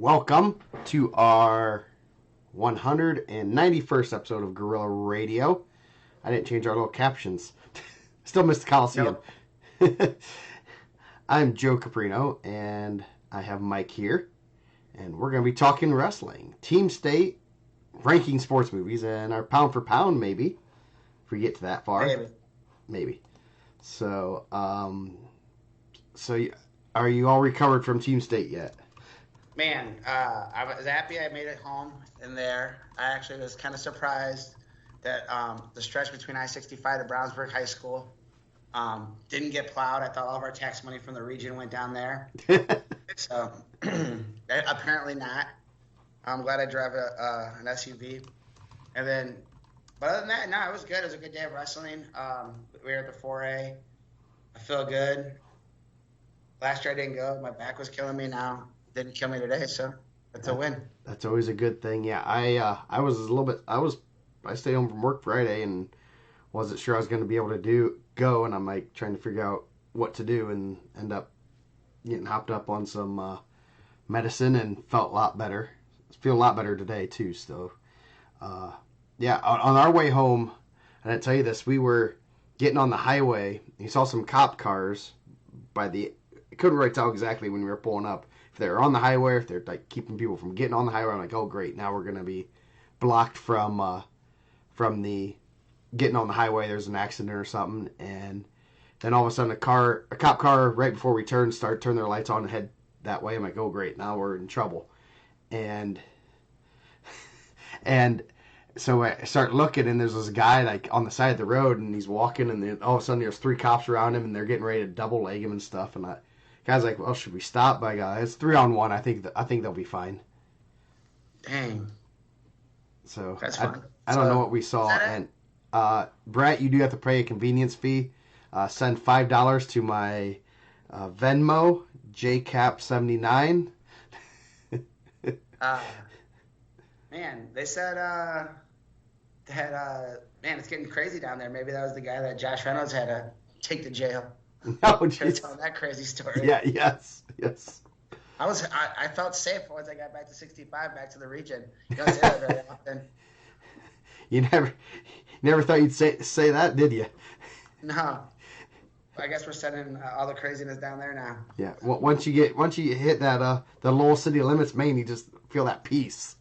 Welcome to our 191st episode of Gorilla Radio. I didn't change our little captions. Still missed the Coliseum. Nope. I'm Joe Caprino, and I have Mike here. And we're going to be talking wrestling, team state, ranking sports movies, and our pound for pound, maybe, if we get to that far. Maybe. So, are you all recovered from team state yet? Man, I was happy I made it home in there. I actually was kind of surprised that the stretch between I-65 to Brownsburg High School didn't get plowed. I thought all of our tax money from the region went down there. So apparently not. I'm glad I drive an SUV. And then, but other than that, no, it was good. It was a good day of wrestling. We were at the 4A. I feel good. Last year I didn't go. My back was killing me. Now didn't kill me today, so it's a win. That's always a good thing. Yeah, I stayed home from work Friday and wasn't sure I was going to be able to go, and I'm like trying to figure out what to do, and end up getting hopped up on some medicine and felt a lot better. Feel a lot better today too. So, yeah, on our way home, I didn't tell you this. We were getting on the highway. You saw some cop cars I couldn't really tell exactly when we were pulling up. If they're on the highway, or if they're like keeping people from getting on the highway. I'm like, oh great, now we're gonna be blocked from the getting on the highway. There's an accident or something, and then all of a sudden a cop car right before we turn their lights on and head that way. I'm like, oh great, now we're in trouble, and so I start looking, and there's this guy like on the side of the road, and he's walking, and then all of a sudden there's three cops around him, and they're getting ready to double leg him and stuff, and guy's like, well, should we stop? But it's 3-on-1. I think they'll be fine. Dang. So that's fine. I don't know what we saw. And Brett, you do have to pay a convenience fee. Send $5 to my Venmo, JCap79. Man, they said that man, it's getting crazy down there. Maybe that was the guy that Josh Reynolds had to take to jail. No, just telling that crazy story. Yeah, yes. I felt safe once I got back to 65, back to the region. You don't say that very often. You never thought you'd say that, did you? No. I guess we're sending all the craziness down there now. Yeah. Well, once you hit that the Lowell city limits, Maine, you just feel that peace.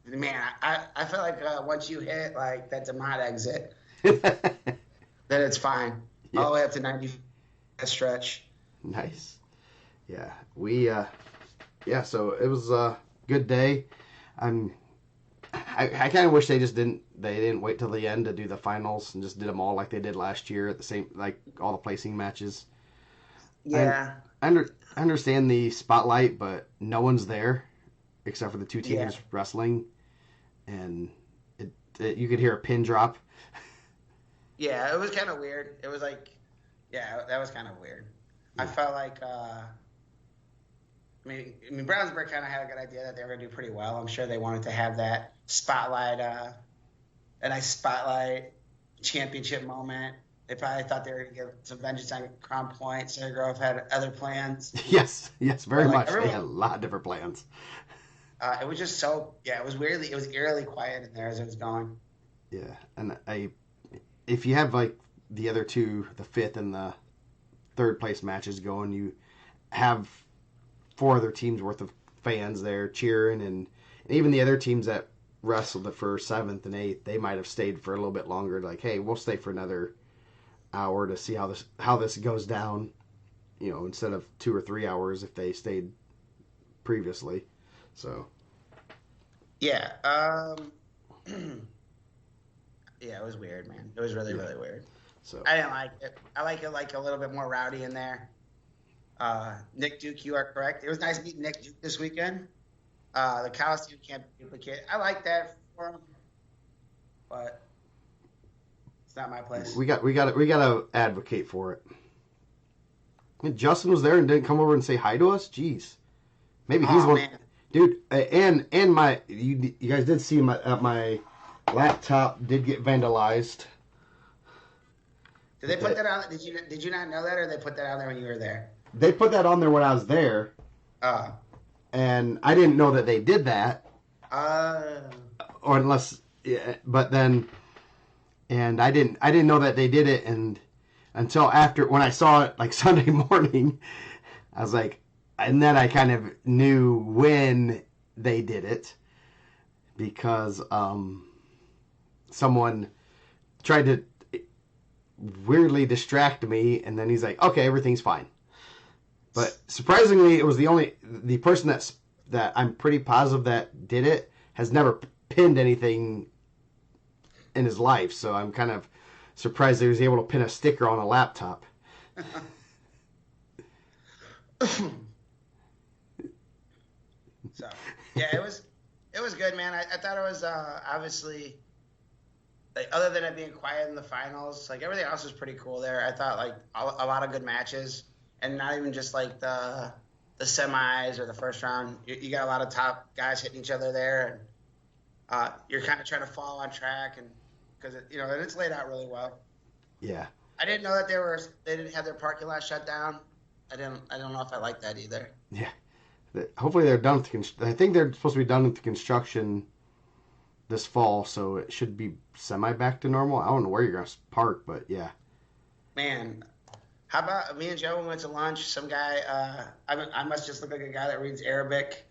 Man, I feel like once you hit like that DeMott exit, then it's fine. Yeah. All the way up to 90 stretch. Nice. Yeah. So it was a good day. I kind of wish they didn't wait till the end to do the finals and just did them all like they did last year at the same, like all the placing matches. Yeah. I understand the spotlight, but no one's there except for the two teams wrestling, and you could hear a pin drop. Yeah, it was kind of weird. It was like, yeah, that was kind of weird. Yeah. I felt like, I mean, Brownsburg kind of had a good idea that they were going to do pretty well. I'm sure they wanted to have that spotlight, a nice spotlight championship moment. They probably thought they were going to get some vengeance on Crown Point. Sarah Grove had other plans. Yes, very much. They had a lot of different plans. It was just it was eerily quiet in there as it was going. Yeah, and if you have like the other two, the fifth and the third place matches going, you have 4 other teams worth of fans there cheering, and even the other teams that wrestled for 7th and 8th, they might have stayed for a little bit longer. Like, hey, we'll stay for another hour to see how this goes down, instead of 2 or 3 hours if they stayed previously. So yeah, yeah, it was weird, man. It was really weird. So I didn't like it. I like it like a little bit more rowdy in there. Nick Duke, you are correct. It was nice meeting Nick Duke this weekend. The Coliseum can't be duplicated. I like that for him, but it's not my place. We got to advocate for it. And Justin was there and didn't come over and say hi to us. Jeez, maybe he's one. Man. Dude, and you guys did see my laptop did get vandalized. Did they put that on? Did you not know that, or they put that on there when you were there? They put that on there when I was there. and I didn't know that they did that, Uh, or unless, yeah, but then, and I didn't know that they did it, and until after when I saw it like Sunday morning, I was like, and then I kind of knew when they did it because someone tried to weirdly distract me, and then he's like, okay, everything's fine. But surprisingly, it was the person that I'm pretty positive that did it has never pinned anything in his life. So I'm kind of surprised he was able to pin a sticker on a laptop. So yeah, it was good, man. I thought it was obviously like other than it being quiet in the finals, like everything else was pretty cool there. I thought like a lot of good matches, and not even just like the semis or the first round. You got a lot of top guys hitting each other there, and you're kind of trying to fall on track, and because and it's laid out really well. Yeah. I didn't know that they didn't have their parking lot shut down. I don't know if I like that either. Yeah. Hopefully they're done with I think they're supposed to be done with the construction this fall, so it should be semi back to normal. I don't know where you're going to park, but yeah. Man, how about me and Joe went to lunch? Some guy, I must just look like a guy that reads Arabic.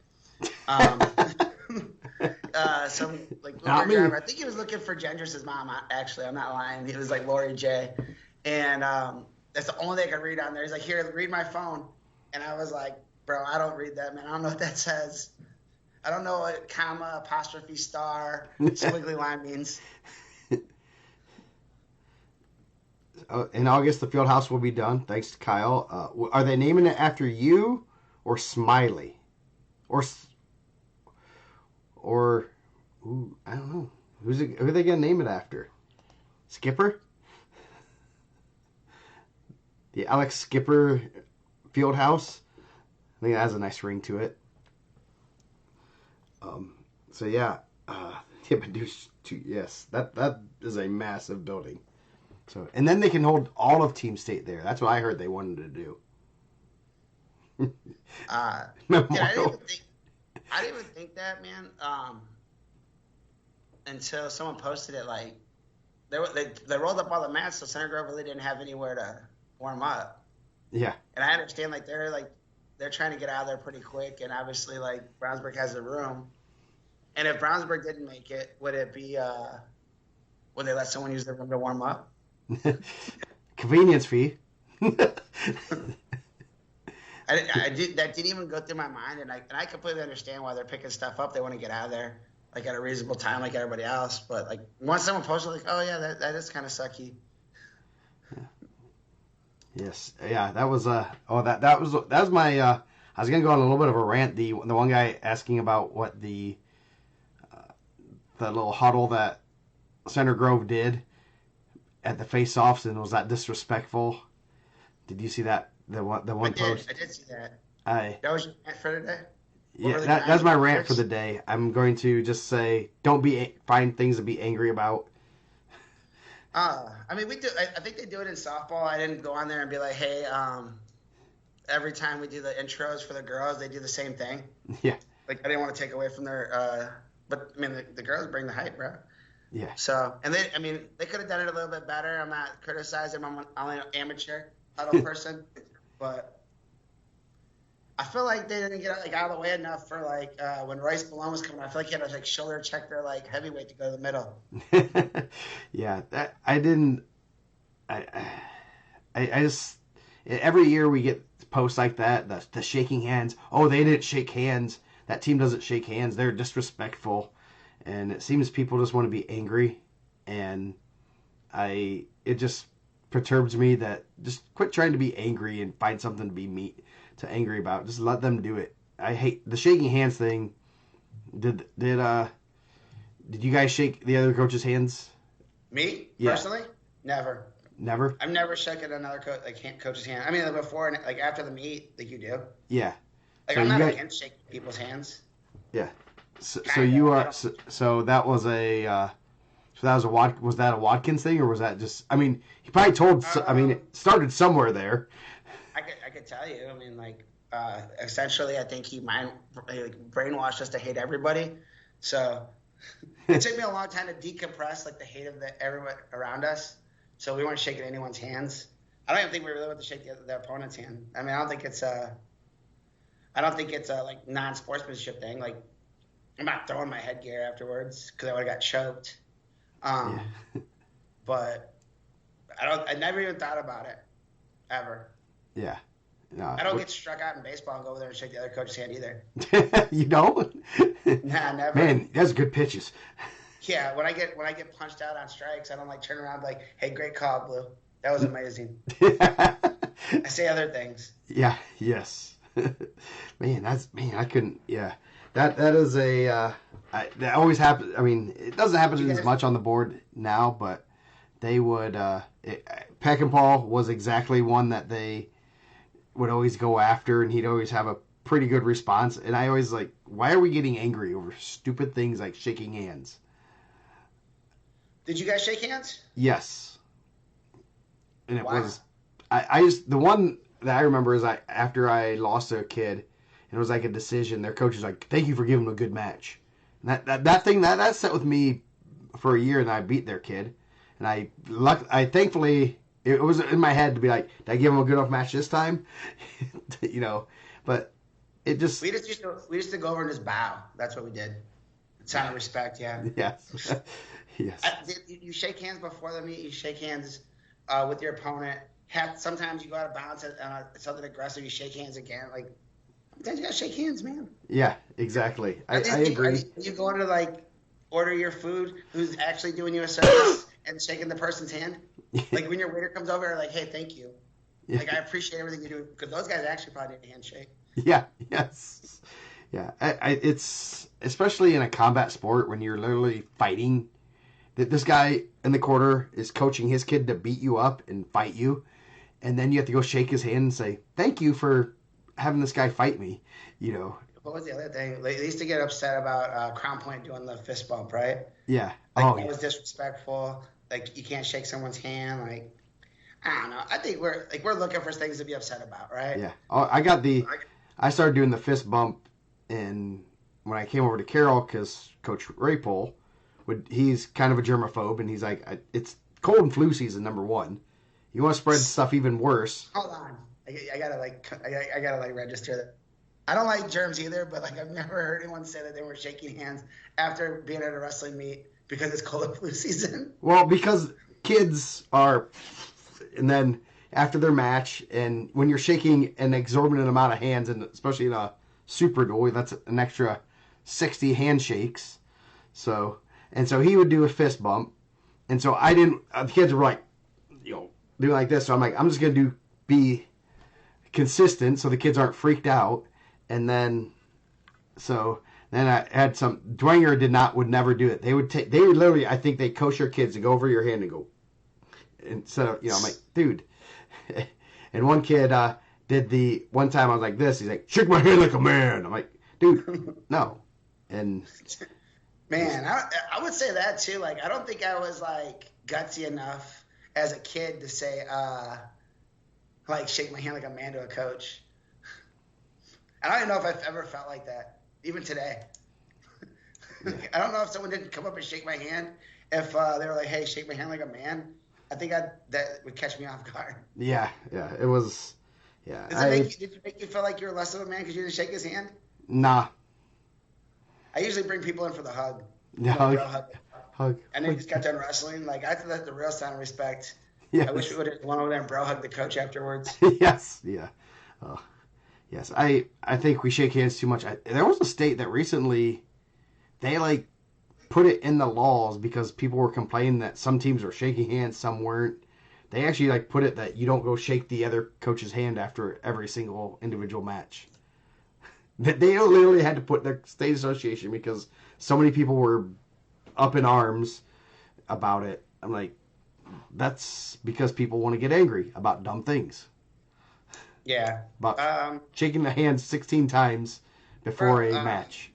Some like Not me. driver. I think he was looking for Gendris's mom. Actually, I'm not lying. He was like Lori J, and that's the only thing I could read on there. He's like, "Here, read my phone," and I was like, "Bro, I don't read that, man. I don't know what that says. I don't know what comma, apostrophe, star, squiggly line means." In August, the field house will be done. Thanks to Kyle. Are they naming it after you or Smiley, or ooh, I don't know. Who are they gonna name it after? Skipper? The Alex Skipper field house. I think that has a nice ring to it. So yeah, yes, that is a massive building. So, and then they can hold all of Team State there. That's what I heard they wanted to do. Yeah, I didn't even think that, man. Until someone posted it, like they rolled up all the mats, so Center Grove really didn't have anywhere to warm up. Yeah, and I understand they're trying to get out of there pretty quick, and obviously like Brownsburg has the room. And if Brownsburg didn't make it, would it be would they let someone use their room to warm up? Convenience fee. That didn't even go through my mind, and I completely understand why they're picking stuff up. They want to get out of there like at a reasonable time, like everybody else. But like once someone posted, like, oh yeah, that is kind of sucky. Yes, yeah, that was that was my. I was gonna go on a little bit of a rant. The one guy asking about what the little huddle that Center Grove did at the face-offs, and was that disrespectful? Did you see that? The one post? I did see that. That was your rant for today? Yeah, that's my rant for the day. I'm going to just say, don't find things to be angry about. I mean, we do. I think they do it in softball. I didn't go on there and be like, hey, every time we do the intros for the girls, they do the same thing. Yeah. Like, I didn't want to take away from their, but I mean, the girls bring the hype, bro. Yeah. So, and they could have done it a little bit better. I'm not criticizing. I'm only an amateur huddle person, but I feel like they didn't get out of the way enough for like when Royce Malone was coming. I feel like he had to like shoulder check their like heavyweight to go to the middle. Yeah, that I didn't. I just every year we get posts like that. The shaking hands. Oh, they didn't shake hands. That team doesn't shake hands. They're disrespectful, and it seems people just want to be angry, and it just perturbs me that just quit trying to be angry and find something to be angry about. Just let them do it. I hate the shaking hands thing. Did you guys shake the other coach's hands? Me personally, never. Never. I've never shaken another coach's hand. I mean, before and like after the meet, like you do. Yeah. Like so I'm not against shaking people's hands. Yeah. So you are. So that was a. So that was that a Watkins thing, or was that just? I mean, he probably told. I mean, it started somewhere there. I could tell you. I mean, like Essentially, I think he brainwashed us to hate everybody. So it took me a long time to decompress like the hate of everyone around us. So we weren't shaking anyone's hands. I don't even think we really want to shake the opponent's hand. I mean, I don't think it's a like non-sportsmanship thing. Like I'm not throwing my headgear afterwards because I would have got choked. Yeah. But I never even thought about it ever. Yeah. No, I don't get struck out in baseball and go over there and shake the other coach's hand either. You don't? Nah, never. Man, that's good pitches. Yeah, when I get punched out on strikes, I don't like turn around like, "Hey, great call, Blue. That was amazing." I say other things. Yeah. Yes. Man, I couldn't. Yeah. That is that always happens. I mean, it doesn't happen as much on the board now, but they would. Peck and Paul was exactly one that they would always go after, and he'd always have a pretty good response. And I always like, why are we getting angry over stupid things like shaking hands? Did you guys shake hands? Yes. And it Why? was, I just, the one that I remember is after I lost to a kid, and it was like a decision, their coach was like, thank you for giving him a good match. And that set with me for a year, and I beat their kid. And I thankfully, it was in my head to be like, did I give him a good enough match this time? But it just. We used to go over and just bow. That's what we did. Sign of respect, yeah. Yes. Yes. You shake hands before the meet. You shake hands with your opponent. Sometimes you go out of bounds on something aggressive. You shake hands again. Like sometimes you gotta shake hands, man. Yeah, exactly. I agree. You go into like order your food. Who's actually doing you a service and shaking the person's hand? Like when your waiter comes over, like, hey, thank you. Like I appreciate everything you do because those guys actually probably need a handshake. Yeah. Yes. Yeah. It's especially in a combat sport when you're literally fighting. That this guy in the corner is coaching his kid to beat you up and fight you, and then you have to go shake his hand and say thank you for having this guy fight me. What was the other thing? They used to get upset about Crown Point doing the fist bump, right? Yeah. Like that was disrespectful. Like you can't shake someone's hand. Like I don't know. I think we're looking for things to be upset about, right? Yeah. I started doing the fist bump when I came over to Carroll because Coach Raypole he's kind of a germaphobe, and he's like, it's cold and flu season, number one. You want to spread stuff even worse. Hold on. I gotta register that. I don't like germs either, but like I've never heard anyone say that they were shaking hands after being at a wrestling meet because it's cold and flu season. Well, because kids are, and then after their match, and when you're shaking an exorbitant amount of hands, and especially in a super duel, that's an extra 60 handshakes. So he would do a fist bump, and so I didn't. The kids were like, doing like this. So I'm like, I'm just gonna be consistent, so the kids aren't freaked out. And then I had some. Dwenger would never do it. They would literally. I think they coach their kids to go over your hand and go. Instead of I'm like, dude. And one kid did one time. I was like this. He's like, shake my hand like a man. I'm like, dude, no. And man, I would say that too. Like, I don't think I was like gutsy enough as a kid to say, like, shake my hand like a man to a coach. I don't even know if I've ever felt like that, even today. I don't know if someone didn't come up and shake my hand. If they were like, hey, shake my hand like a man, I think that would catch me off guard. Yeah, it was. Yeah. Did it make you feel like you were less of a man because you didn't shake his hand? Nah. I usually bring people in for the hug. Yeah, hug. And then he just got done wrestling. Like, I think that's the real sign of respect. Yes. I wish we would have went over there and bro hug the coach afterwards. Yes, yeah. Yes, I think we shake hands too much. There was a state that recently they like put it in the laws because people were complaining that some teams were shaking hands, some weren't. They actually like put it that you don't go shake the other coach's hand after every single individual match. That they literally had to put their state association because so many people were up in arms about it. I'm like, that's because people want to get angry about dumb things. Yeah. About shaking the hand 16 times before a match.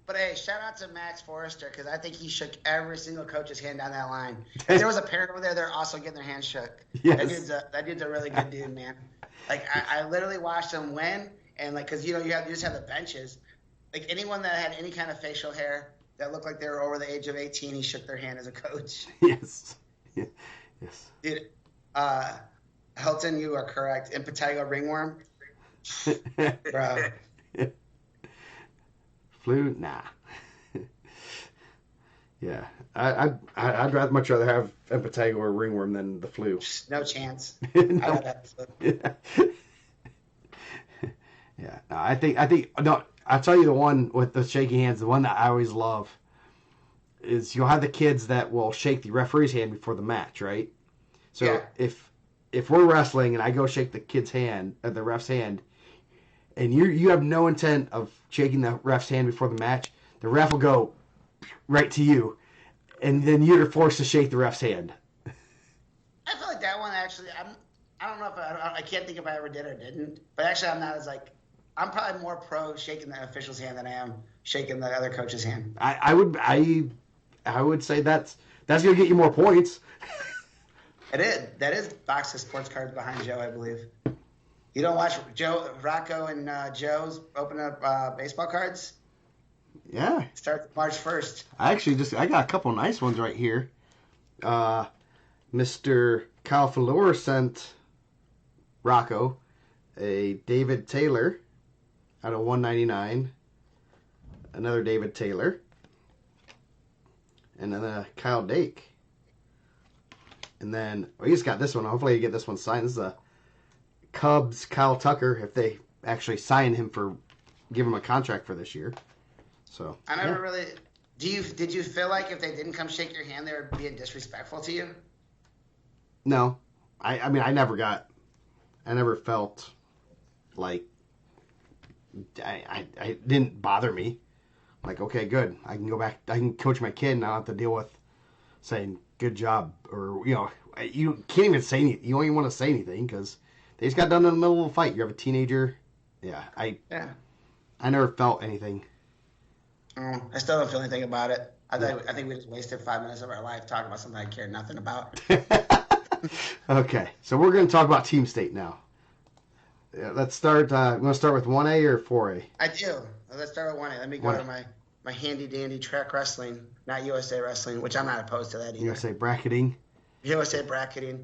But hey, shout out to Max Forrester because I think he shook every single coach's hand down that line. If there was a parent over there, they're also getting their hand shook. Yes. That dude's a really good dude, man. Like I literally watched him win and like because you just have the benches. Like anyone that had any kind of facial hair that looked like they were over the age of 18, he shook their hand as a coach. Yes. Yeah. Yes. Dude, Hilton, you are correct. Impetigo ringworm, bro. Flu? Nah. Yeah. I'd much rather have impetigo or ringworm than the flu. No chance. No. Yeah. Yeah. No, I think no. I'll tell you the one with the shaking hands. The one that I always love is you'll have the kids that will shake the referee's hand before the match, right? So Yeah. if we're wrestling and I go shake the kid's hand, the ref's hand, and you have no intent of shaking the ref's hand before the match, the ref will go right to you, and then you're forced to shake the ref's hand. I feel like that one actually. I don't know if I can't think if I ever did or didn't. But actually, I'm not as like. I'm probably more pro shaking the official's hand than I am shaking the other coach's hand. I would say that's gonna get you more points. It is. That is box of sports cards behind Joe, I believe. You don't watch Rocco and Joe's open up baseball cards? Yeah. Starts March 1st. I got a couple nice ones right here. Mr. Kyle Falor sent Rocco a David Taylor out of 199. Another David Taylor. And then Kyle Dake. And then, he just got this one. Hopefully you get this one signed. This is a Cubs Kyle Tucker, if they actually sign him give him a contract for this year. So I never really. Did you feel like if they didn't come shake your hand, they were being disrespectful to you? No, I mean I never felt like I didn't bother me. Like, okay, good, I can go back, I can coach my kid, and I don't have to deal with saying good job, or you can't even say anything. You don't even want to say anything because they just got done in the middle of a fight. You have a teenager. Yeah. I never felt anything. I still don't feel anything about it. I think we just wasted 5 minutes of our life talking about something I cared nothing about. Okay, so we're going to talk about Team State now. Yeah, let's start. You want to start with 1A or 4A? I do. Let's start with 1A. Let me go to my handy dandy track wrestling, not USA wrestling, which I'm not opposed to that either. USA bracketing. USA bracketing.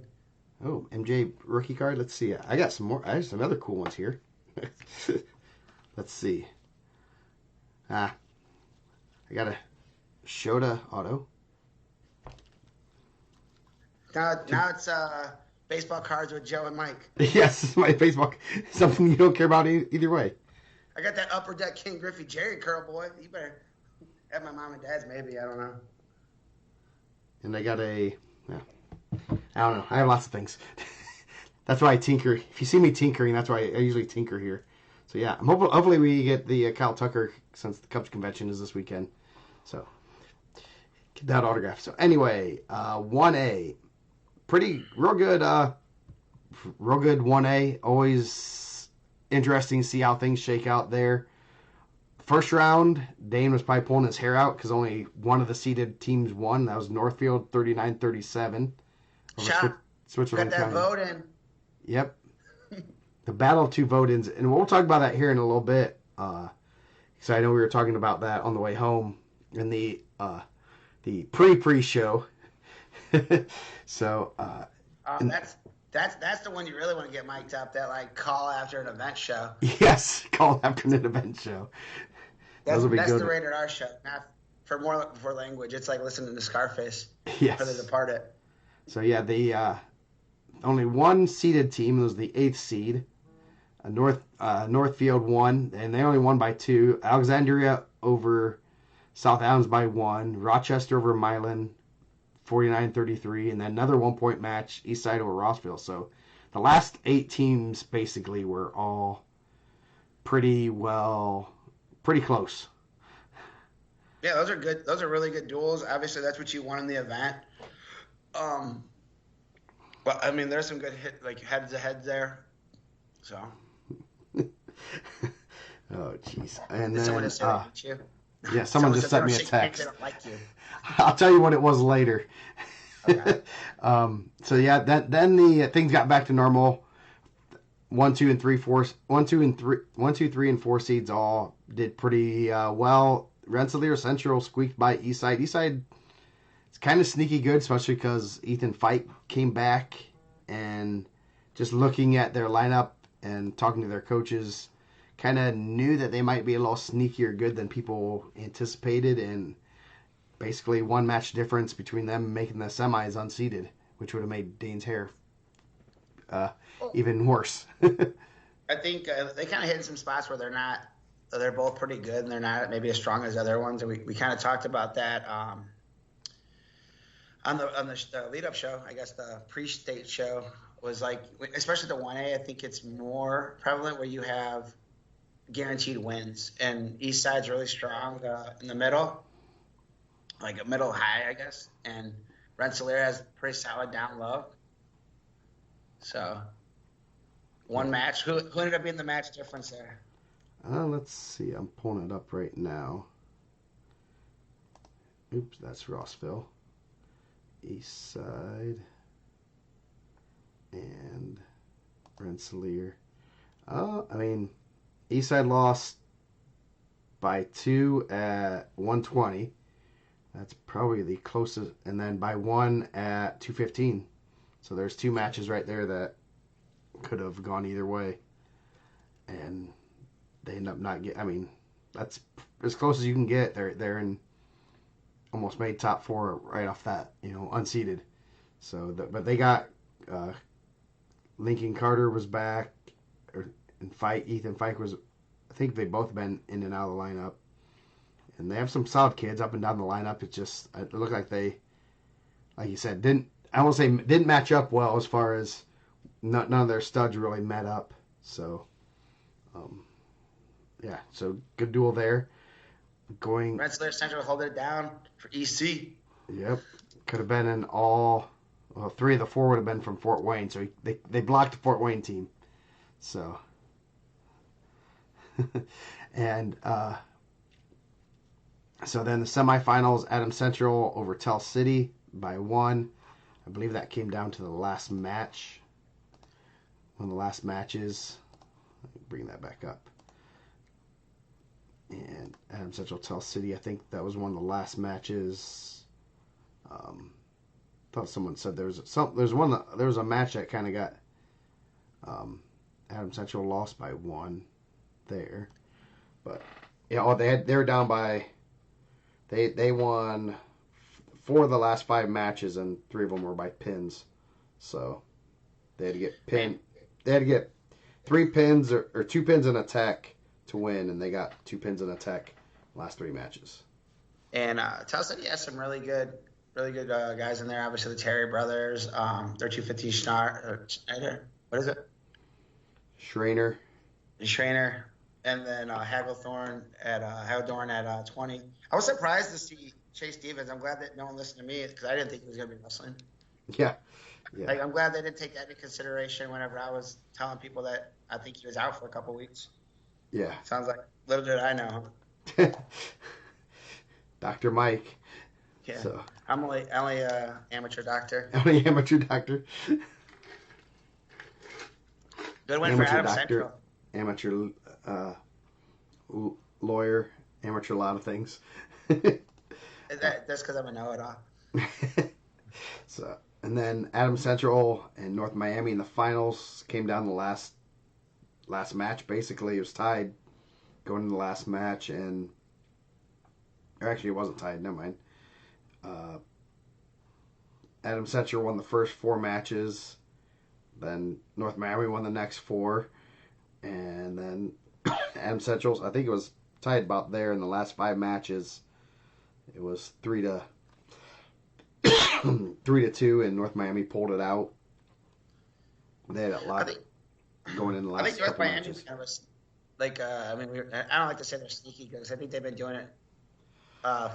Oh, MJ rookie card. Let's see. I got some more. I have some other cool ones here. Let's see. I got a Shota auto. Now it's baseball cards with Joe and Mike. Yes, it's my baseball. Something you don't care about either way. I got that Upper Deck King Griffey Jerry curl, boy. You better have my mom and dad's, maybe. I don't know. And I got I don't know. I have lots of things. That's why I tinker. If you see me tinkering, that's why I usually tinker here. So yeah, hopefully we get the Kyle Tucker, since the Cubs convention is this weekend. So get that autograph. So anyway, 1A, real good 1A. Always interesting to see how things shake out there. First round, Dane was probably pulling his hair out because only one of the seeded teams won. That was Northfield, 39-37. Switzerland got that County. vote in. Yep. The battle of two vote-ins, and we'll talk about that here in a little bit. So I know we were talking about that on the way home in the pre-show. So that's the one you really want to get mic'd up. That like call after an event show. Yes, call after an event show. That's the rated R show. Not for language. It's like listening to Scarface. Yes. For The Departed. So yeah, the only one seeded team was the 8th seed. Northfield won, and they only won by 2. Alexandria over South Adams by 1. Rochester over Milan, 49-33, and then another 1-point match, Eastside over Rossville. So the last 8 teams basically were all pretty close. Yeah, those are good. Those are really good duels. Obviously, that's what you want in the event. But I mean, there's some good heads to heads there. So. Oh jeez. And Did then someone just say they hate you? Yeah, someone just sent me a They text. don't like you. I'll tell you what it was later. Okay. So yeah, then the things got back to normal. one, two, and three, four, one, two, and three, one, two, three, and four seeds all did pretty well. Rensselaer Central squeaked by Eastside. Eastside, it's kind of sneaky good, especially because Ethan Fike came back, and just looking at their lineup and talking to their coaches, kind of knew that they might be a little sneakier good than people anticipated, and basically one match difference between them making the semis unseeded, which would have made Dane's hair Well, even worse. I think they kind of hit in some spots where they're both pretty good and they're not maybe as strong as other ones. And we kind of talked about that on the lead up show. I guess the pre-state show was like, especially the 1A, I think it's more prevalent where you have guaranteed wins, and East Side's really strong in the middle, like a middle high, I guess, and Rensselaer has pretty solid down low. So one match. Who ended up being the match difference there? Let's see. I'm pulling it up right now. Oops, that's Rossville. East Side and Rensselaer. I mean, East Side lost by 2 at 120. That's probably the closest, and then by 1 at 215. So there's two matches right there that could have gone either way, and they end up not get. I mean, that's as close as you can get. They're in almost made top four right off that, unseeded. So, but they got Lincoln Carter was back, and Ethan Fike was. I think they both been in and out of the lineup, and they have some solid kids up and down the lineup. It looked like they, like you said, didn't match up well as far as none of their studs really met up. So, yeah, so good duel there. Rensselaer Central holding it down for EC. Yep, could have been in all. Well, 3 of the 4 would have been from Fort Wayne, so they blocked the Fort Wayne team. So, and so then the semifinals, Adams Central over Tell City by 1. I believe that came down to the last match. One of the last matches. Let me bring that back up. And Adams Central Tell City, I think that was one of the last matches. Thought someone said there was a match that kind of got Adams Central lost by 1 there, but yeah, they were down by they won 4 of the last 5 matches, and 3 of them were by pins. So they had to get pinned. They had to get 3 pins or 2 pins and a tech to win, and they got 2 pins and a tech last 3 matches. And Tell City has some really good guys in there. Obviously, the Terry brothers. They're 250 Schneider. What is it? Schrainer. And then Hagglethorn at 20. I was surprised to see Chase Stevens. I'm glad that no one listened to me because I didn't think he was going to be wrestling. Yeah. Like, I'm glad they didn't take that into consideration whenever I was telling people that I think he was out for a couple weeks. Yeah. Sounds like little did I know. Dr. Mike. Yeah. So. I'm only amateur doctor. Only amateur doctor. Good win for Adams Central. Amateur lawyer, amateur a lot of things. That's because I'm a know-it-all. So, and then Adams Central and North Miami in the finals came down the last match. Basically, it was tied going into the last match, or actually it wasn't tied. Never mind. Adams Central won the first 4 matches. Then North Miami won the next 4. And then Adams Central, I think it was tied about there in the last 5 matches. It was 3-2, and North Miami pulled it out. They had a lot going in the last couple matches. Kind of like, I don't like to say they're sneaky because I think they've been doing it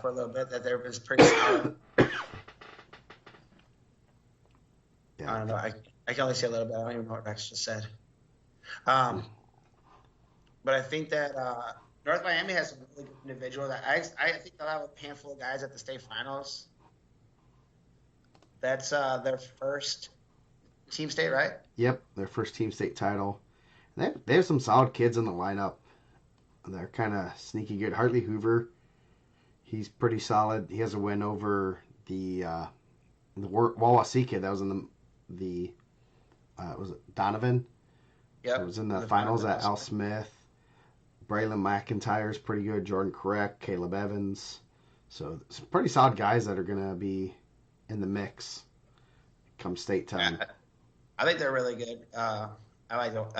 for a little bit. That they're pretty solid. Yeah. I don't know. I can only say a little bit. I don't even know what Rex just said. But I think that North Miami has some really good individuals. I think they'll have a handful of guys at the state finals. That's their first team state, right? Yep, their first team state title. They have some solid kids in the lineup. They're kind of sneaky good. Hartley Hoover, he's pretty solid. He has a win over the Wawasee kid that was in the was it Donovan? It Yep. was in the The finals Donovan at Al Wilson. Smith. Braylon McIntyre's pretty good. Jordan Correct, Caleb Evans. So some pretty solid guys that are going to be in the mix come state time. I think they're really good. I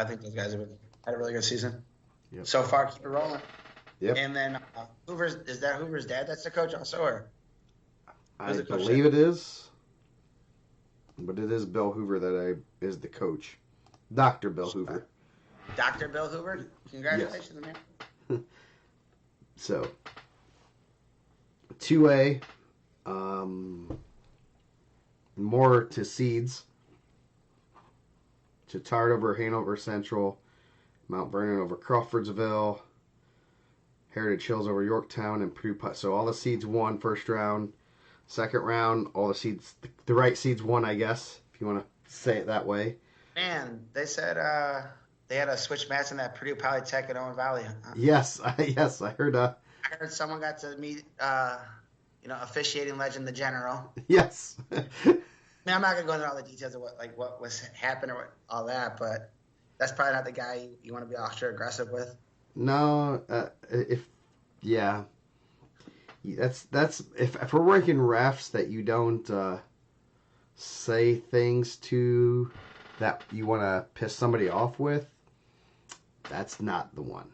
think those guys had a really good season Yep. so far. Keep it rolling. Yep. And then is that Hoover's dad? That's the coach also, or who's I the coach believe there? it is, but it is Bill Hoover is the coach. Dr. Bill Hoover. Dr. Bill Hoover. Yes. Congratulations, man. So, 2A, more to seeds. Chittard over Hanover Central, Mount Vernon over Crawfordsville, Heritage Hills over Yorktown, and Purdue. So all the seeds won first round. Second round, all the seeds, the right seeds won, I guess, if you want to say it that way. Man, they said they had a switch match in that Purdue Polytech in Owen Valley. Yes, yes, I heard. I heard someone got to meet, officiating legend, the General. Yes. I mean, I'm not gonna go into all the details of what was happened or all that, but that's probably not the guy you want to be extra aggressive with. No, if yeah, that's if we're working refs that you don't say things to that you want to piss somebody off with, that's not the one.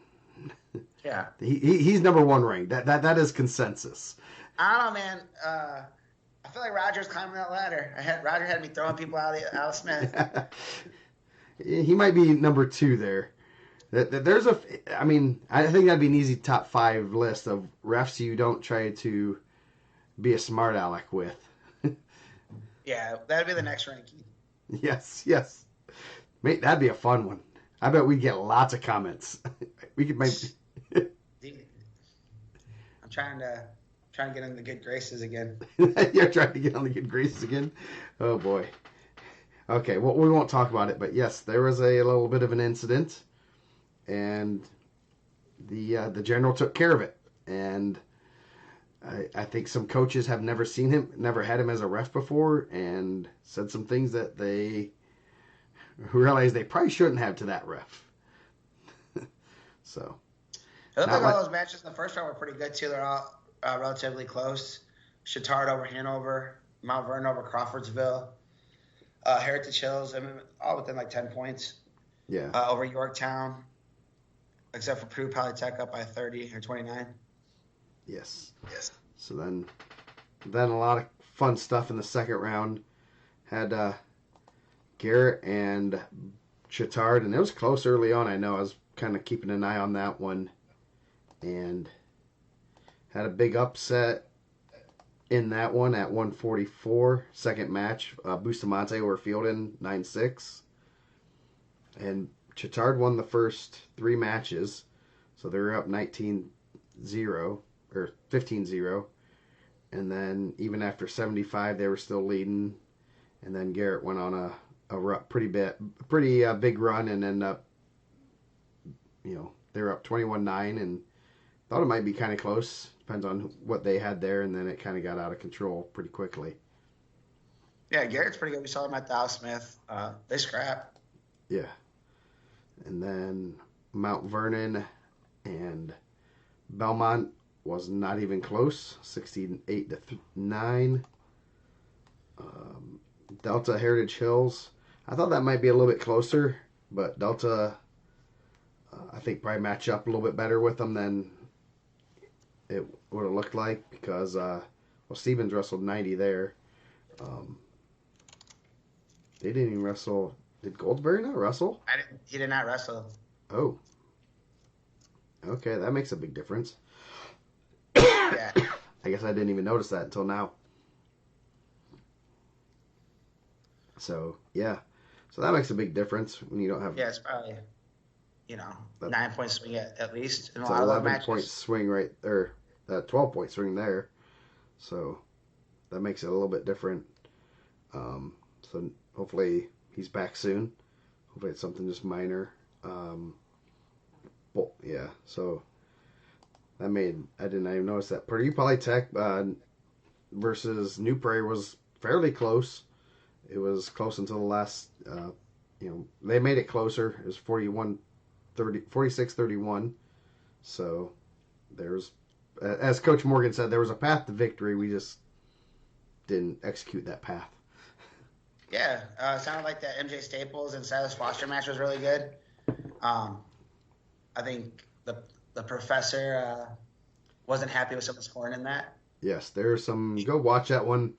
Yeah, He's number one ranked. That is consensus. I don't know, man. I feel like Roger's climbing that ladder. Roger had me throwing people out of Smith. He might be number two there. There's I mean, I think that'd be an easy top 5 list of refs you don't try to be a smart aleck with. Yeah, that'd be the next ranking. Yes, yes. Mate, that'd be a fun one. I bet we'd get lots of comments. We could maybe. I'm trying to get in the good graces again. You're trying to get on the good graces again? Oh, boy. Okay, well, we won't talk about it, but yes, there was a little bit of an incident, and the general took care of it. And I think some coaches have never seen him, never had him as a ref before, and said some things that they realized they probably shouldn't have to that ref. So, It looked not like all much. those matches in the first round were pretty good too. They're all relatively close. Chittard over Hanover, Mount Vernon over Crawfordsville, Heritage Hills, I mean, all within like 10 points. Yeah. Over Yorktown, except for Purdue Polytech up by 30 or 29. Yes. Yes. So then a lot of fun stuff in the second round. Had Garrett and Chittard, and it was close early on. I know I was kind of keeping an eye on that one, and had a big upset in that one at 144. Second match, Bustamante over Fielden 9-6, and Chittard won the first 3 matches, so they were up 19-0 or 15-0, and then even after 75 they were still leading, and then Garrett went on a pretty big run and ended up, they were up 21-9 and thought it might be kind of close. Depends on what they had there, and then it kind of got out of control pretty quickly. Yeah, Garrett's pretty good. We saw him at the Al Smith. They scrap. Yeah. And then Mount Vernon and Belmont was not even close, 68-9. Delta Heritage Hills, I thought that might be a little bit closer, but Delta, I think probably match up a little bit better with them than it would have looked like because, Stevens wrestled 90 there. They didn't even wrestle. Did Goldsberry not wrestle? He did not wrestle. Oh. Okay, that makes a big difference. Yeah. I guess I didn't even notice that until now. So, yeah. So that makes a big difference when you don't have... Yeah, it's probably, 9-point swing at least in a It's lot an of those 11-point matches. swing right there. That 12-point swing there. So that makes it a little bit different. So hopefully he's back soon. Hopefully it's something just minor. Um, well, yeah, so I didn't even notice that. Purdue Polytech versus New Prairie was fairly close. It was close until the last, they made it closer. It was 46-31. So there's, as Coach Morgan said, there was a path to victory. We just didn't execute that path. Yeah, sounded like that MJ Staples and Silas Foster match was really good. I think the professor wasn't happy with some of the scoring in that. Yes, there's some. Go watch that one.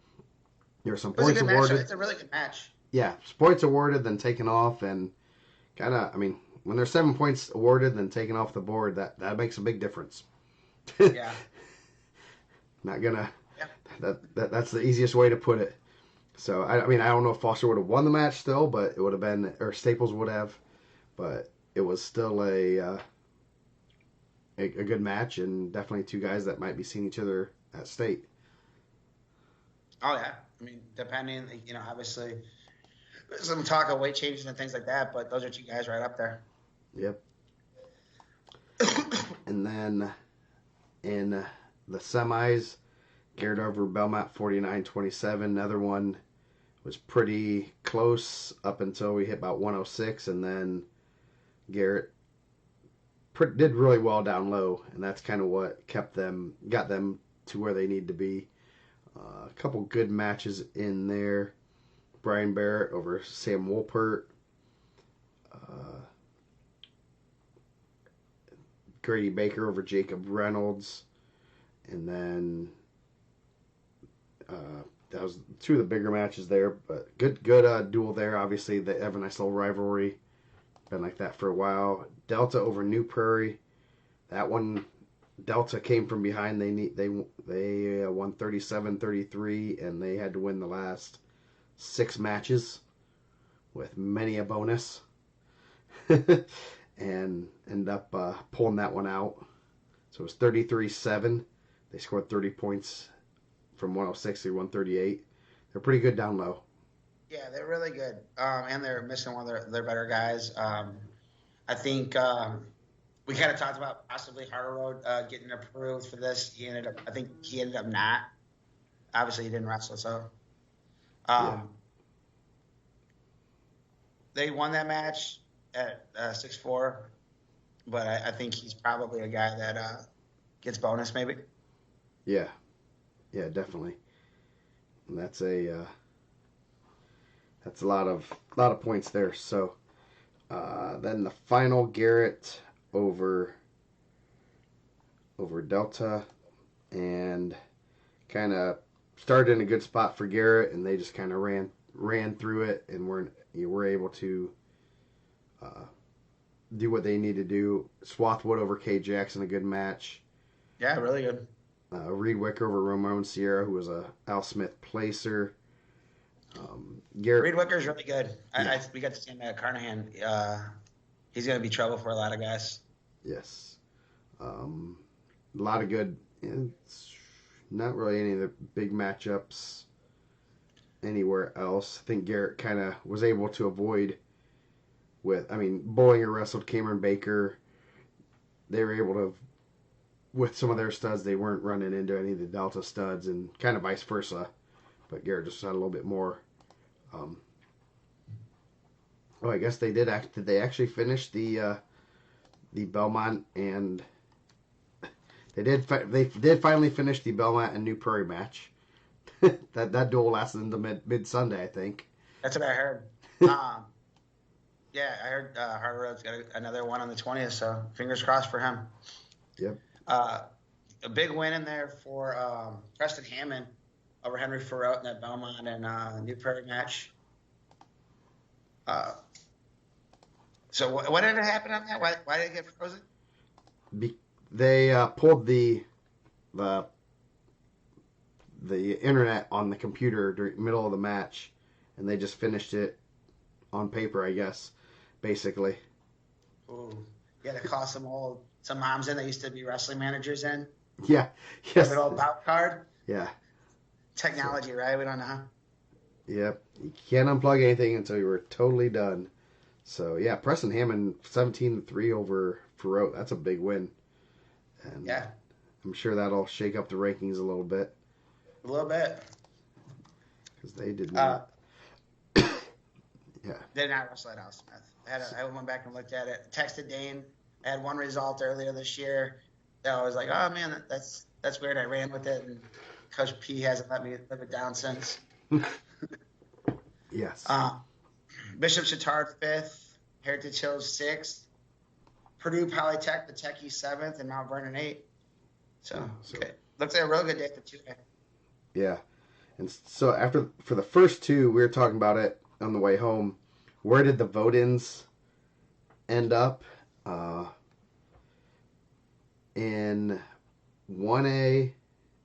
There's some It was a points good match. awarded. It's a really good match. Yeah, points awarded, then taken off, and kind of. I mean, when there's 7 points awarded, then taken off the board, that makes a big difference. Yeah. Not gonna. Yeah. That's the easiest way to put it. So I mean, I don't know if Foster would have won the match still, but it would have been, or Staples would have, but it was still a good match, and definitely two guys that might be seeing each other at state. Oh yeah. I mean, depending, obviously, some talk of weight changes and things like that, but those are two guys right up there. Yep. And then in the semis, Garrett over Belmont 49-27. Another one was pretty close up until we hit about 106, and then Garrett did really well down low, and that's kind of what got them to where they need to be. A couple good matches in there. Brian Barrett over Sam Wolpert. Grady Baker over Jacob Reynolds. And then that was two of the bigger matches there, but good duel there. Obviously, they have a nice little rivalry. Been like that for a while. Delta over New Prairie. That one, Delta came from behind. They won 37-33, and they had to win the last 6 matches with many a bonus, and end up pulling that one out. So it was 33-7. They scored 30 points from 106 to 138. They're pretty good down low. Yeah, they're really good, and they're missing one of their better guys. I think we kind of talked about possibly Harder Road getting approved for this. I think he ended up not. Obviously, he didn't wrestle, so. Yeah. They won that match at 6-4, but I think he's probably a guy that gets bonus maybe. Yeah, definitely. And that's a lot of points there. So then the final, Garrett over Delta, and kind of started in a good spot for Garrett, and they just kind of ran through it, and were able to do what they need to do. Swathwood over Kay Jackson, a good match. Yeah, really good. Reed Wicker over Ramon Sierra, who was a Al Smith placer. Garrett. Reed Wicker's really good. Yeah. We got to see him at Carnahan. He's going to be trouble for a lot of guys. Yes. A lot of good. It's not really any of the big matchups anywhere else. I think Garrett kind of was able to avoid Bollinger wrestled Cameron Baker. They were able to, with some of their studs, they weren't running into any of the Delta studs, and kind of vice versa. But Garrett just had a little bit more. I guess they did. Did they actually finish the Belmont, and they did finally finish the Belmont and New Prairie match. that duel lasted into mid Sunday, I think. That's what I heard. Yeah, I heard Harder Road's got another one on the 20th, so fingers crossed for him. Yep. A big win in there for Preston Hammond over Henry Farrell in that Belmont and New Prairie match. So what did happen on that? Why did it get frozen? They pulled the internet on the computer during middle of the match, and they just finished it on paper, I guess, basically. Ooh, yeah, to call some moms in that used to be wrestling managers in. Yeah, yes. An old bout card. Yeah. Technology, right? We don't know. Yep. You can't unplug anything until you were totally done. So yeah, Preston Hammond 17-3 over Farote. That's a big win, and Yeah, I'm sure that'll shake up the rankings a little bit a little bit. because they did Uh, not. Yeah. did not wrestle at Al Smith. I went back and looked at it. Texted Dane. I had one result earlier this year. That I was like, oh man, that's weird. I ran with it, and Coach P hasn't let me live it down since. Yes. Uh, Bishop Chatard 5th, Heritage Hills 6th, Purdue Polytech, the Techie 7th, and Mount Vernon 8th. So, okay. Looks like a real good day for 2A. Yeah. And so for the first two, we were talking about it on the way home. Where did the vote-ins end up? In 1A,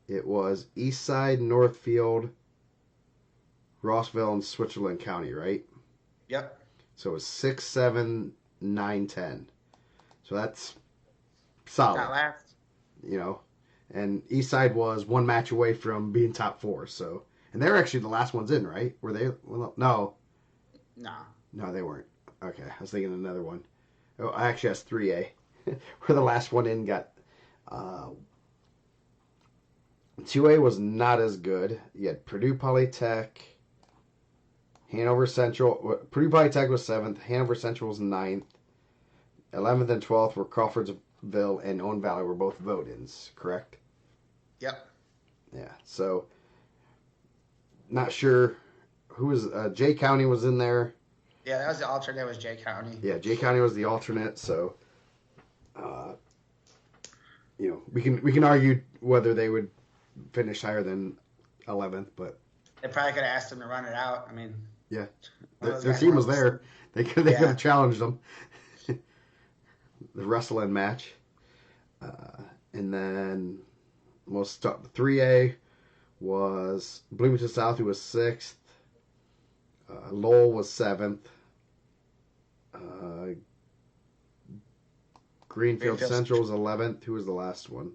it was Eastside, Northfield, Rossville, and Switzerland County, right? Yep. So it was 6, 7, 9, 10. So that's solid. Not last. And Eastside was one match away from being top 4. So, and they're actually the last ones in, right? Were they? Well, no. No, they weren't. Okay, I was thinking another one. Oh, actually, that's 3A. Where the last one in got. 2A was not as good. You had Purdue Polytech, Hanover Central. Purdue Polytech was 7th. Hanover Central was 9th. 11th and 12th were Crawfordsville and Owen Valley were both vote-ins, correct? Yep. Yeah, so not sure who was Jay County was in there. Yeah, that was the alternate. Was Jay County. Yeah, Jay County was the alternate. So, we can argue whether they would finish higher than 11th, but they probably could have asked them to run it out. I mean, yeah, their team was there. They could have challenged them. The wrestling match, and then we'll start. 3A was Bloomington South, who was 6th. Lowell was 7th. Greenfield Central was 11th. Who was the last one?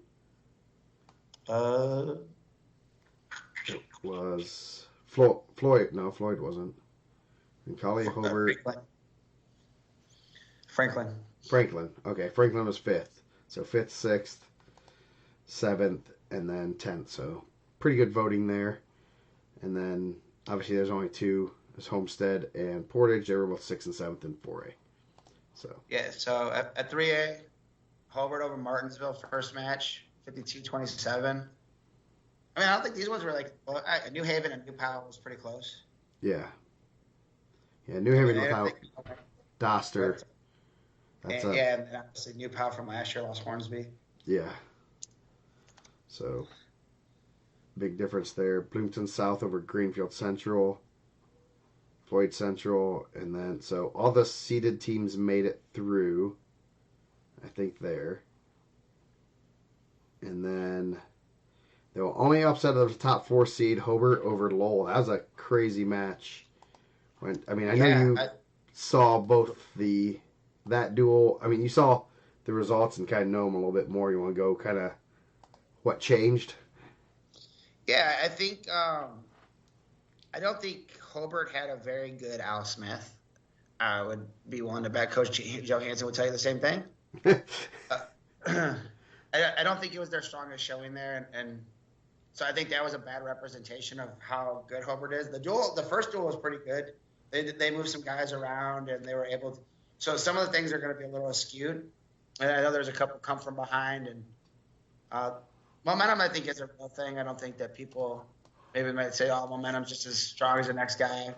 It was Floyd. No, Floyd wasn't. And Collie, Hobart. Franklin. Okay, Franklin was 5th. So 5th, 6th, 7th, and then 10th. So pretty good voting there. And then obviously there's only 2. There's Homestead and Portage. They were both 6th and 7th in 4A. So yeah. So at 3A, Hobart over Martinsville first match, 52-27. I mean, I don't think these ones were like New Haven and New Powell was pretty close. Yeah. Yeah, New Haven without Doster. And obviously New Powell from last year lost Hornsby. Yeah. So, big difference there. Bloomington South over Greenfield Central, Floyd Central, and then, so all the seeded teams made it through, I think, there. And then, they will only upset of the top 4 seed, Hobart over Lowell. That was a crazy match. I know you saw both that duel. I mean, you saw the results and kind of know them a little bit more. You want to go kind of what changed? Yeah, I think I don't think Hobart had a very good Al Smith. I would be willing to bet Coach Joe Hansen would tell you the same thing. I don't think it was their strongest showing there, and so I think that was a bad representation of how good Hobart is. The first duel was pretty good. They moved some guys around, and they were able to. So some of the things are going to be a little skewed. And I know there's a couple come from behind, and momentum I think is a real thing. I don't think that people maybe might say, "Oh, momentum's just as strong as the next guy."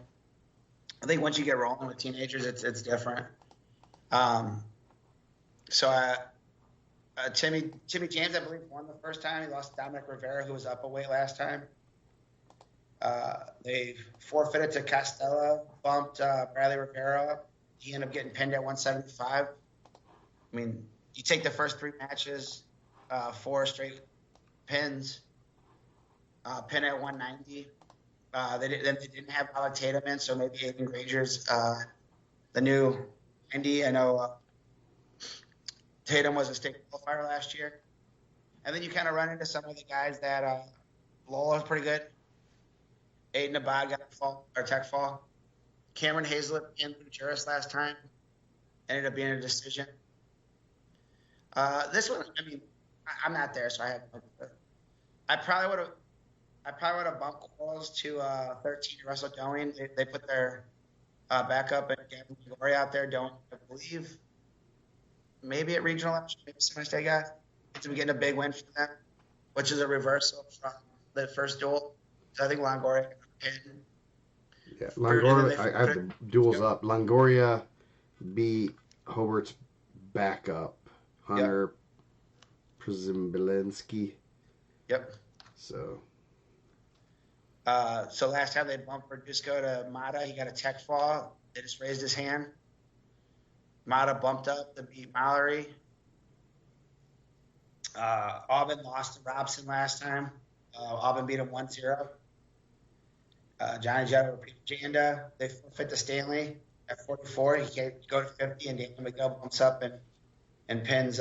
I think once you get rolling with teenagers, it's different. Timmy James, I believe, won the first time. He lost to Dominic Rivera, who was up a weight last time. They forfeited to Castella, bumped Bradley Rivera. He ended up getting pinned at 175. I mean, you take the first 3 matches, 4 straight pins, pin at 190. They didn't have Alec Tatum in, so maybe Aiden Granger's the new Indy. I know Tatum was a state qualifier last year. And then you kind of run into some of the guys that Lowell is pretty good. Aiden Abad got a tech fall. Cameron Hazlett and Lou Juris last time. Ended up being a decision. This one, I mean, I'm not there, so I have. I probably would have. I probably would have bumped Quarles to 13 to Russell Doing. They put their backup and Gavin Glory out there. Don't I believe maybe at regional, maybe some mistake, guys. To be getting a big win for them, which is a reversal from the first duel. So I think Longoria got pinned. Yeah, And then Longoria. they I put have it. the duels up. Longoria beat Hobart's backup, Yep. Hunter Przymbilinski. Yep. So So last time they bumped Verduzco to Mata, he got a tech fall. They just raised his hand. Mata bumped up to beat Mallory. Aubin lost to Robson last time. Aubin beat him 1-0. Johnny Jetta repeated Janda. They forfeit to Stanley at 44. He can't go to 50, and Daniel Miguel bumps up and pins.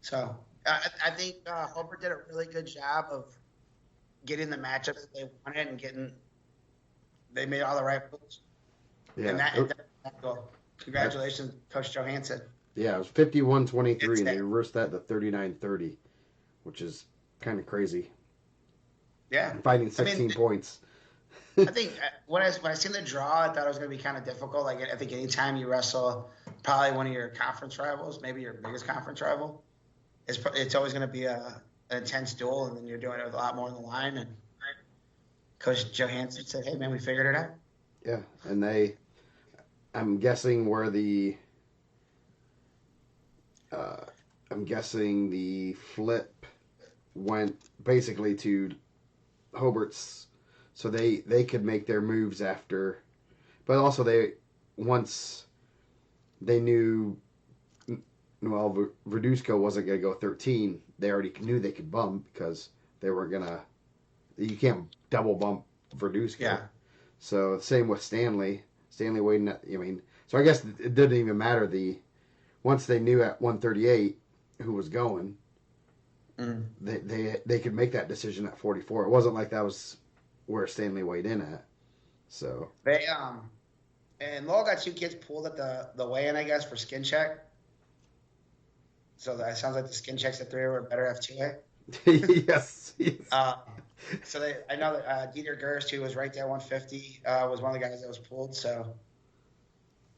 So I think Hobart did a really good job of getting the matchups that they wanted and they made all the right moves. And yeah, that goal. Congratulations, Coach Johansson. yeah, it was 51-23, It's and they that. reversed that to 39-30, which is kind of crazy. Yeah. Fighting I mean, 16 points. I think when I seen the draw, I thought it was going to be kind of difficult. Like I think anytime you wrestle probably one of your conference rivals, maybe your biggest conference rival, it's always going to be an intense duel, and then you're doing it with a lot more on the line. And Coach Johansson said, "Hey, man, we figured it out." Yeah, and I'm guessing where uh, I'm guessing the flip went basically to Hobart's, so they could make their moves after, but also once they knew well Verduzco wasn't going to go 13, they already knew they could bump because they weren't gonna. You can't double bump Verduzco. Yeah. So same with Stanley. Stanley waiting. I mean, so I guess it didn't even matter. Once they knew at 138 who was going, Mm. they could make that decision at 44. It wasn't like that was where Stanley weighed in at. So They and Lowell got two kids pulled at the weigh-in, I guess, for skin check. So that sounds like the skin checks at 3 were better F2A. yes, yes. I know that Dieter Gerst, who was right there 150, was one of the guys that was pulled. So,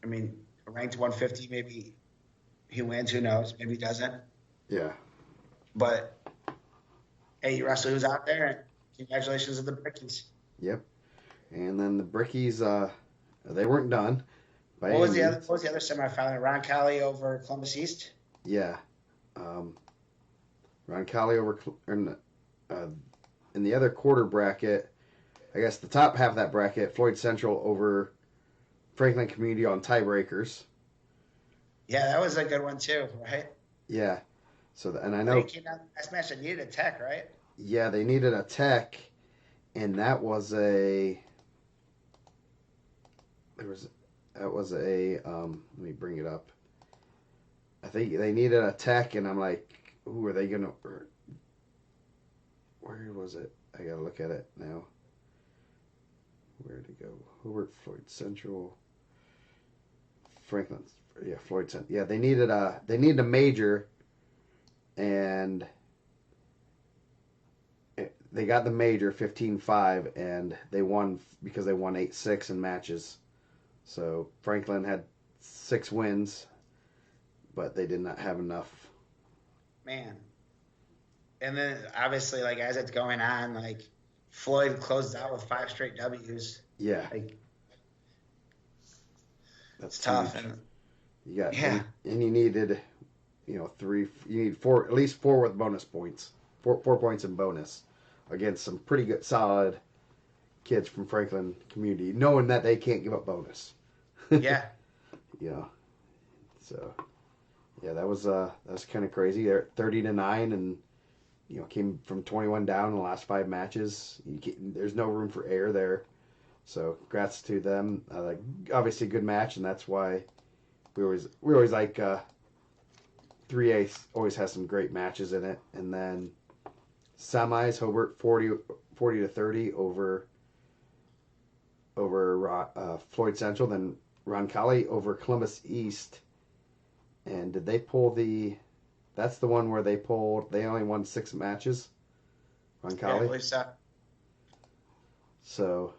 I mean, ranked 150, maybe he wins. Who knows? Maybe he doesn't. Yeah. But hey, you wrestle who's out there, and congratulations to the Brickies. Yep. And then the Brickies, they weren't done. What was the other semifinal? Ron Cali over Columbus East. Yeah. Ron Cali over in the other quarter bracket. I guess the top half of that bracket, Floyd Central over Franklin Community on tiebreakers. Yeah, that was a good one too, right? Yeah. So and I know. They came out last match. They needed a tech, right? Yeah, they needed a tech, and that was a. Let me bring it up. I think they needed a tech, and I'm like, who are they gonna? Where was it? I gotta look at it now. Where'd it go? Hobart, Floyd Central, Franklin. Yeah, Floyd Central. Yeah, they needed a major, and they got the major 15-5, and they won because they won 8-6 in matches. So Franklin had 6 wins, but they did not have enough. Man. And then obviously, like as it's going on, like Floyd closed out with 5 straight W's. Yeah, Like that's it's tough. huge. And You got yeah, and you needed, 3. You need 4, at least 4 with bonus points. 4 points in bonus against some pretty good, solid kids from Franklin Community, knowing that they can't give up bonus. yeah. Yeah. So, yeah, that was kind of crazy. They're 30-9, and came from 21 down in the last 5 matches. There's no room for error there. So, congrats to them. Obviously, good match, and that's why we always like 3A always has some great matches in it. And then semis, Hobart 40-30 over Floyd Central. Then Roncalli over Columbus East. And did they pull the? That's the one where they pulled. They only won 6 matches. Yeah, I Roncalli. believe so. So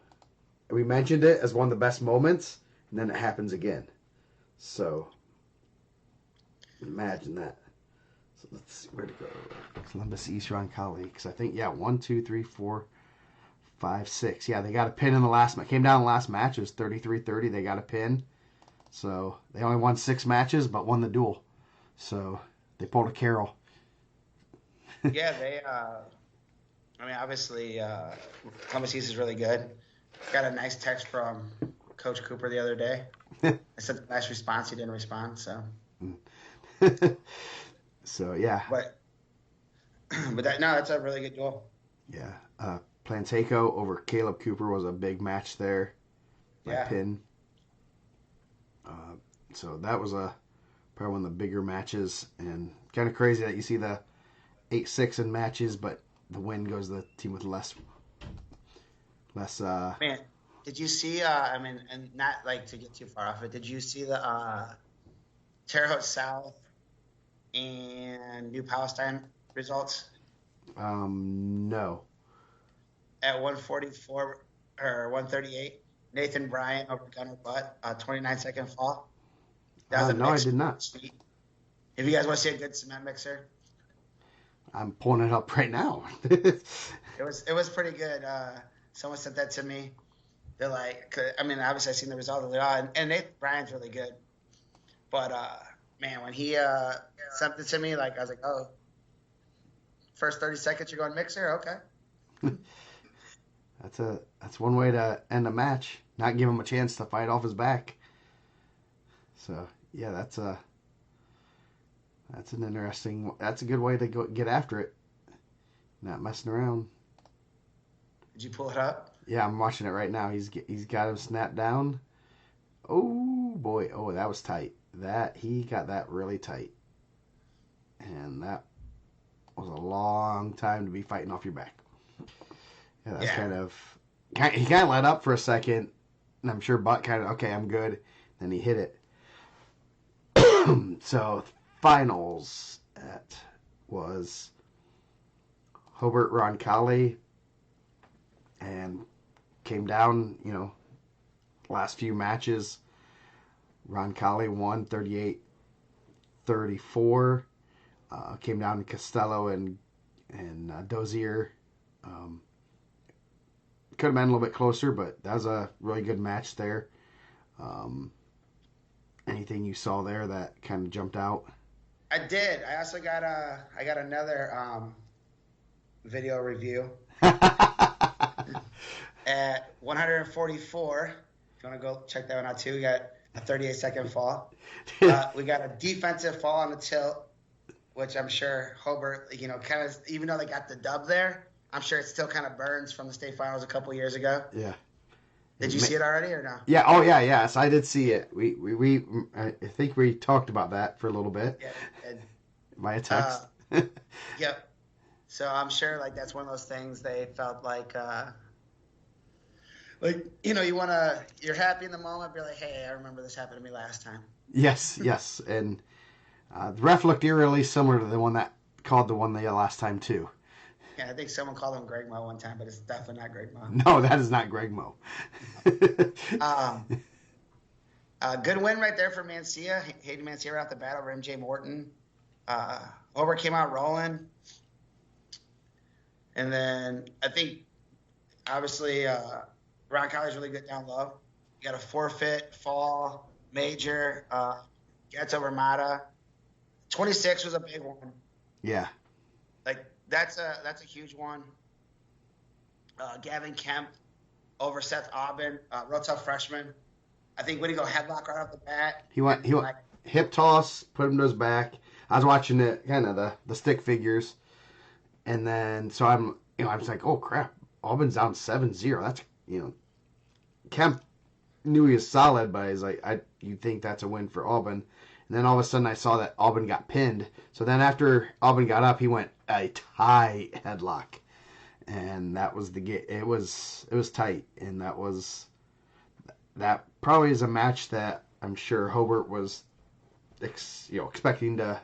we mentioned it as one of the best moments, and then it happens again. So imagine that. So let's see where to go. Columbus East Roncalli, because I think 1, 2, 3, 4, 5, 6. Yeah, they got a pin in the last match. Came down in the last match. It was 33-30. They got a pin. So they only won 6 matches, but won the duel. So they pulled a Carroll. Yeah, they. I mean, obviously, Columbus East is really good. Got a nice text from Coach Cooper the other day. I sent the last response. He didn't respond. So. So yeah. But that's a really good duel. Yeah. Planteco over Caleb Cooper was a big match there. By pin. So that was probably one of the bigger matches, and kind of crazy that you see the 8-6 in matches, but the win goes to the team with less. Man, did you see? I mean, and not like to get too far off it. Did you see the Terre Haute South and New Palestine results? No. At 144 or 138, Nathan Bryan over Gunnar Butt, 29-second fall. That was a no, I did not. Sweet. If you guys want to see a good cement mixer, I'm pulling it up right now. it was pretty good. Someone sent that to me. They're like, I mean, obviously I seen the result. They're like, and Nathan Bryan's really good, but man, when he sent it to me, like I was like, oh, first 30 seconds you're going mixer, okay. That's one way to end a match. Not give him a chance to fight off his back. So yeah, that's an interesting. That's a good way to get after it. Not messing around. Did you pull it up? Yeah, I'm watching it right now. He's got him snapped down. Oh boy! Oh, that was tight. He got that really tight, and that was a long time to be fighting off your back. Yeah, that's kind of. He kind of let up for a second, and I'm sure Butt kind of okay, I'm good. Then he hit it. So finals was Hobart Roncalli, and came down. Last few matches, Roncalli won 38-34. Came down to Costello and Dozier. Could have been a little bit closer, but that was a really good match there. Anything you saw there that kind of jumped out? I did. I also got another video review at 144. If you want to go check that one out too, we got a 38-second fall. We got a defensive fall on the tilt, which I'm sure Hobart, kind of, even though they got the dub there, I'm sure it still kind of burns from the state finals a couple years ago. Yeah. Did you see it already or no? Yeah. Oh, yeah. Yes, I did see it. We I think we talked about that for a little bit. Yeah. Via text. Yep. So I'm sure that's one of those things they felt like you're happy in the moment, but you're like, hey, I remember this happened to me last time. Yes. And the ref looked eerily similar to the one that called the one the last time too. Yeah, I think someone called him Greg Mo one time, but it's definitely not Greg Mo. No, that is not Greg Mo. Good win right there for Mancia. Hayden Mancia out the battle over MJ Morton. Hobart came out rolling. And then I think, obviously, Roncalli's really good down low. You got a forfeit, fall, major, gets over Mata. 26 was a big one. Yeah. That's a huge one. Gavin Kemp over Seth Aubin, real tough freshman. I think when he go headlock right off the bat. He went hip toss, put him to his back. I was watching it, kind of the stick figures, and then so I was like, oh crap, Aubin's down 7-0. That's Kemp knew he was solid, but he's like, you think that's a win for Aubin. And then all of a sudden I saw that Aubin got pinned. So then after Aubin got up, he went a tie headlock. And that was the game. It was tight. And that was that probably is a match that I'm sure Hobart was expecting to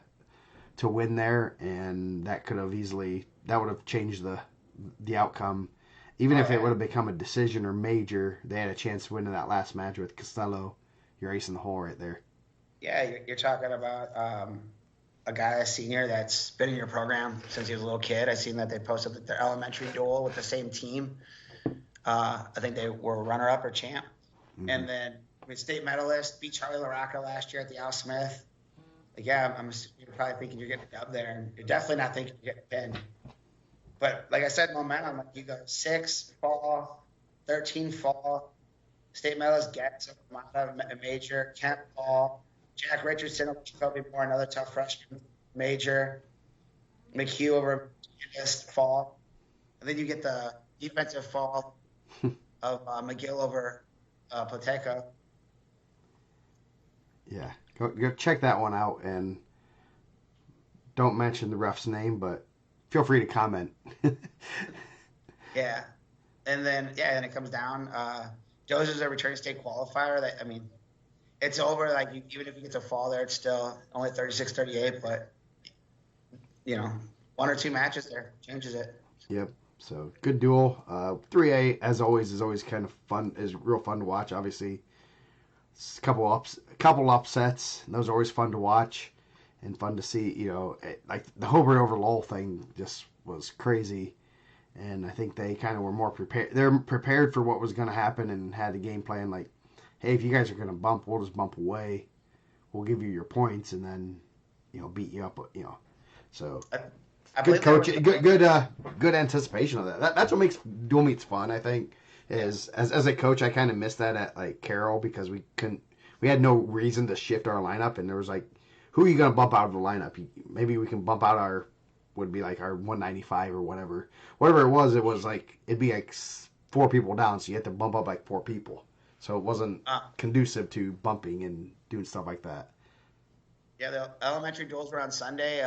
win there, and that could have easily that would have changed the outcome. Even Oh if it yeah, would have become a decision or major, they had a chance to win in that last match with Costello. You're ace in the hole right there. yeah. You're talking about a guy, a senior that's been in your program since he was a little kid. I seen that they posted their elementary duel with the same team. I think they were runner up or champ. Hmm. And then I mean, state medalist, beat Charlie LaRocca last year at the Al Smith. Like, yeah, you're probably thinking you're getting up there, and you're definitely not thinking you're getting pinned. But like I said, momentum. Like you go 6 fall, 13 fall. State medalist gets a major. Kent fall. Jack Richardson over Kobe Moore, another tough freshman major. McHugh over fall. And then you get the defensive fall of McGill over Plateco. Yeah, go check that one out, and don't mention the ref's name, but feel free to comment. Yeah. And then, yeah, then it comes down. Dozer's a returning state qualifier. That I mean, it's over. Like, even if you get to fall there, it's still only 36-38. But, one or two matches there changes it. Yep. So good duel. 3A as always is always kind of fun. Is real fun to watch. Obviously, it's a couple upsets. Those are always fun to watch and fun to see. Like the Hobart over Lowell thing just was crazy, and I think they kind of were more prepared. They're prepared for what was going to happen and had a game plan like, hey, if you guys are going to bump, we'll just bump away. We'll give you your points and then beat you up. So I, I good believe there was coaching, good anticipation of that. That's what makes dual meets fun. I think is as a coach, I kind of missed that at like Carroll because we had no reason to shift our lineup, and there was like, who are you gonna bump out of the lineup? Maybe we can bump out would be like our 195 or whatever it was. It was like it'd be like 4 people down, so you had to bump up like 4 people. So it wasn't uh, conducive to bumping and doing stuff like that. yeah, the elementary duels were on Sunday.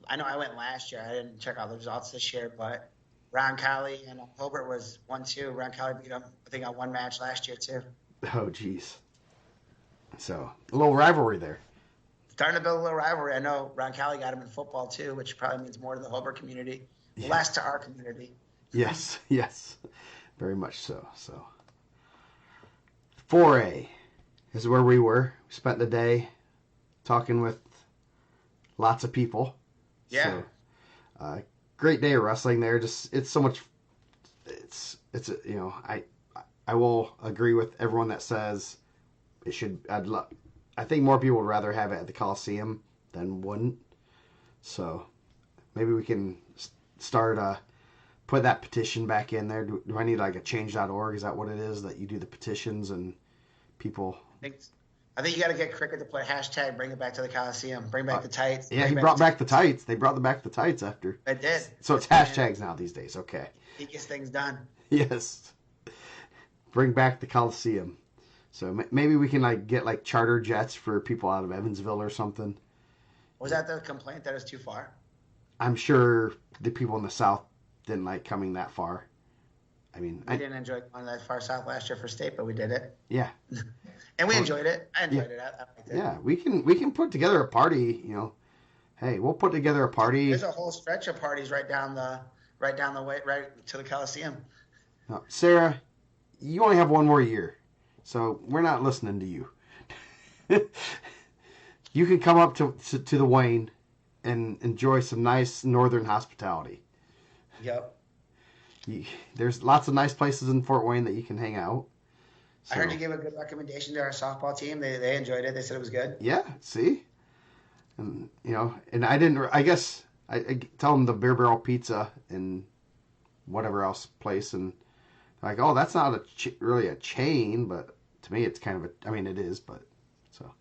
I know I went last year. I didn't check out the results this year, but Ron Colley and Hobart was 1-2. Ron Colley beat them, I think, on one match last year too. Oh, geez. So a little rivalry there. Starting to build a little rivalry. I know Ron Colley got him in football too, which probably means more to the Hobart community, Yeah. less to our community. Yes. Yes. Very much so. So 4A is where we were. We spent the day talking with lots of people. Yeah. So great day of wrestling there. Just it's so much. I will agree with everyone that says it should. I think more people would rather have it at the Coliseum than wouldn't. So maybe we can start put that petition back in there. Do I need like a change.org? Is that what it is that you do the petitions and people? I think you got to get Cricket to put hashtag bring it back to the Coliseum, bring back the tights. Yeah, he brought back the tights. They brought back the tights after. They did. So it's hashtags now these days. Okay. He gets things done. Yes. Bring back the Coliseum. So maybe we can like get like charter jets for people out of Evansville or something. Was that the complaint that it's too far? I'm sure the people in the South didn't like coming that far. I mean, We didn't enjoy going that far south last year for state, but we did it. Yeah. And we enjoyed it. I enjoyed it. I liked it. Yeah, we can put together a party. Hey, we'll put together a party. There's a whole stretch of parties right down the way, right to the Coliseum. Now, Sarah, you only have one more year, so we're not listening to you. You can come up to the Wayne and enjoy some nice northern hospitality. Yep. There's lots of nice places in Fort Wayne that you can hang out. I heard you give a good recommendation to our softball team. They enjoyed it. They said it was good. Yeah, see? And, and I didn't, I guess, I tell them the Beer Barrel Pizza and whatever else place, and they're like, oh, that's not really a chain, but to me it's kind of it is, but, so.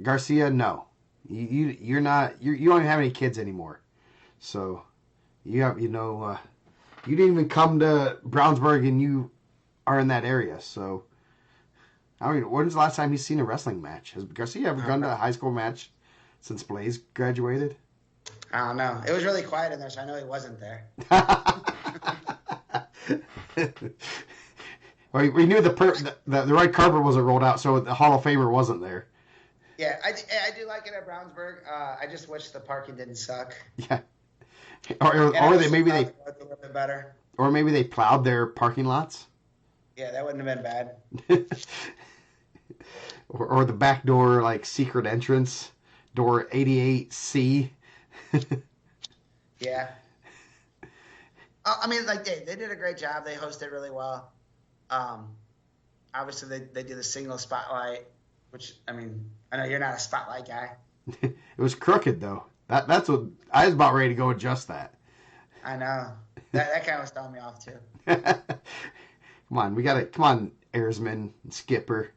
Garcia, no. You're not, you don't even have any kids anymore. So, you didn't even come to Brownsburg and you are in that area, so. I mean, when's the last time he's seen a wrestling match? Has Garcia ever gone to a high school match since Blaze graduated? I don't know. It was really quiet in there, so I know he wasn't there. we knew the red carpet wasn't rolled out, so the Hall of Famer wasn't there. Yeah, I do like it at Brownsburg. I just wish the parking didn't suck, Yeah, or, and I or wish they the maybe crowd they was a little bit better. or maybe they plowed their parking lots, Yeah, that wouldn't have been bad. or the back door like secret entrance, door 88C. Yeah. I mean, like they did a great job. They hosted really well. Um, Obviously they do the single spotlight, which I mean, I know you're not a spotlight guy. It was crooked though. That's what I was about ready to go adjust that. I know that kind of throwing me off too. Come on, we got to come on, Airsman and Skipper.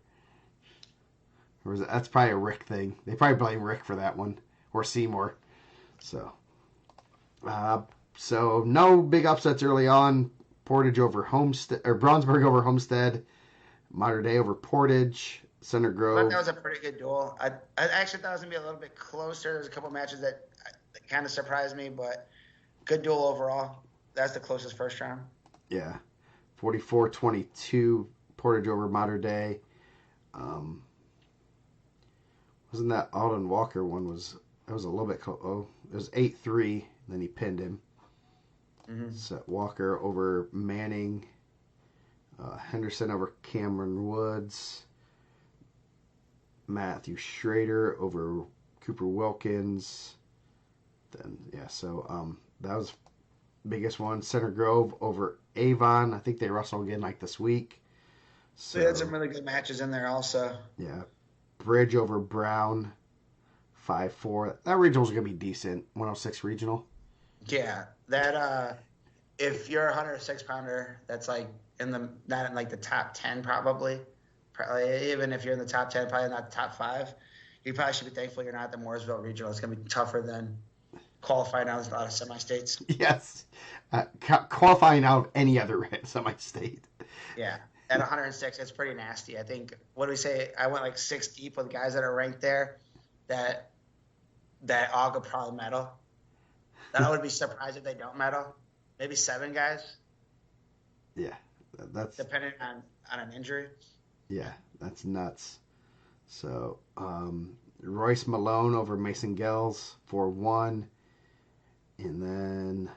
Or is that's probably a Rick thing. They probably blame Rick for that one or Seymour. So, uh, so no big upsets early on. Portage over Homestead or Brownsburg over Homestead. Modern Day over Portage. Center I thought that Grove. was a pretty good duel. I actually thought it was gonna be a little bit closer. There's a couple matches that kind of surprised me, but good duel overall. That's the closest first round. Yeah, 44-22. Portage over Modern Day. Um, wasn't that Alden Walker one was? It was a little bit close. Oh, it was 8-3. Then he pinned him. Mm-hmm. Set Walker over Manning. Henderson over Cameron Woods. Matthew Schrader over Cooper Wilkins. Then yeah, so that was biggest one. Center Grove over Avon. I think they wrestle again like this week. So they had So some really good matches in there also. yeah, Bridge over Brown. 5-4. That regional's gonna be decent. 106 regional. Yeah, that if you're a 106 pounder, that's like in the not in like the top 10 probably. Probably even if you're in the top 10, probably not the top 5. You probably should be thankful you're not at the Mooresville regional. It's gonna be tougher than qualifying out of a lot of semi-states. Yes, qualifying out of any other semi-state. Yeah, at 106, it's pretty nasty. I think what do we say? I went like 6 deep with guys that are ranked there that all could probably medal. That I would be surprised if they don't medal. Maybe 7 guys, Yeah, that's depending on an injury. yeah, that's nuts. So Royce Malone over Mason Gels 4-1, and then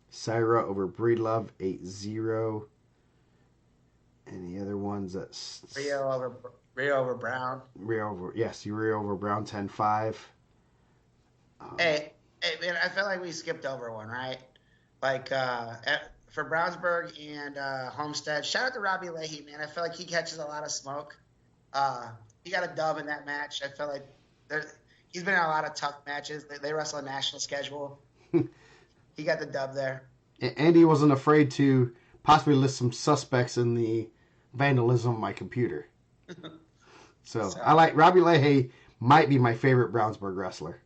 Syra over Breedlove 8-0. Any other ones that Rio over Brown. Rio over Brown 10-5. Hey, man, I feel like we skipped over one, right? Like for Brownsburg and Homestead. Shout out to Robbie Leahy, man. I feel like he catches a lot of smoke. He got a dub in that match. I feel like he's been in a lot of tough matches. They wrestle a national schedule. He got the dub there. Andy wasn't afraid to possibly list some suspects in the vandalism of my computer. So I like Robbie Leahy. Might be my favorite Brownsburg wrestler.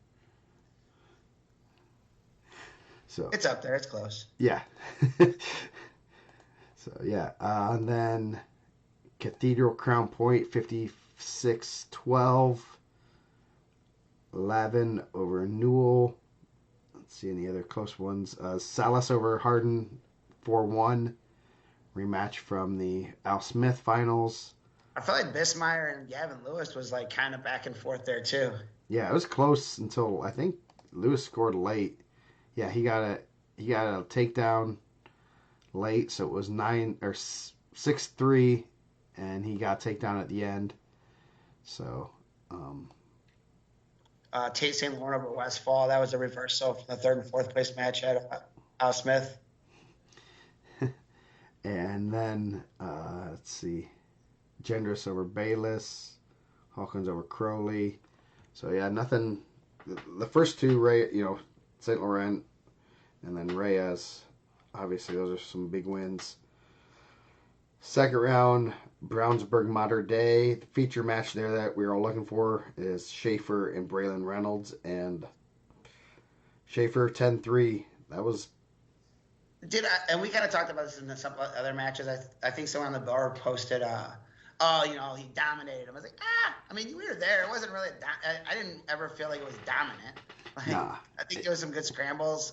So It's up there. It's close. yeah. So yeah, and then Cathedral Crown Point 56-12. Lavin over Newell. Let's see any other close ones. Salas over Hardin 4-1. Rematch from the Al Smith finals. I feel like Bismeyer and Gavin Lewis was like kind of back and forth there too. Yeah, it was close until I think Lewis scored late. Yeah, he got a takedown late, so it was 6-3, and he got takedown at the end. So, Tate St. Laurent over Westfall. That was a reversal from the 3rd and 4th place match at Al Smith. and then let's see, Gendris over Bayless, Hawkins over Crowley. So yeah, nothing. The first two, St. Laurent, and then Reyes. Obviously, those are some big wins. Second round, Brownsburg Modern Day. The feature match there that we were all looking for is Schaefer and Braylon Reynolds. And Schaefer 10-3. That was... And we kind of talked about this in some other matches. I think someone on the board posted, he dominated him. I was like, I mean, we were there. It wasn't really, I didn't ever feel like it was dominant. Like, Nah. I think there was some good scrambles.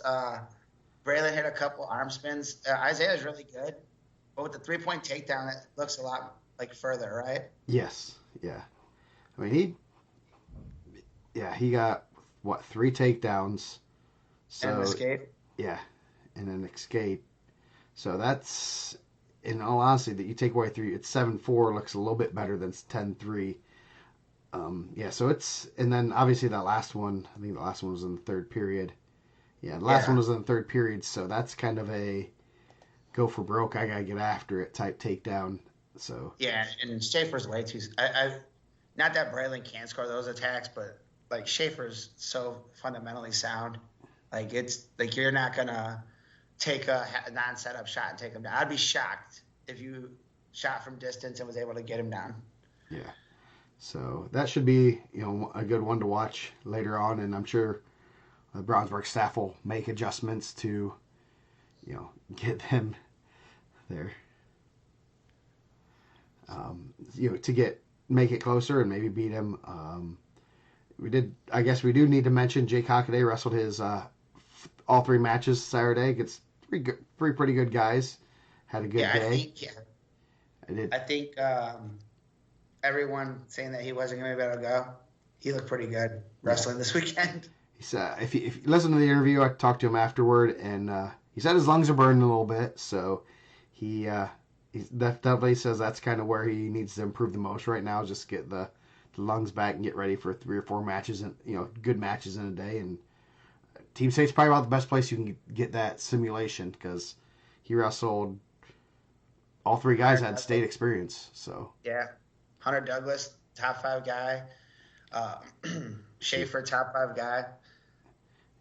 Braylon hit a couple arm spins. Isaiah is really good. But with the 3-point takedown, it looks a lot like further, right? Yes, yeah. I mean, he got what 3 takedowns. And an So escape. yeah, and an escape. So that's in all honesty that you take away 3. It's 7-4 looks a little bit better than 10-3. Yeah, so it's and then obviously that last one. I think the last one was in the third period. Yeah, the last one Yeah. was in the third period. So that's kind of a go for broke. I gotta get after it type takedown. So Yeah, and Schaefer's way too. Not that Braylon can't score those attacks, but like Schaefer's so fundamentally sound. Like it's like you're not gonna take a non-setup shot and take him down. I'd be shocked if you shot from distance and was able to get him down. yeah, so that should be a good one to watch later on, and I'm sure the Brownsburg staff will make adjustments to get them there. To make it closer and maybe beat him. We did. I guess we do need to mention Jake Hockaday wrestled his all 3 matches Saturday against three pretty good guys. Had a good Yeah, I day. think yeah, I did. I think everyone saying that he wasn't going to be able to go, he looked pretty good Yeah. wrestling this weekend. He's if you listen to the interview, I talked to him afterward, and he said his lungs are burning a little bit. So he definitely says that's kind of where he needs to improve the most right now. Is just get the lungs back and get ready for 3 or 4 matches and good matches in a day. And Team State's probably about the best place you can get that simulation because he wrestled all 3 guys had state experience. So Yeah, Hunter Douglas, top 5 guy. Uh, Schaefer, top 5 guy.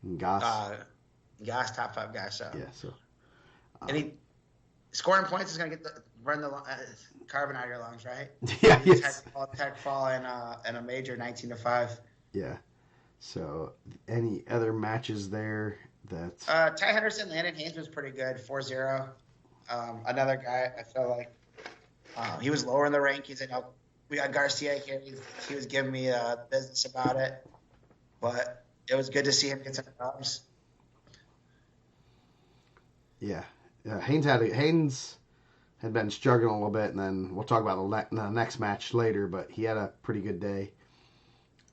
and Goss, Uh, Goss, top 5 guy. So, yeah. So and he scoring points is going to get run the carbon out of your lungs, right? yeah, He's yes, tech fall in a major 19-5. yeah. So any other matches there that Ty Henderson, Landon Haynes was pretty good, 4-0. Another guy, I feel like he was lower in the rankings. I know we got Garcia here. He was giving me business about it, but it was good to see him get some jobs. yeah. Haynes had been struggling a little bit, and then we'll talk about the next match later. But he had a pretty good day.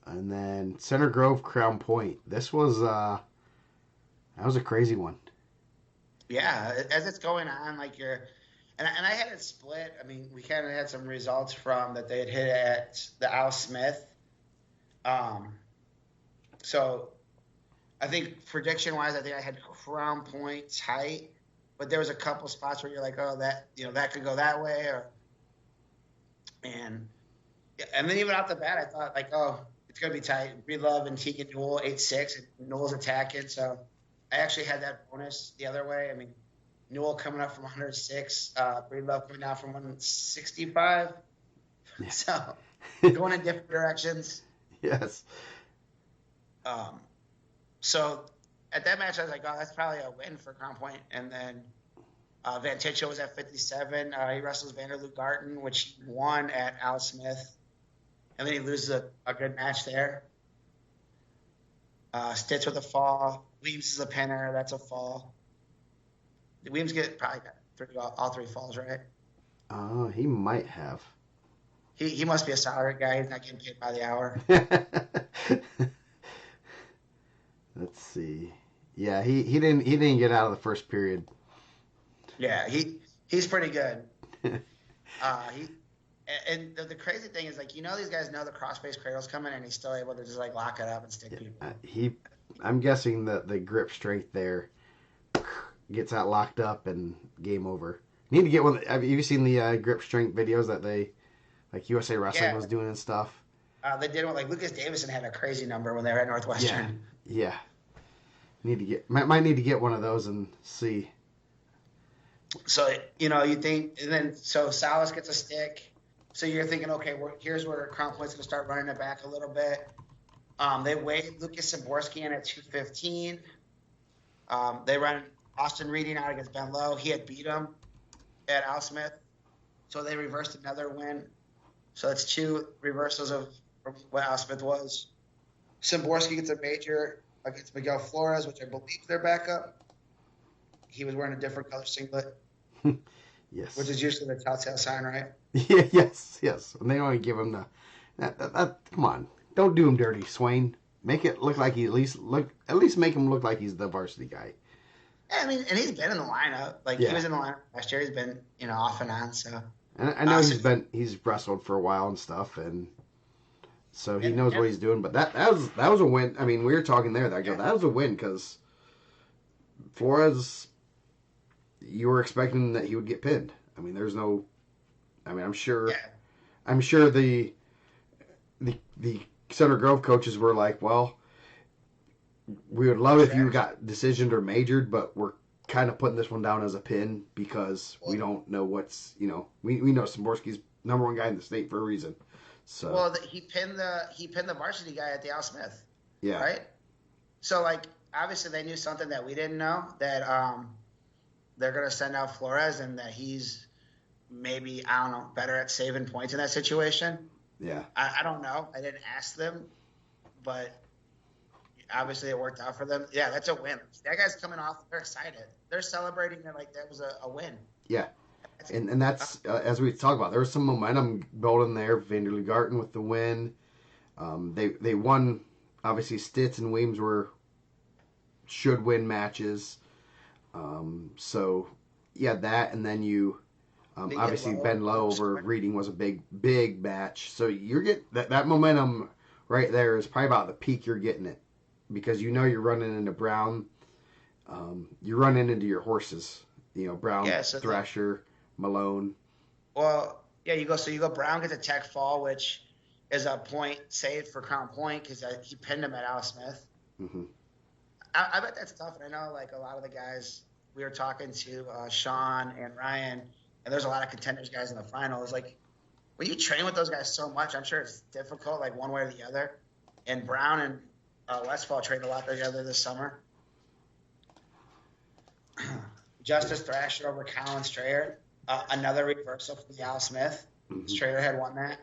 And then Center Grove Crown Point. This was that was a crazy one. Yeah, as it's going on, like and I had it split. I mean, we kind of had some results from that they had hit at the Al Smith. Um, so I think prediction wise, I think I had Crown Point tight, but there was a couple spots where you're like, oh, that could go that way, and then even off the bat, I thought like, oh, it's gonna be tight. Breedlove and Tegan Newell 8-6, and Newell's attacking, so I actually had that bonus the other way. I mean, Newell coming up from 106, Breedlove coming down from 165, Yeah. so going in different directions. Yes. So at that match, I was like, oh, that's probably a win for Crown Point. And then Van Ticho was at 57. He wrestles Vanderloo Garten, which he won at Al Smith. And then he loses a good match there. Stitch with a fall. Weems is a pinner. That's a fall. Did Weems probably got all 3 falls, right? He might have. He must be a salary guy. He's not getting paid by the hour. Let's see. Yeah, he didn't get out of the first period. Yeah, he's pretty good. And the crazy thing is, like, these guys know the cross-face cradle's coming, and he's still able to just like lock it up and stick people. I'm guessing that the grip strength there gets that locked up and game over. Need to get one. Have you seen the grip strength videos that like USA Wrestling was doing and stuff? They did one like Lucas Davison had a crazy number when they were at Northwestern. Yeah. Might need to get one of those and see. So you think, and then so Salas gets a stick. So you're thinking, okay, here's where Crown Point's going to start running it back a little bit. They weighed Lucas Saborski in at 215. They run Austin Reading out against Ben Lowe. He had beat him at Al Smith. So they reversed another win. So it's 2 reversals of what Al Smith was. Saborski gets a major against Miguel Flores, which I believe their backup. He was wearing a different color singlet. which Yes. is usually the telltale sign, right? Yeah, yes, yes. And they don't even give him the. Come on, don't do him dirty, Swain. Make it look like he at least make him look like he's the varsity guy. Yeah, I mean, and he's been in the lineup. Like he Yeah, was in the lineup last year. He's been, off and on. So, and I know so he's wrestled for a while and stuff, and so he knows and what he's doing. But that was a win. I mean, we were talking there. yeah, That was a win because Flores, you were expecting that he would get pinned. I mean, there's no. I mean, I'm sure. yeah, I'm sure the Center Grove coaches were like, well, we would love if you strategy. got decisioned or majored, but we're kind of putting this one down as a pin because we Well, don't know we know Samborski's number one guy in the state for a reason. So he pinned the varsity guy at the Al Smith, yeah, right? So like obviously they knew something that we didn't know, that they're gonna send out Flores and that he's maybe, I don't know, better at saving points in that situation. yeah, I don't know. I didn't ask them, but obviously it worked out for them. Yeah, that's a win. That guy's coming off. They're excited. They're celebrating it like that was a win. yeah. That's, And that's as we talk about. There was some momentum building there. Vanderlee Garten with the win. They won. Obviously, Stitz and Weems should win matches. So yeah, that and then you they get obviously low. Ben Lowe over Reading was a big match. So you're that momentum right there is probably about the peak you're getting it because you know you're running into Brown. You're running into your horses. Brown, Yeah. So Thrasher, Malone. well, yeah, you go. Brown gets a tech fall, which is a point saved for Crown Point because he pinned him at Al Smith. Hmm. I bet that's tough, and I know like a lot of the guys we were talking to, Sean and Ryan, and there's a lot of contenders guys in the finals. Like when you train with those guys so much, I'm sure it's difficult, like one way or the other. And Brown and Westfall trained a lot together this summer. Justice Thrasher over Colin Strayer, another reversal for the Al Smith. Hmm. Strayer had won that.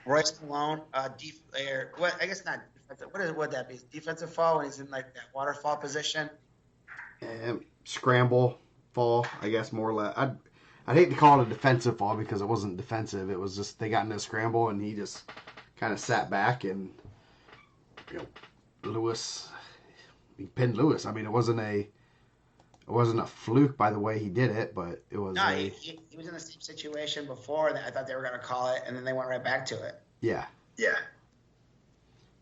Royce Malone, what? I guess not defensive. Would that be? Defensive fall when he's in like that waterfall position. And scramble fall, I guess more or less. I'd hate to call it a defensive fall because it wasn't defensive. It was just they got into a scramble and he just kind of sat back and you know Lewis he pinned Lewis. I mean it wasn't a fluke by the way he did it, but it was No, he was in the same situation before, and I thought they were going to call it, and then they went right back to it. yeah. Yeah.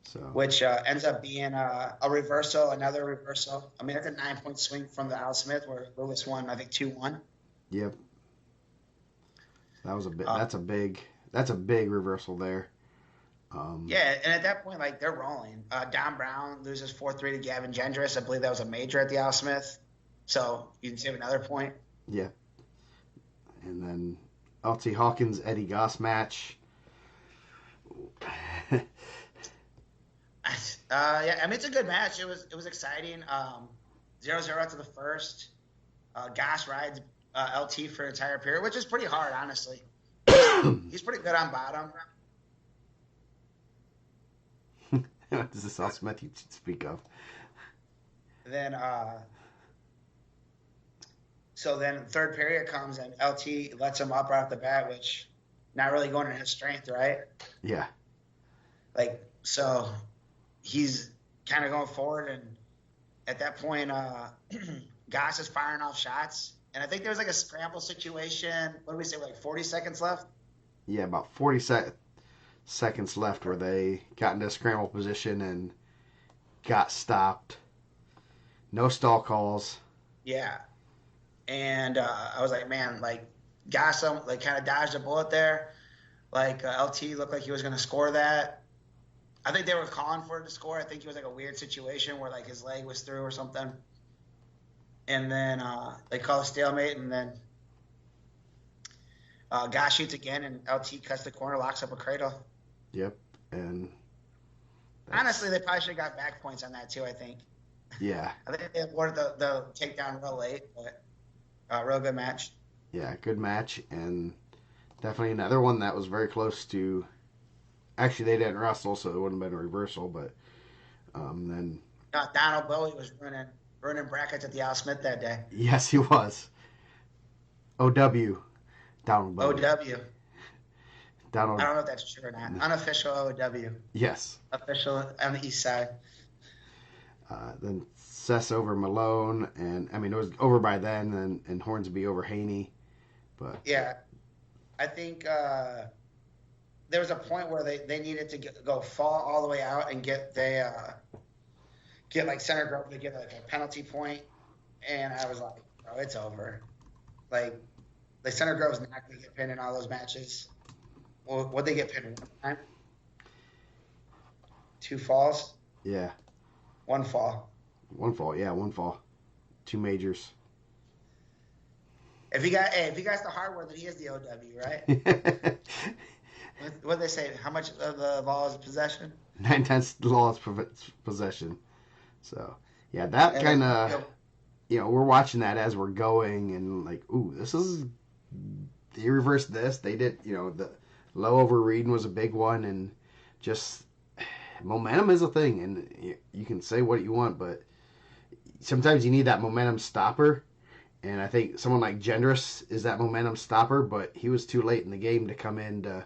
So Which ends up being a reversal, another reversal. I mean, that's a 9-point swing from the Al Smith where Lewis won, I think, 2-1. yep, that was a bit. Uh, That's a big reversal there. yeah, and at that point, like, they're rolling. Don Brown loses 4-3 to Gavin Gendris. I believe that was a major at the Al Smith. So you can save another point. Yeah, and then LT Hawkins Eddie Goss match. Yeah, I mean, it's a good match. It was exciting. 0-0 after the first. Goss rides LT for an entire period, which is pretty hard, honestly. He's pretty good on bottom. This is Al Smith you speak of. Then so then third period comes and LT lets him up right off the bat, which not really going in his strength, right? Yeah, Like so he's kind of going forward, and at that point, Goss is firing off shots, and I think there was like a scramble situation. What do we say, like 40 seconds left? yeah, about 40 seconds left where they got into a scramble position and got stopped. No stall calls. Yeah, and I was like, man, like Goss like kind of dodged a bullet there. Like LT looked like he was going to score that. I think they were calling for it to score. I think it was like a weird situation where like his leg was through or something. And then they call a stalemate, and then Goss shoots again, and LT cuts the corner, locks up a cradle. Yep, and Honestly, they probably should have got back points on that too, I think. yeah, I think they awarded the takedown real late, but real good match. yeah, good match and definitely another one that was very close to. Actually, they didn't wrestle, so it wouldn't have been a reversal. But then Donald Bowie was running brackets at the Al Smith that day. yes, he was. OW, Donald Bowie. OW. I Donald, don't know if that's true or not. Unofficial OW. yes. Official on the east side. Then Cess over Malone, and I mean it was over by then, and Hornsby over Haney, but Yeah, I think there was a point where they needed to go fall all the way out and get like Center Grove to get like a penalty point, and I was like, oh, it's over. Like Center Grove's not going to get pinned in all those matches. Well, would they get pinned one time? Two falls? yeah, One fall. one fall, yeah, one fall, two majors. If he got the hardware, then he is the OW, right? What they say? How much of the law is possession? 9/10 the law's possession. So yeah, that kind of we're watching that as we're going, and like, ooh, this is they reversed this. They did, the low over Reading was a big one, and just momentum is a thing, and you can say what you want, but sometimes you need that momentum stopper. And I think someone like Gendris is that momentum stopper, but he was too late in the game to come in to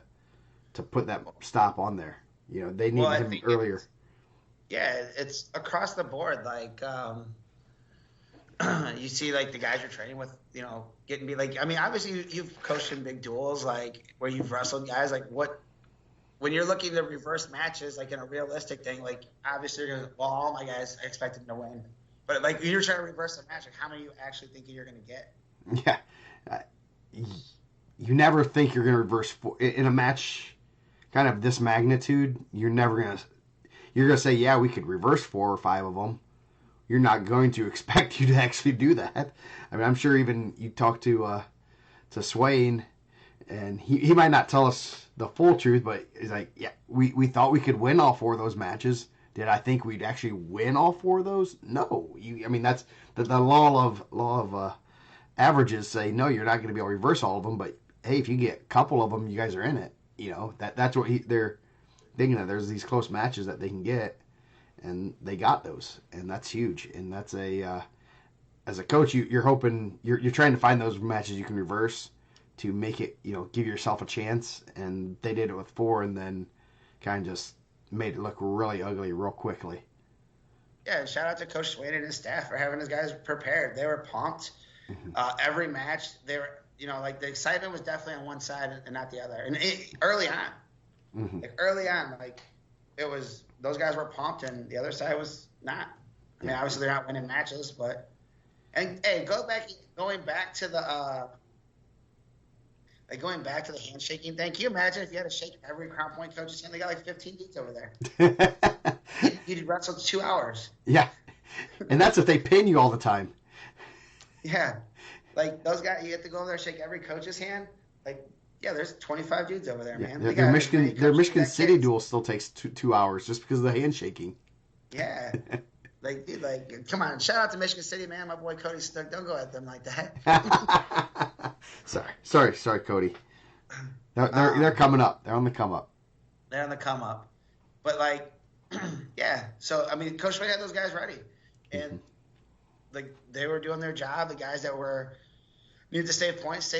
put that stop on there. They needed him earlier. It's across the board. Like, you see, like the guys you're training with, getting me like. I mean, obviously you've coached in big duels, like where you've wrestled guys. Like, when you're looking to reverse matches, like in a realistic thing, like obviously you're gonna. Well, all my guys I expected to win, but like you're trying to reverse a match. Like, how many you actually think you're gonna get? Yeah, you never think you're gonna reverse in a match, kind of this magnitude. You're gonna say, yeah, we could reverse 4 or 5 of them. You're not going to expect you to actually do that. I mean, I'm sure even you talk to Swain, and he might not tell us the full truth, but he's like, yeah, we thought we could win all 4 of those matches. Did I think we'd actually win all 4 of those? No. I mean, that's the law of averages say, no, you're not going to be able to reverse all of them, but hey, if you get a couple of them, you guys are in it. That's what they're thinking of. There's these close matches that they can get, and they got those, and that's huge. And that's as a coach, you're hoping you're trying to find those matches you can reverse to make it, give yourself a chance. And they did it with 4, and then kind of just made it look really ugly real quickly. Yeah, shout out to Coach Swain and his staff for having his guys prepared. They were pumped. Mm-hmm. Every match, they were, like the excitement was definitely on one side and not the other. And early on, Mm-hmm. like it was, those guys were pumped and the other side was not. I mean, obviously they're not winning matches, but, and hey, going back to the handshaking thing. Can you imagine if you had to shake every Crown Point coach's hand? They got like 15 dudes over there. You'd wrestle 2 hours. Yeah, and that's if they pin you all the time. Yeah, like those guys, you have to go over there and shake every coach's hand. Like, yeah, there's 25 dudes over there, man. Their Michigan City duel still takes 2 hours just because of the handshaking. Yeah. Like, dude, come on. Shout out to Michigan City, man. My boy Cody Stuck. Don't go at them like that. Sorry, Cody. They're coming up. They're on the come up. They're on the come up. But, yeah. So, I mean, Coach Wade had those guys ready. And, they were doing their job. The guys that needed to save points,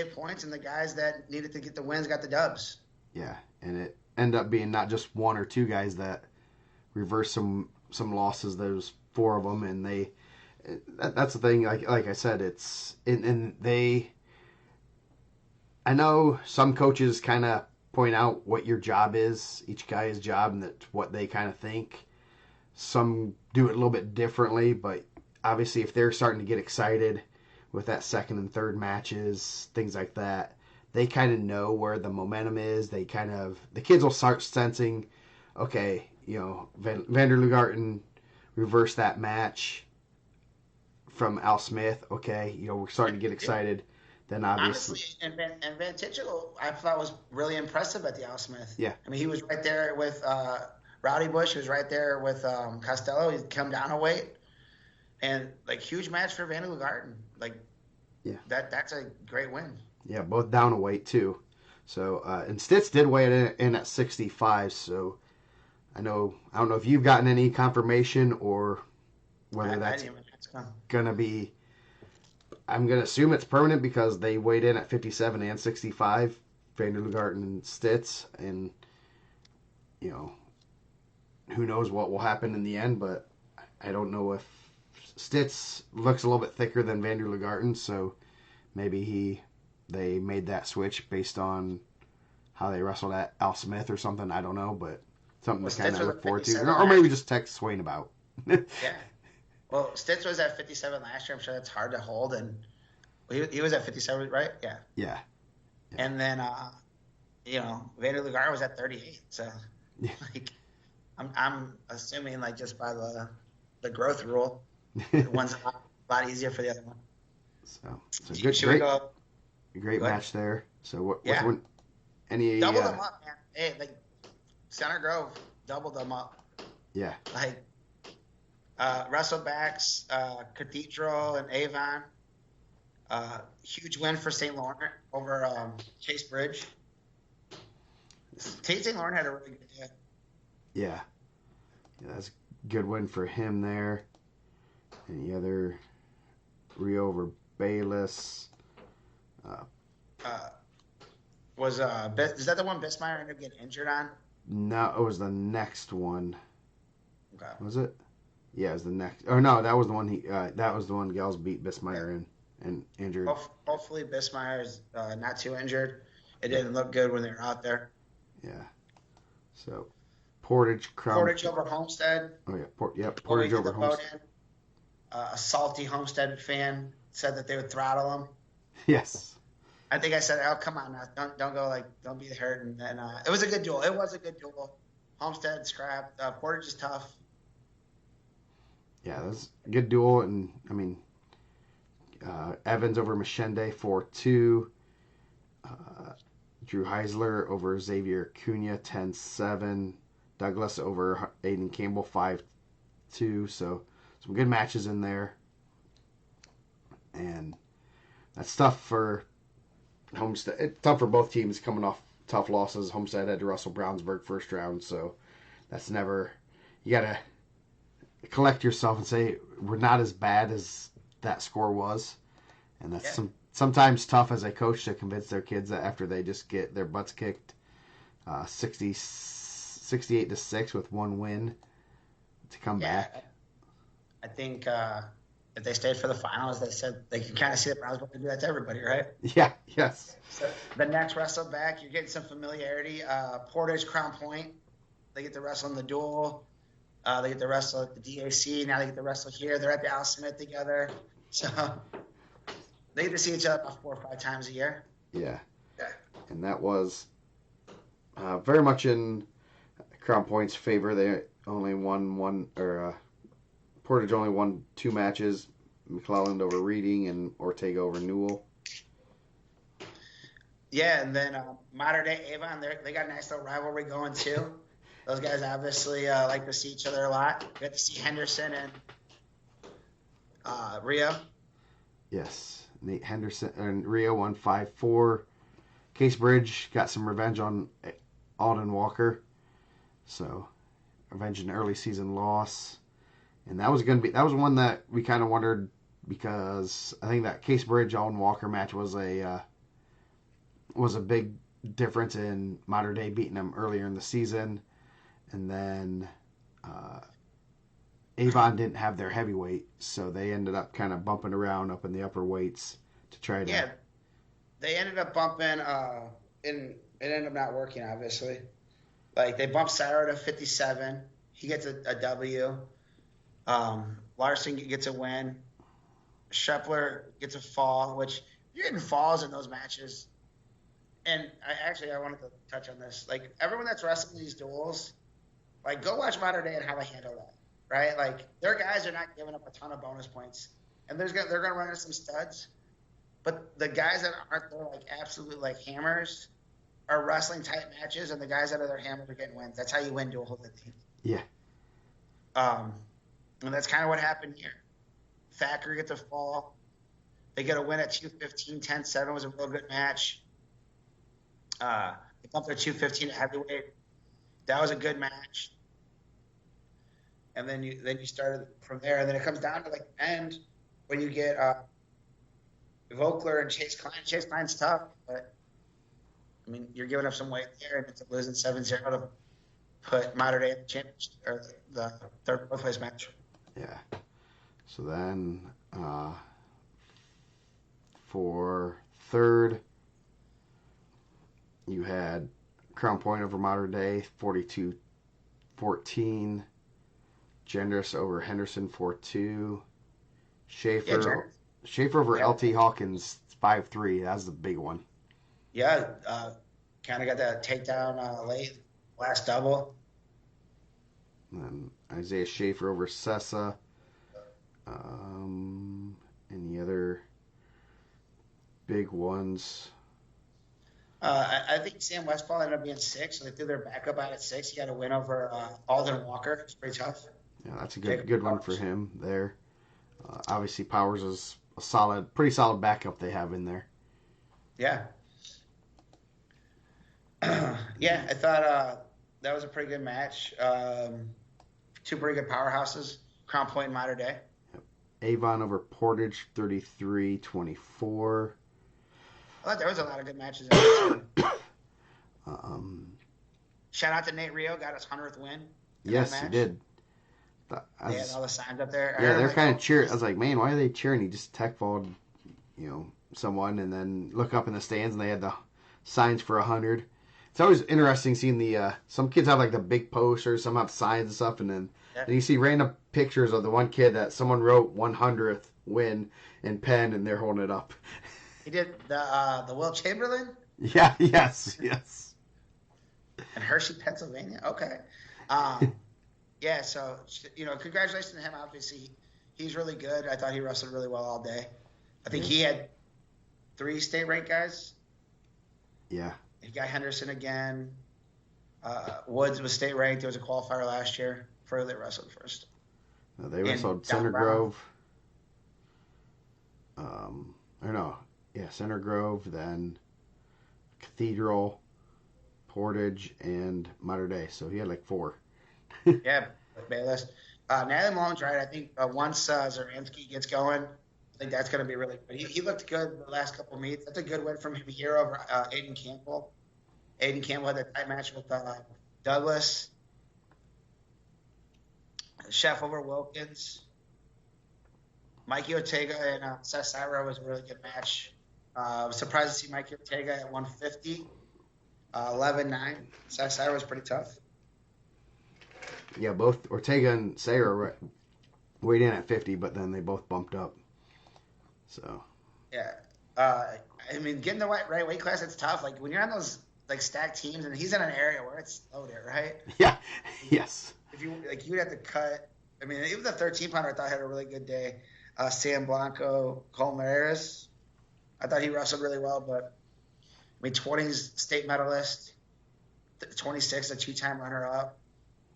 and the guys that needed to get the wins got the dubs. Yeah, and it ended up being not just 1 or 2 guys that reversed some losses. There's 4 of them, and that's the thing. Like I said, it's and they. I know some coaches kind of point out what your job is, each guy's job, and that's what they kind of think. Some do it a little bit differently, but obviously, if they're starting to get excited with that second and third matches, things like that, they kind of know where the momentum is. The kids will start sensing, okay, Vander Lugarten reversed that match from Al Smith. Okay, we're starting to get excited. Then obviously, and Van Tichel, I thought was really impressive at the Al Smith. Yeah, I mean, he was right there with Rowdy Bush. He was right there with Costello. He'd come down a weight, and huge match for Vander Lugarten. That's a great win. Yeah, both down a weight too. So and Stitz did weigh it in at 65. So I don't know if you've gotten any confirmation or whether that's gonna be. I'm gonna assume it's permanent because they weighed in at 57 and 65, Vanderlugart and Stitz, and you know who knows what will happen in the end, but I don't know if Stitz looks a little bit thicker than Vanderlugart, so maybe they made that switch based on how they wrestled at Al Smith or something. I don't know, but something Well, to kind Stitz of was look at forward to, 57 or maybe last. just text Swain about. Yeah. Well, Stitz was at 57 last year. I'm sure that's hard to hold, and he was at 57, right? Yeah. Yeah, yeah, And then Vander Lugar was at 38. So like I'm assuming like just by the growth rule, yeah. one's a lot easier for the other one. So good, Should we great, go? great Go ahead. match there. So what's Yeah. one any? Double them up, man. Hey, like Center Grove doubled them up. Yeah, Like Wrestlebacks, Cathedral, and Avon. Huge win for St. Laurent over Chase Bridge. St. Laurent had a really good day. yeah, yeah. That's a good win for him there. Any other Rio over Bayless? Uh, Uh, is that the one Bismeyer ended up getting injured on? no, it was the next one. Okay. Was it? Yeah, it was the next. Oh no, that was the one he. That was the one Gals beat Bismeyer in and injured. Hopefully Bismeyer is not too injured. It Yeah, didn't look good when they were out there. yeah. So Portage Crown. Portage over Homestead. Oh yeah, yep. When we Portage did over the vote Holmes. in, a salty Homestead fan said that they would throttle him. Yes. I think I said, "Oh, come on now, don't go don't be hurt." And then it was a good duel. It was a good duel. Homestead scrapped. Portage is tough. Yeah, that was a good duel, and I mean, Evans over Machende 4-2. Drew Heisler over Xavier Cunha 10-7. Douglas over Aiden Campbell 5-2. So some good matches in there, and that's tough for Homestead. It's tough for both teams coming off tough losses. Homestead had to wrestle Brownsburg first round, so that's never. You gotta collect yourself and say we're not as bad as that score was, and that's Yeah, sometimes tough as a coach to convince their kids that after they just get their butts kicked 68-6 with one win to come yeah. back. I think if they stayed for the finals, they said they can kind of see the Browns want to do that to everybody, right? Yeah, yes. So the next wrestle back, you're getting some familiarity. Portage Crown Point, they get to wrestle in the duel. They get to wrestle at the DAC. Now they get to wrestle here. They're at the Al Smith together. So they get to see each other about 4 or 5 times a year. Yeah. Yeah. And that was very much in Crown Point's favor. They only won Portage only won 2 matches. McClelland over Reading and Ortega over Newell. Yeah, and then Modern Day Avon, they got a nice little rivalry going too. Those guys obviously like to see each other a lot. We got to see Henderson and Rio. Yes. Nate Henderson and Rio won 5-4. Case Bridge got some revenge on Alden Walker. So, revenge an early season loss. And that was one that we kind of wondered because I think that Case Bridge Alden Walker match was a big difference in Modern Day beating them earlier in the season. And then Avon didn't have their heavyweight, so they ended up kind of bumping around up in the upper weights to try to. Yeah, they ended up bumping, and it ended up not working, obviously. Like, they bumped Sarah to 57. He gets a W. Larson gets a win. Schepler gets a fall, which you're getting falls in those matches. And I wanted to touch on this. Like, everyone that's wrestling these duels, like, go watch Modern Day and how they handle that, right? Like, their guys are not giving up a ton of bonus points. And they're going to run into some studs. But the guys that aren't there, like, absolute, like, hammers are wrestling tight matches, and the guys that are their hammers are getting wins. That's how you win duels, I think. Yeah. And that's kind of what happened here. Thacker gets a fall. They get a win at 215. 10-7 was a real good match. They bumped their 215 at heavyweight. That was a good match. And then you started from there. And then it comes down to like the end when you get Vogler and Chase Klein. Chase Klein's tough, but I mean, you're giving up some weight there, and it's losing 7-0 to put Mater Dei in the championship or the third place match. Yeah. So then for third, you had Crown Point over Mater Dei, 42-14. Genders over Henderson, 4-2. Schaefer over LT Hawkins, 5-3. That's the big one. Yeah, kind of got that takedown late, last double. And then Isaiah Schaefer over Sessa. Any other big ones? I think Sam Westfall ended up being 6, so they threw their backup out at 6. He got a win over Alden Walker. It's pretty tough. Yeah, that's a good one for him there. Obviously, Powers is a pretty solid backup they have in there. Yeah. Yeah, I thought that was a pretty good match. Two pretty good powerhouses, Crown Point and Mater Dei. Yep. Avon over Portage, 33-24. I thought there was a lot of good matches. Shout out to Nate Rio, got his 100th win. Yes, he did. They had all the signs up there. Yeah, they're kind of cheering. I was like, man, why are they cheering? He just tech-falled, someone, and then look up in the stands, and they had the signs for 100. It's always interesting seeing the some kids have like the big posters, some have signs and stuff, and then and you see random pictures of the one kid that someone wrote 100th win in pen, and they're holding it up. He did the Will Chamberlain. Yeah. Yes. In Hershey, Pennsylvania. Okay. Yeah. So congratulations to him. Obviously, he's really good. I thought he wrestled really well all day. I think he had 3 state ranked guys. Yeah. He got Henderson again. Woods was state ranked. There was a qualifier last year for they wrestled first. No, they wrestled Center Grove. Center Grove, then Cathedral, Portage, and Mater Dei. So he had like 4. Yeah, Bayless. Natalie Malone's right. I think once Zaransky gets going, I think that's going to be really good. He looked good the last couple of meets. That's a good win from him here over Aiden Campbell. Aiden Campbell had a tight match with Douglas. Chef over Wilkins. Mikey Ortega and Seth Syra was a really good match. I was surprised to see Mikey Ortega at 150. 11-9. Seth Syra was pretty tough. Yeah, both Ortega and Syra weighed in at 50, but then they both bumped up. So. Yeah. Getting the right weight class, it's tough. Like, when you're on those, like, stacked teams, and he's in an area where it's loaded, right? Yeah. Yes. If you would have to cut. Even the 13-pounder I thought had a really good day. Sam Blanco, Colmeres. I thought he wrestled really well, but 20's state medalist, 26 a 2-time runner-up,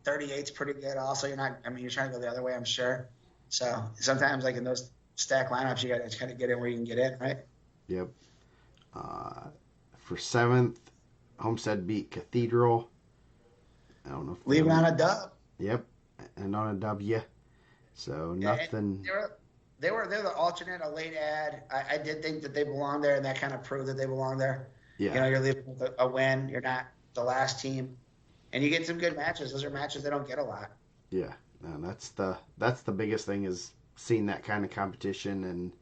38's pretty good. Also, you're trying to go the other way, I'm sure. So sometimes, like in those stack lineups, you got to kind of get in where you can get in, right? Yep. For 7th, Homestead beat Cathedral. I don't know if leaving on a dub. Yep, and on a W. So nothing. They're the alternate, a late ad. I did think that they belong there, and that kind of proved that they belong there. Yeah. You're leaving with a win. You're not the last team, and you get some good matches. Those are matches they don't get a lot. Yeah, no, that's the biggest thing is seeing that kind of competition, and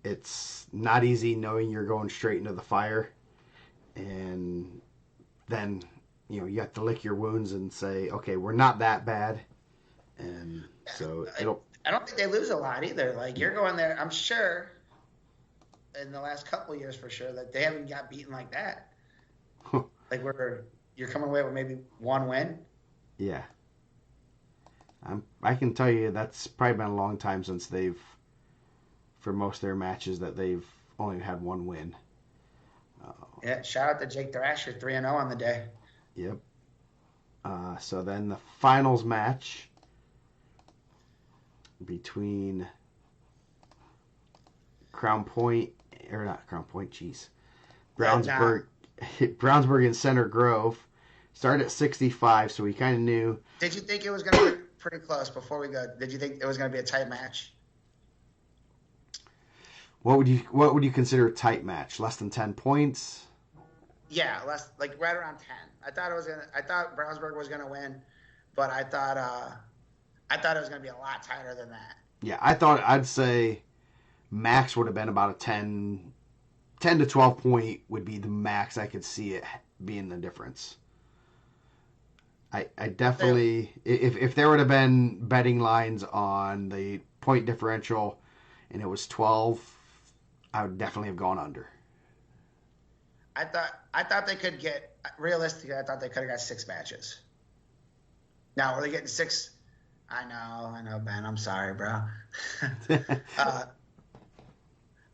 it's not easy knowing you're going straight into the fire, and then you have to lick your wounds and say, okay, we're not that bad, and so I don't think they lose a lot either. Like, you're going there, I'm sure, in the last couple of years for sure, that they haven't got beaten like that. Like, you're coming away with maybe 1 win. Yeah. I can tell you that's probably been a long time since for most of their matches, that they've only had 1 win. Yeah, shout out to Jake Thrasher, 3-0 on the day. Yep. So then the finals match between Brownsburg and Center Grove started at 65, so we kind of knew. Did you think it was going to be pretty close before we go? Did you think it was going to be a tight match? What would you consider a tight match? Less than 10 points? Yeah, less like right around 10. I thought Brownsburg was gonna win, but I thought it was gonna be a lot tighter than that. Yeah, I'd say max would have been about a 10 to 12 point would be the max I could see it being the difference. I So, definitely, if there would have been betting lines on the point differential and it was 12, I would definitely have gone under. I thought they could get realistically. I thought they could have got 6 matches. Now were they getting six? I know, Ben. I'm sorry, bro. uh,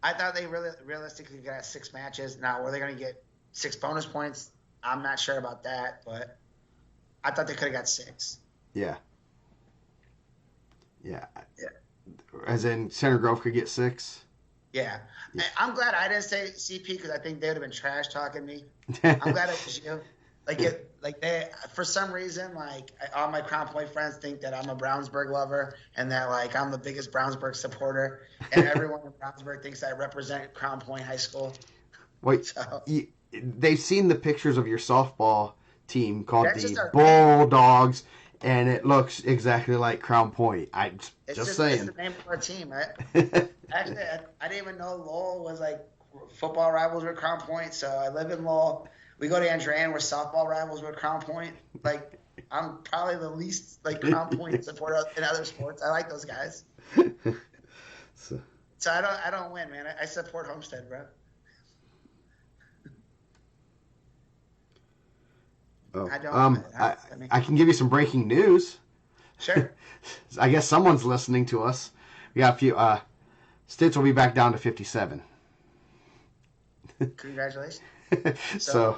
I thought they really realistically got 6 matches. Now were they going to get 6 bonus points? I'm not sure about that, but I thought they could have got 6. Yeah, yeah. Yeah. As in Center Grove could get 6. Yeah. Yeah. I'm glad I didn't say CP because I think they would have been trash talking me. I'm glad it was you. Like they, for some reason, all my Crown Point friends think that I'm a Brownsburg lover and that like I'm the biggest Brownsburg supporter, and everyone in Brownsburg thinks I represent Crown Point High School. Wait, So they've seen the pictures of your softball team called that's just the our name. Bulldogs, and it looks exactly like Crown Point. I'm just It's saying. the name of our team, right? Actually, I didn't even know Lowell was like football rivals with Crown Point. So I live in Lowell. We go to Andrean, we're softball rivals with Crown Point. Like I'm probably the least like Crown Point supporter in other sports. I like those guys. So, So I don't win, man. I support Homestead, bro. oh, I don't. I mean, I can give you some breaking news. sure. I guess someone's listening to us. We got a few. Stitz will be back down to 57. Congratulations. So,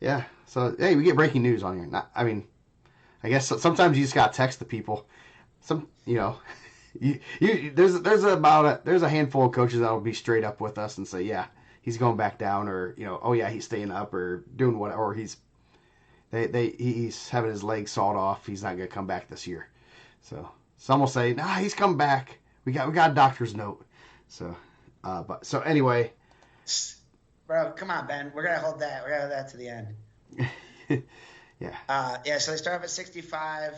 yeah. So, hey, we get breaking news on here. I mean, I guess sometimes you just got to text the people. There's a handful of coaches that will be straight up with us and say, yeah, he's going back down, or oh yeah, he's staying up, or doing what, or he's having his leg sawed off. He's not going to come back this year. So some will say, nah, he's coming back. We got a doctor's note. So, so anyway. Bro, come on, Ben. We're gonna hold that. We're gonna hold that to the end. Yeah. Yeah. So they start off at 65.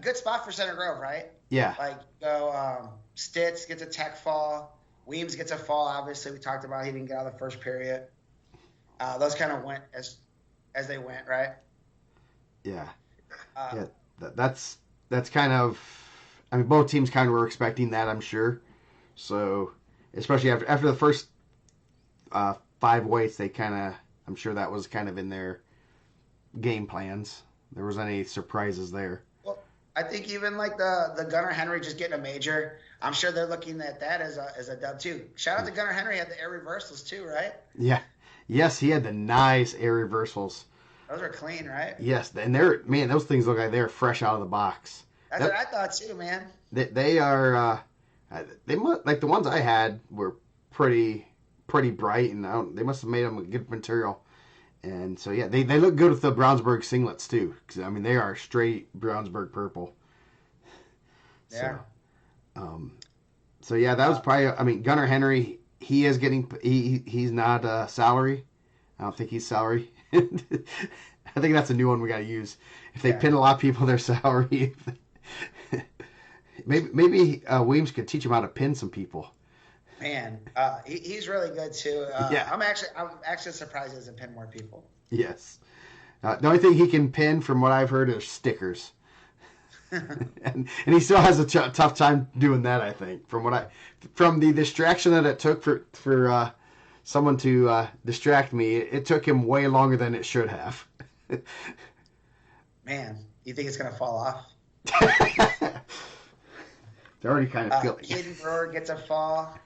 Good spot for Center Grove, right? Yeah. Like go. Stitz gets a tech fall. Weems gets a fall. Obviously, we talked about he didn't get out of the first period. Those kind of went as they went, right? Yeah. Uh, Yeah. That's kind of. I mean, both teams kind of were expecting that, I'm sure. So, especially after the first 5 weights, I'm sure that was kind of in their game plans. There was any surprises there. Well, I think even like the Gunnar Henry just getting a major, I'm sure they're looking at that as a dub too. Shout out to Gunnar Henry, had the air reversals too, right? Yeah. Yes, he had the nice air reversust. Those are clean, right? Yes, and those things look like they're fresh out of the box. That's what I thought too, man. They are. They like the ones I had were pretty bright, and they must have made them a good material. And so yeah, they look good with the Brownsburg singlets too, because I mean they are straight Brownsburg purple. Yeah. So yeah, that was probably. I mean, Gunnar Henry, he's not salary. I don't think he's salary. I think that's a new one we got to use. If they pin a lot of people their salary, maybe Weems could teach him how to pin some people. Man, he's really good too. Yeah. I'm actually surprised he doesn't pin more people. Yes. The only thing he can pin, from what I've heard, is stickers. and he still has a tough time doing that. I think from the distraction that it took for someone to distract me, it took him way longer than it should have. Man, you think it's gonna fall off? They're already kind of feeling. Caden Brewer gets a fall.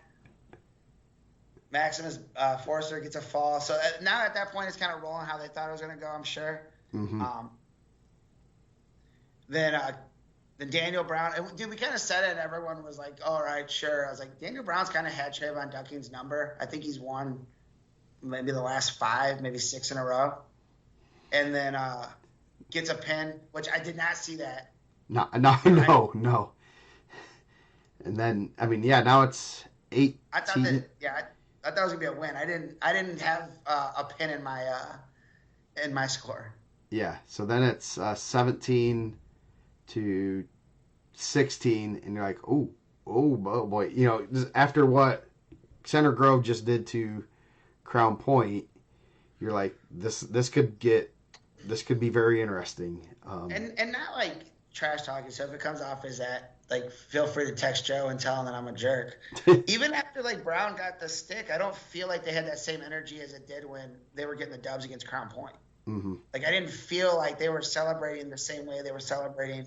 Maximus Forrester gets a fall. So now at that point, it's kind of rolling how they thought it was going to go, I'm sure. Mm-hmm. Then Daniel Brown. Dude, we kind of said it, and everyone was like, all right, sure. I was like, Daniel Brown's kind of had Trayvon Ducking's number. I think he's won maybe the last 5, maybe 6 in a row. And then gets a pin, which I did not see that. No. And then, I mean, yeah, now it's I thought that 18. I thought it was gonna be a win. I didn't have a pin in my score. Yeah, so then it's 17 to 16, and you're like, oh boy, after what Center Grove just did to Crown Point, you're like, this could be very interesting. And not like trash talking. So if it comes off as that, like feel free to text Joe and tell him that I'm a jerk. Even after like Brown got the stick, I don't feel like they had that same energy as it did when they were getting the dubs against Crown Point. hmm Like I didn't feel like they were celebrating the same way they were celebrating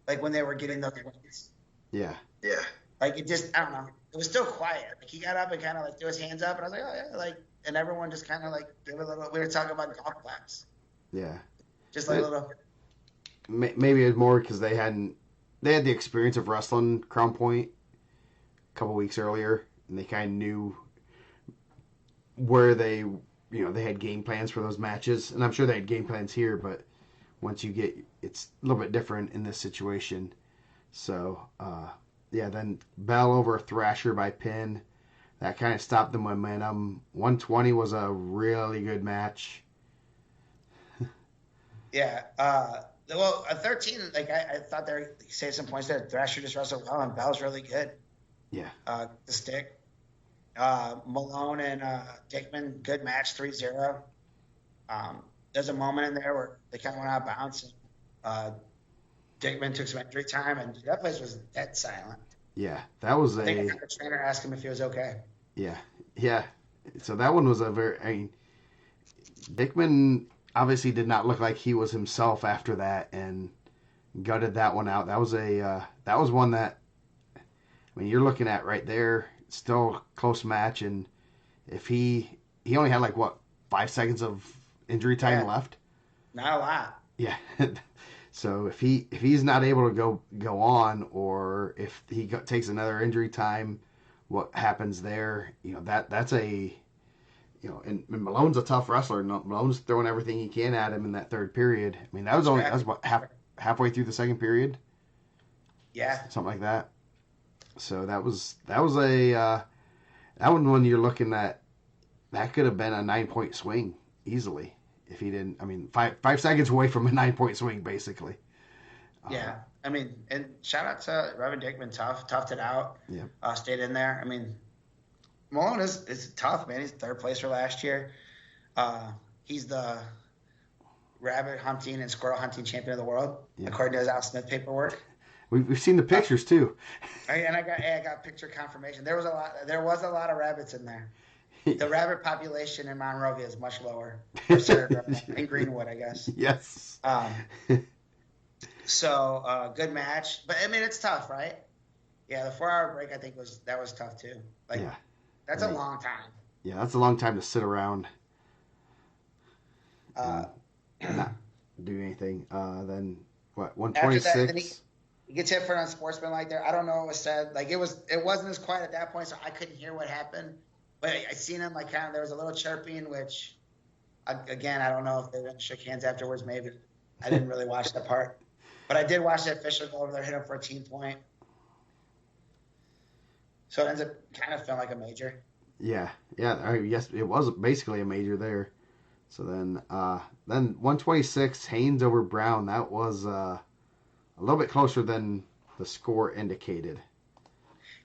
like when they were getting those wins. Yeah, Yeah. Like it just I don't know. It was still quiet. Like he got up and kind of like threw his hands up, and I was like, oh yeah, like, and everyone just kind of like gave a little. We were talking about golf claps, yeah. just like a little. Maybe it's more because they had the experience of wrestling Crown Point a couple weeks earlier, and they kind of knew where they had game plans for those matches, and I'm sure they had game plans here, but once you get, it's a little bit different in this situation. So, yeah, then Bell over Thrasher by pin. That kind of stopped the momentum. 120 was a really good match. Yeah. Well, a 13. Like I thought they saved some points there. Thrasher just wrestled well, and Bell's really good. Yeah. The stick. Malone and Dickman, good match, 3-0. There's a moment in there where they kind of went out of bounds. And, Dickman took some injury time, and that place was dead silent. Yeah, that was I think the trainer asked him if he was okay. yeah. So that one was Dickman obviously did not look like he was himself after that, and gutted that one out. That was one that, I mean, you're looking at right there, still close match, and if he only had like what 5 seconds of injury time left. Not a lot. Yeah. So if he's not able to go on, or if he takes another injury time, what happens there? That's and Malone's a tough wrestler. Malone's throwing everything he can at him in that third period. I mean, that was what halfway through the second period. Yeah, something like that. So that was that one when you're looking at, that could have been a 9-point swing easily if he didn't. I mean, 5 seconds away from a 9-point swing, basically. Yeah. I mean, and shout out to Reverend Dickman, toughed it out. Yeah. Stayed in there. I mean, Malone is tough, man. He's third place for last year. He's the rabbit hunting and squirrel hunting champion of the world, according to his Al Smith paperwork. We've seen the pictures too. And I got picture confirmation. There was a lot of rabbits in there. The rabbit population in Monrovia is much lower. In Greenwood, I guess. Yes. So good match, but I mean it's tough, right? Yeah, the 4-hour break I think was tough too. Like that's a long time. Yeah, that's a long time to sit around and not do anything. Then what? 126. He gets hit for an unsportsmanlike there. I don't know what was said. Like it wasn't as quiet at that point, so I couldn't hear what happened. But I seen him like kind of, there was a little chirping, which again I don't know if they went and shook hands afterwards. Maybe I didn't really watch that part, but I did watch that Fisher go over there, hit him for a team point. So it ends up kind of feeling like a major. Yeah. Yes, it was basically a major there. So then 126 Haynes over Brown. That was a little bit closer than the score indicated.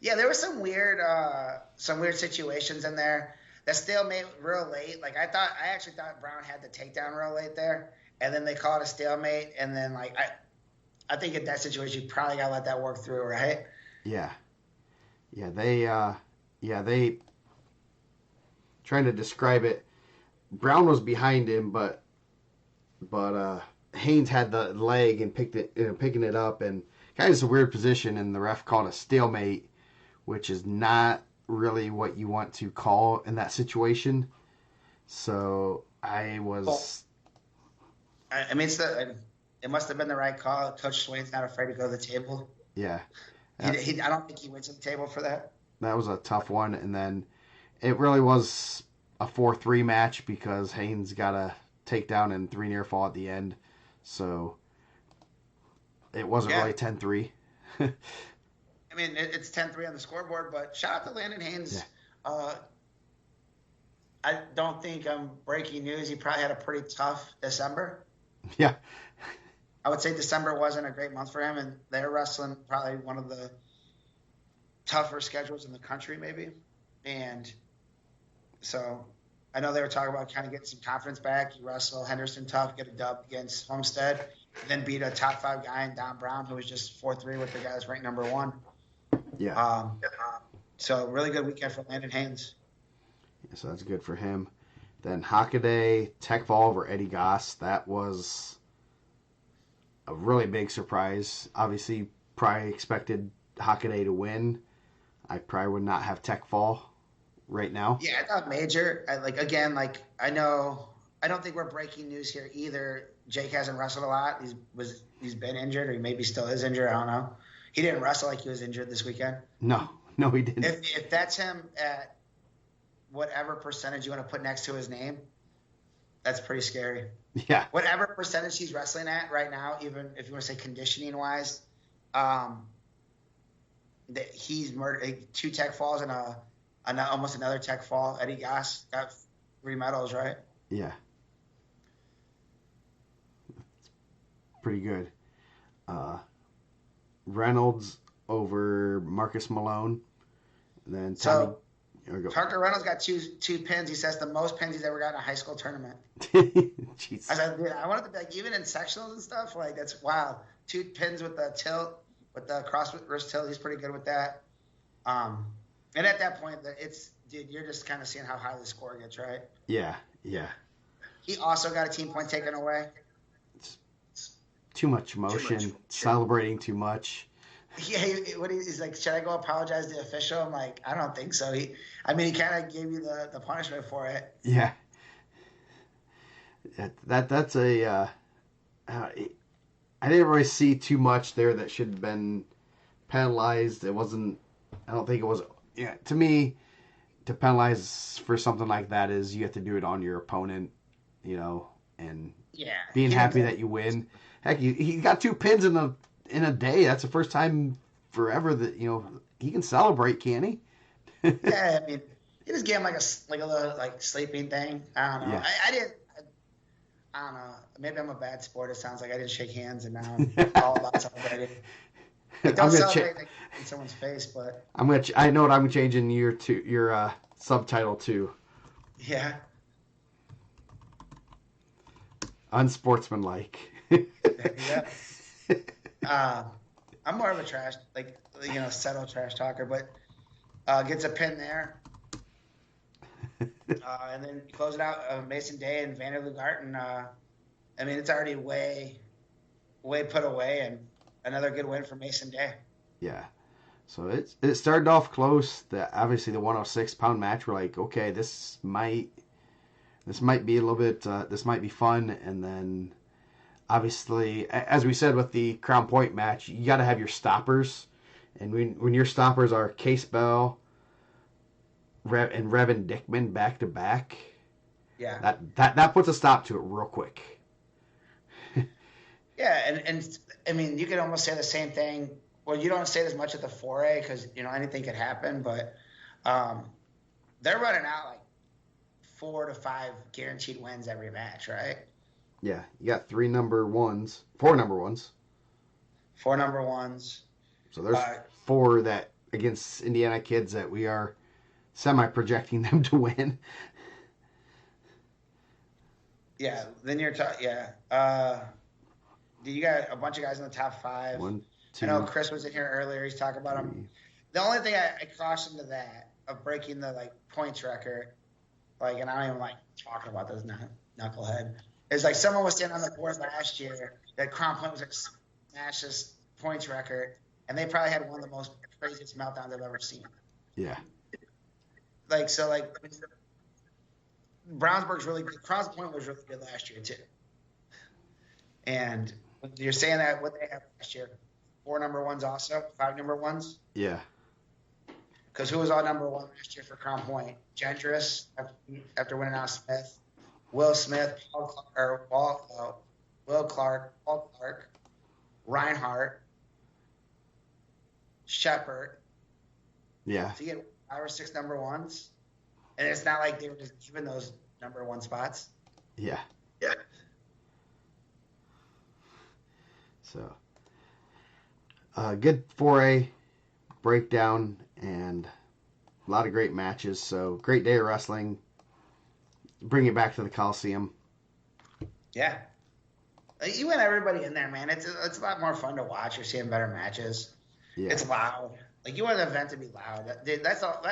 Yeah, there were some weird situations in there. That stalemate real late. Like I actually thought Brown had the takedown real late there, and then they called a stalemate, and then like I think in that situation you probably gotta let that work through, right? Yeah. They trying to describe it. Brown was behind him, but Haynes had the leg and picking it up, and kind of just a weird position, and the ref called a stalemate, which is not really what you want to call in that situation. So I was. I mean, it must have been the right call. Coach Swain's not afraid to go to the table. Yeah. I don't think he went to the table for that. That was a tough one, and then it really was a 4-3 match because Haynes got a takedown and 3 near fall at the end, so it wasn't really 10-3. I mean, it's 10-3 on the scoreboard, but shout out to Landon Yeah. Haynes. Uh, I don't think I'm breaking news. He probably had a pretty tough December. Yeah. I would say December wasn't a great month for him, and they're wrestling probably one of the tougher schedules in the country, maybe. And so I know they were talking about kind of getting some confidence back. You wrestle Henderson tough, get a dub against Homestead, then beat a top 5 guy in Don Brown, who was just 4-3 with the guys ranked number 1. Yeah. So really good weekend for Landon Haynes. Yeah, so that's good for him. Then Hockaday, Tech Fall over Eddie Goss. That was a really big surprise. Obviously, probably expected Hockaday to win. I probably would not have Tech Fall right now. Yeah, I thought major. I know. I don't think we're breaking news here either. Jake hasn't wrestled a lot. He's been injured, or he maybe still is injured. I don't know. He didn't wrestle like he was injured this weekend. No, he didn't. If that's him at whatever percentage you want to put next to his name, that's pretty scary. Yeah. Whatever percentage he's wrestling at right now, even if you want to say conditioning wise, that he's murdered 2 Tech Falls and almost another Tech Fall. Eddie Goss got 3 medals, right? Yeah. Pretty good. Reynolds over Marcus Malone. And then Tommy. Parker Reynolds got two pins. He says the most pins he's ever got in a high school tournament. Jeez. I said, dude, I wanted to be like, even in sectionals and stuff, like that's wow. 2 pins with the tilt, with the cross wrist tilt. He's pretty good with that. And at that point, dude, you're just kind of seeing how high the score gets, right? Yeah. He also got a team point taken away. Too much emotion, celebrating too much. Yeah, he's like, should I go apologize to the official? I'm like, I don't think so. He kind of gave you the punishment for it. Yeah. That's a. I didn't really see too much there that should have been penalized. It wasn't. I don't think it was. Yeah, to me, to penalize for something like that is you have to do it on your opponent, and being happy that you win. Heck, he got 2 pins in a day. That's the first time forever that he can celebrate, can't he? Yeah, I mean, he just gave him like a little sleeping thing. I don't know. Yeah. I don't know. Maybe I'm a bad sport. It sounds like I didn't shake hands, and now I'm all about celebrating. Don't celebrate in someone's face, but I know what I'm changing your subtitle to. Yeah. Unsportsmanlike. Yeah. I'm more of a trash, subtle trash talker, but gets a pin there. And then close it out, Mason Day and Vanderloo Garten. I mean, it's already way put away, and another good win for Mason Day. Yeah. So it started off close. Obviously the 106-pound match. We're like, okay, this might be a little bit. This might be fun, and then obviously, as we said with the Crown Point match, you got to have your stoppers, and when your stoppers are Case Bell, and Revin Dickman back to back, yeah, that puts a stop to it real quick. Yeah, and I mean, you could almost say the same thing. Well, you don't say it as much at the 4A because anything could happen, but they're running out like 4 to 5 guaranteed wins every match, right? Yeah, you got 4 number ones. 4 number ones. So there's 4 that against Indiana kids that we are semi-projecting them to win. Yeah, then you're talking. Yeah. You got a bunch of guys in the top 5. 1, 2. I know Chris was in here earlier. He's talking about them. The only thing I caution to that of breaking the points record, and I don't even like talking about this knucklehead, is someone was standing on the board last year that Crown Point was going to smash this points record, and they probably had one of the most craziest meltdowns I've ever seen. Yeah. Brownsburg's really good. Crown Point was really good last year too. And you're saying that what they have last year, 4 number ones also, 5 number ones. Yeah. Because who was all number 1 last year for Crown Point? Gentris after winning out Smith, Will Smith, Will Clark, Paul Clark, Reinhardt, Shepard. Yeah. So you get 5 or 6 number ones, and it's not like they were just given those number one spots. Yeah. Yeah. So, good 4A breakdown and a lot of great matches. So, great day of wrestling. Bring it back to the Coliseum. Yeah. Like, you want everybody in there, man. It's a lot more fun to watch. You're seeing better matches. Yeah. It's loud. Like, you want an event to be loud. That's all.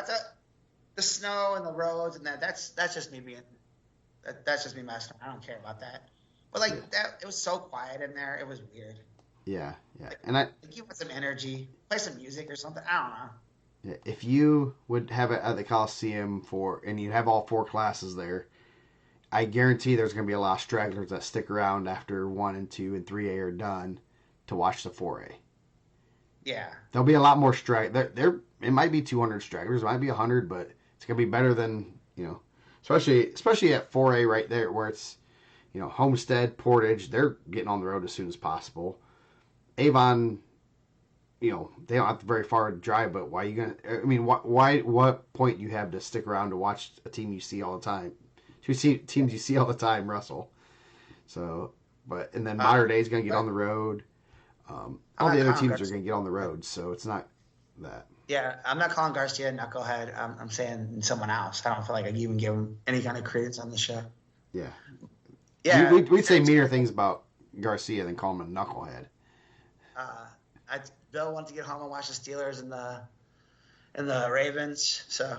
The snow and the roads and that's just me being that's just me messing around. I don't care about that. But like that, it was so quiet in there. It was weird. Yeah. Yeah. Like, And I, like you want some energy, play some music or something. I don't know. if you would have it at the Coliseum and you have all 4 classes there, I guarantee there's going to be a lot of stragglers that stick around after 1 and 2 and 3A are done to watch the 4A. Yeah. There'll be a lot more there. It might be 200 stragglers, it might be 100, but it's gonna be better than especially at 4A right there where it's Homestead, Portage. They're getting on the road as soon as possible. Avon, they don't have to very far to drive, but why are you gonna? I mean, what point you have to stick around to watch a team you see all the time? Teams you see all the time wrestle. So, and then Modern Day is gonna get on the road. All the other teams are going to get on the road, so it's not that. Yeah, I'm not calling Garcia a knucklehead. I'm saying someone else. I don't feel like I can even give him any kind of credence on the show. Yeah. Yeah. We'd say meaner things about Garcia than call him a knucklehead. Bill wanted to get home and watch the Steelers and the Ravens, so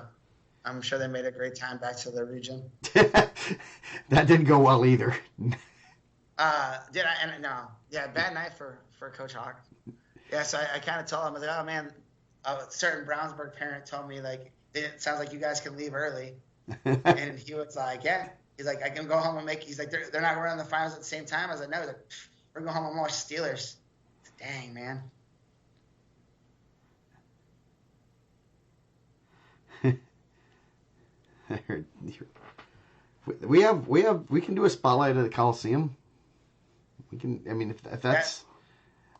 I'm sure they made a great time back to their region. That didn't go well either. Did I? And no, yeah, bad night for Coach Hawk. Yeah, so I kind of told him, I was like, oh man, a certain Brownsburg parent told me like, it sounds like you guys can leave early, and he was like, yeah, he's like, I can go home and he's like, they're not running the finals at the same time. I was like, no, he's like, we're going home and watch Steelers. Dang, man. we can do a spotlight at the Coliseum. We can. I mean, if that's,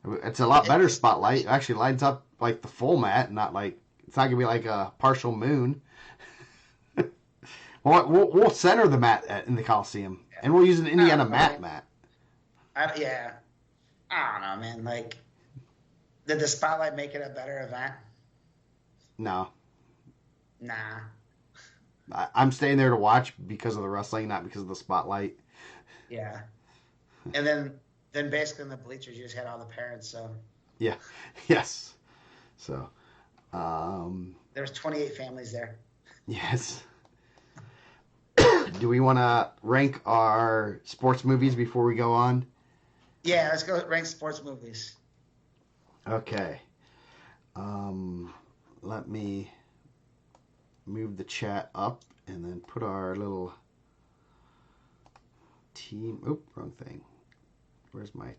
it's a lot better spotlight. It actually lights up like the full mat, not like it's not gonna be like a partial moon. We'll center the mat in the Coliseum, and we'll use an IndianaMat mat. Yeah, I don't know, man. Like, did the spotlight make it a better event? No. Nah. I'm staying there to watch because of the wrestling, not because of the spotlight. Yeah. And then basically in the bleachers, you just had all the parents. So. Yeah. Yes. So. There was 28 families there. Yes. Do we want to rank our sports movies before we go on? Yeah, let's go rank sports movies. Okay. Let me move the chat up and then put our little team. Oop, wrong thing. Where's my?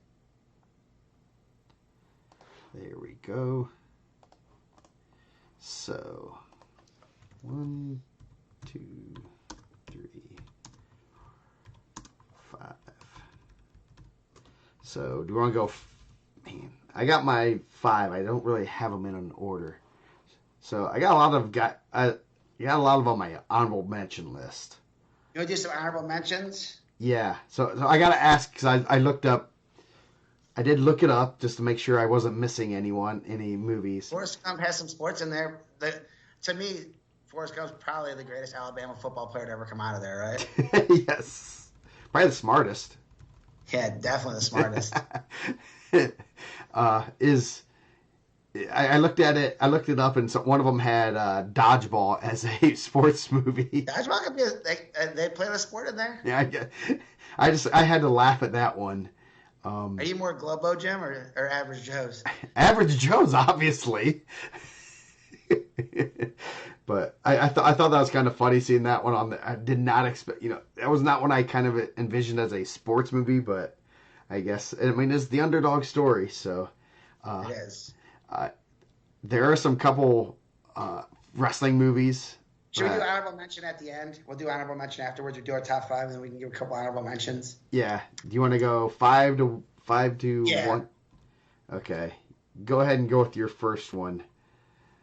There we go. So, 1, 2, 3, 5. So, do you want to go? Man, I got my 5. I don't really have them in an order. So I got a lot of on my honorable mention list. You want to do some honorable mentions? Yeah. So I got to ask because I looked up. I did look it up just to make sure I wasn't missing any movies. Forrest Gump has some sports in there. To me, Forrest Gump's probably the greatest Alabama football player to ever come out of there, right? Yes. Probably the smartest. Yeah, definitely the smartest. I looked at it. I looked it up, and one of them had Dodgeball as a sports movie. Dodgeball could be. They play the sport in there. Yeah, I had to laugh at that one. Are you more Globo Jim or Average Joe's? Average Joe's, obviously. But I thought that was kind of funny seeing that one on the. I did not expect. That was not one I kind of envisioned as a sports movie, but I guess it's the underdog story, so. It is. There are some couple wrestling movies. Should we do honorable mention at the end? We'll do honorable mention afterwards. We do our top 5, and then we can give a couple honorable mentions. Yeah. Do you want to go 5 to 1? Okay. Go ahead and go with your first one.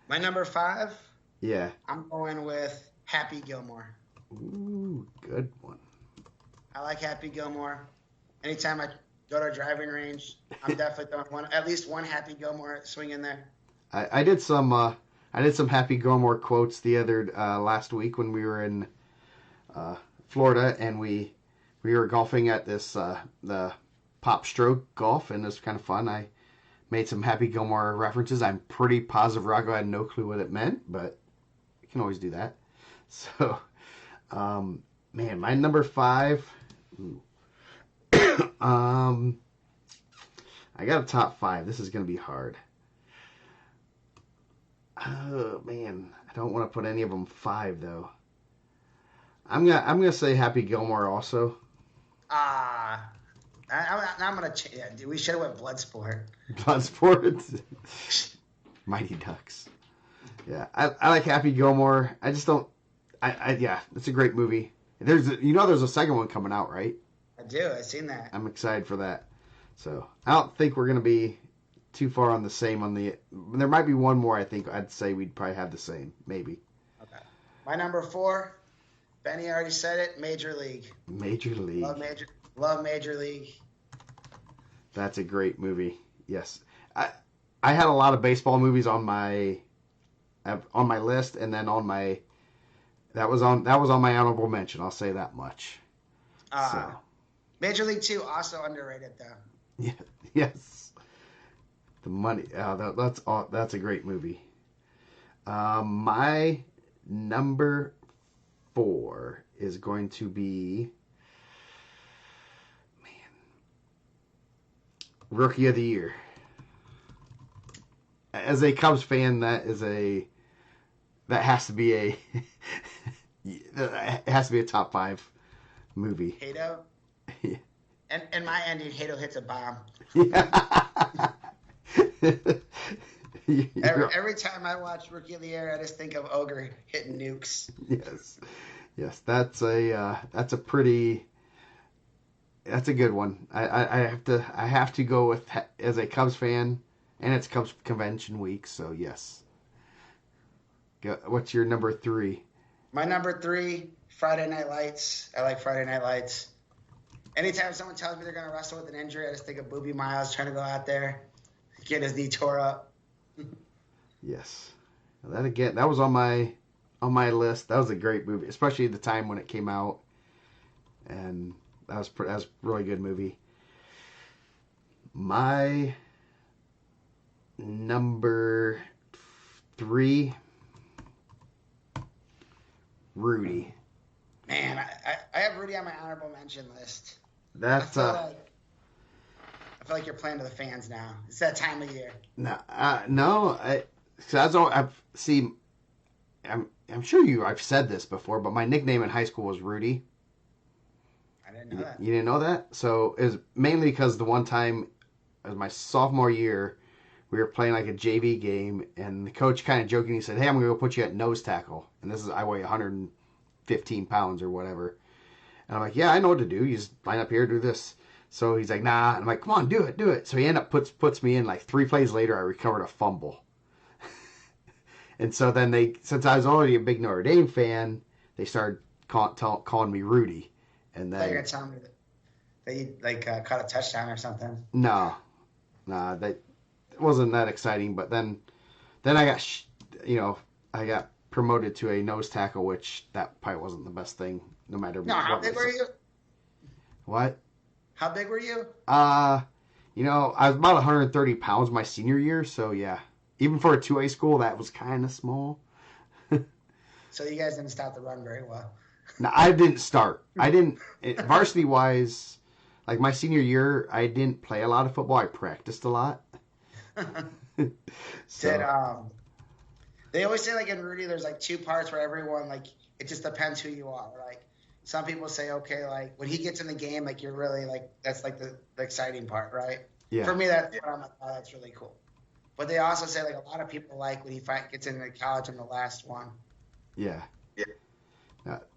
My number five, Yeah. I'm going with Happy Gilmore. Ooh, good one. I like Happy Gilmore. Anytime I go to a driving range, I'm definitely throwing at least one Happy Gilmore swing in there. I did some Happy Gilmore quotes the other last week when we were in uh, Florida, and we were golfing at this the Pop Stroke Golf, and it was kind of fun. I made some Happy Gilmore references. I'm pretty positive Rocco had no clue what it meant, but you can always do that. So, man, my number five. um, I got a top five. This is gonna be hard. Oh man, I don't want to put any of them five though. I'm gonna say Happy Gilmore also. Ah, I'm gonna. Yeah, dude, we should have went Bloodsport. Bloodsport, Mighty Ducks. Yeah, I like Happy Gilmore. I just don't. Yeah, it's a great movie. There's a second one coming out, right? I do. I've seen that. I'm excited for that. So I don't think we're gonna be too far on the same on the. There might be one more. I think I'd say we'd probably have the same, maybe. Okay. My number four, Benny already said it. Major League. Major League. Love Major League. That's a great movie. Yes, I had a lot of baseball movies on my list, and then that was on my honorable mention. I'll say that much. So Major League 2 also underrated though. yeah, yes, the money. That's a great movie. My number four is going to be Rookie of the Year. As a Cubs fan, that has to be a it has to be a top five movie. Hato. Yeah. And my ending, Hato hits a bomb. Yeah. Every time I watch Rookie of the Year, I just think of Ogre hitting nukes. Yes, that's a good one. I have to go with as a Cubs fan, and it's Cubs convention week, so yes. What's your number three? My number three, Friday Night Lights. I like Friday Night Lights. Anytime someone tells me they're going to wrestle with an injury, I just think of Boobie Miles trying to go out there, get his knee tore up. Yes, that was on my list. That was a great movie, especially at the time when it came out, and that was a really good movie. My number three, Rudy. Man, I have Rudy on my honorable mention list. That's I feel like you're playing to the fans now. It's that time of year. No. I'm sure I've said this before, but my nickname in high school was Rudy. I didn't know that. You didn't know that? So it was mainly because the one time, it was my sophomore year, we were playing like a JV game, and the coach kind of jokingly said, "Hey, I'm gonna go put you at nose tackle." And I weigh 115 pounds or whatever. And I'm like, "Yeah, I know what to do. You just line up here, do this." So he's like, "Nah." And I'm like, "Come on, do it." So he puts me in. Like 3 plays later, I recovered a fumble. And so then since I was already a big Notre Dame fan, they started calling me Rudy. And then I thought you were gonna tell me that you caught a touchdown or something. No, that wasn't that exciting. But then I got I got promoted to a nose tackle, which that probably wasn't the best thing. No matter No, what. how big were you? What? How big were you? I was about 130 pounds my senior year, so yeah. Even for a 2A school, that was kind of small. So you guys didn't stop the run very well. No, I didn't start. Varsity wise, like my senior year, I didn't play a lot of football. I practiced a lot. So, They always say like in Rudy, there's like two parts where everyone it just depends who you are. Like some people say, okay, like when he gets in the game, like you're really that's like the exciting part, right? yeah. For me, that's what I'm like, oh, that's really cool. But they also say like a lot of people like when he gets into college in the last one. Yeah.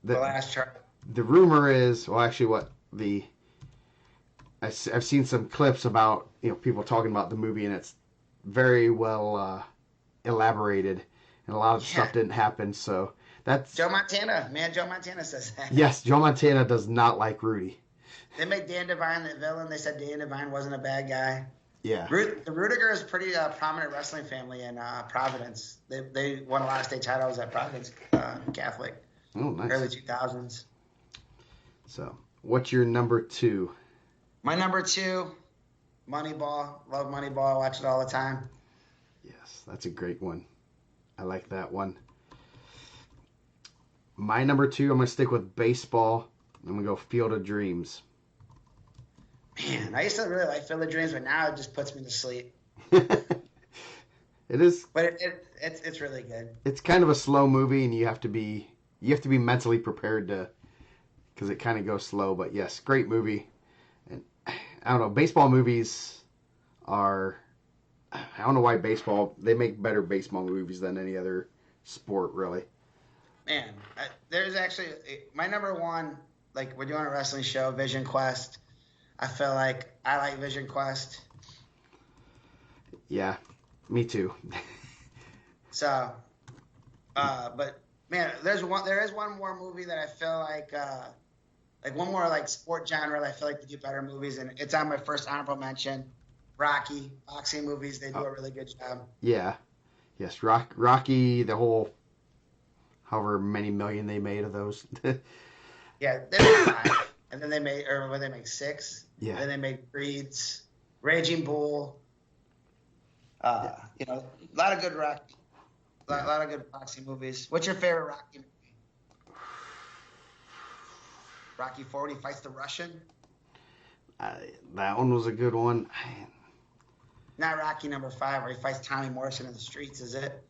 The last chart. The rumor is, well, actually, I've seen some clips about people talking about the movie, and it's very well elaborated. and a lot of Yeah. stuff didn't happen. So that's Joe Montana, man, Joe Montana says that. yes, Joe Montana does not like Rudy. They made Dan Devine the villain. They said Dan Devine wasn't a bad guy. Yeah. The Rudiger is a pretty prominent wrestling family in Providence. They won a lot of state titles at Providence Catholic, Oh, nice. early 2000s. So, what's your number 2? My number 2, Moneyball. Love Moneyball. Watch it all the time. Yes, that's a great one. I like that one. My number 2, I'm going to stick with baseball. I'm going to go Field of Dreams. Man, I used to really like Field of Dreams, but now it just puts me to sleep. It is. But it's really good. It's kind of a slow movie, and you have to be mentally prepared to, because it kind of goes slow. But yes, great movie. And I don't know, baseball movies are. I don't know why they make better baseball movies than any other sport, really. Man, there's actually my number 1. Like, we're doing a wrestling show, Vision Quest. I feel like I like Vision Quest. Yeah, me too. So, but man, there is one more movie that I feel like one more like sport genre that I feel like they do better movies, and it's on my first honorable mention. Rocky, boxing movies, they do a really good job. Yeah, yes, Rocky, the whole, however many million they made of those. Yeah, they made 5, and then they make 6. Yeah. Then they make Creeds, Raging Bull. Yeah. You know, a lot of good Rocky, a lot of good boxing movies. What's your favorite Rocky movie? Rocky 4 when he fights the Russian. That one was a good one. Not Rocky number 5 where he fights Tommy Morrison in the streets, is it?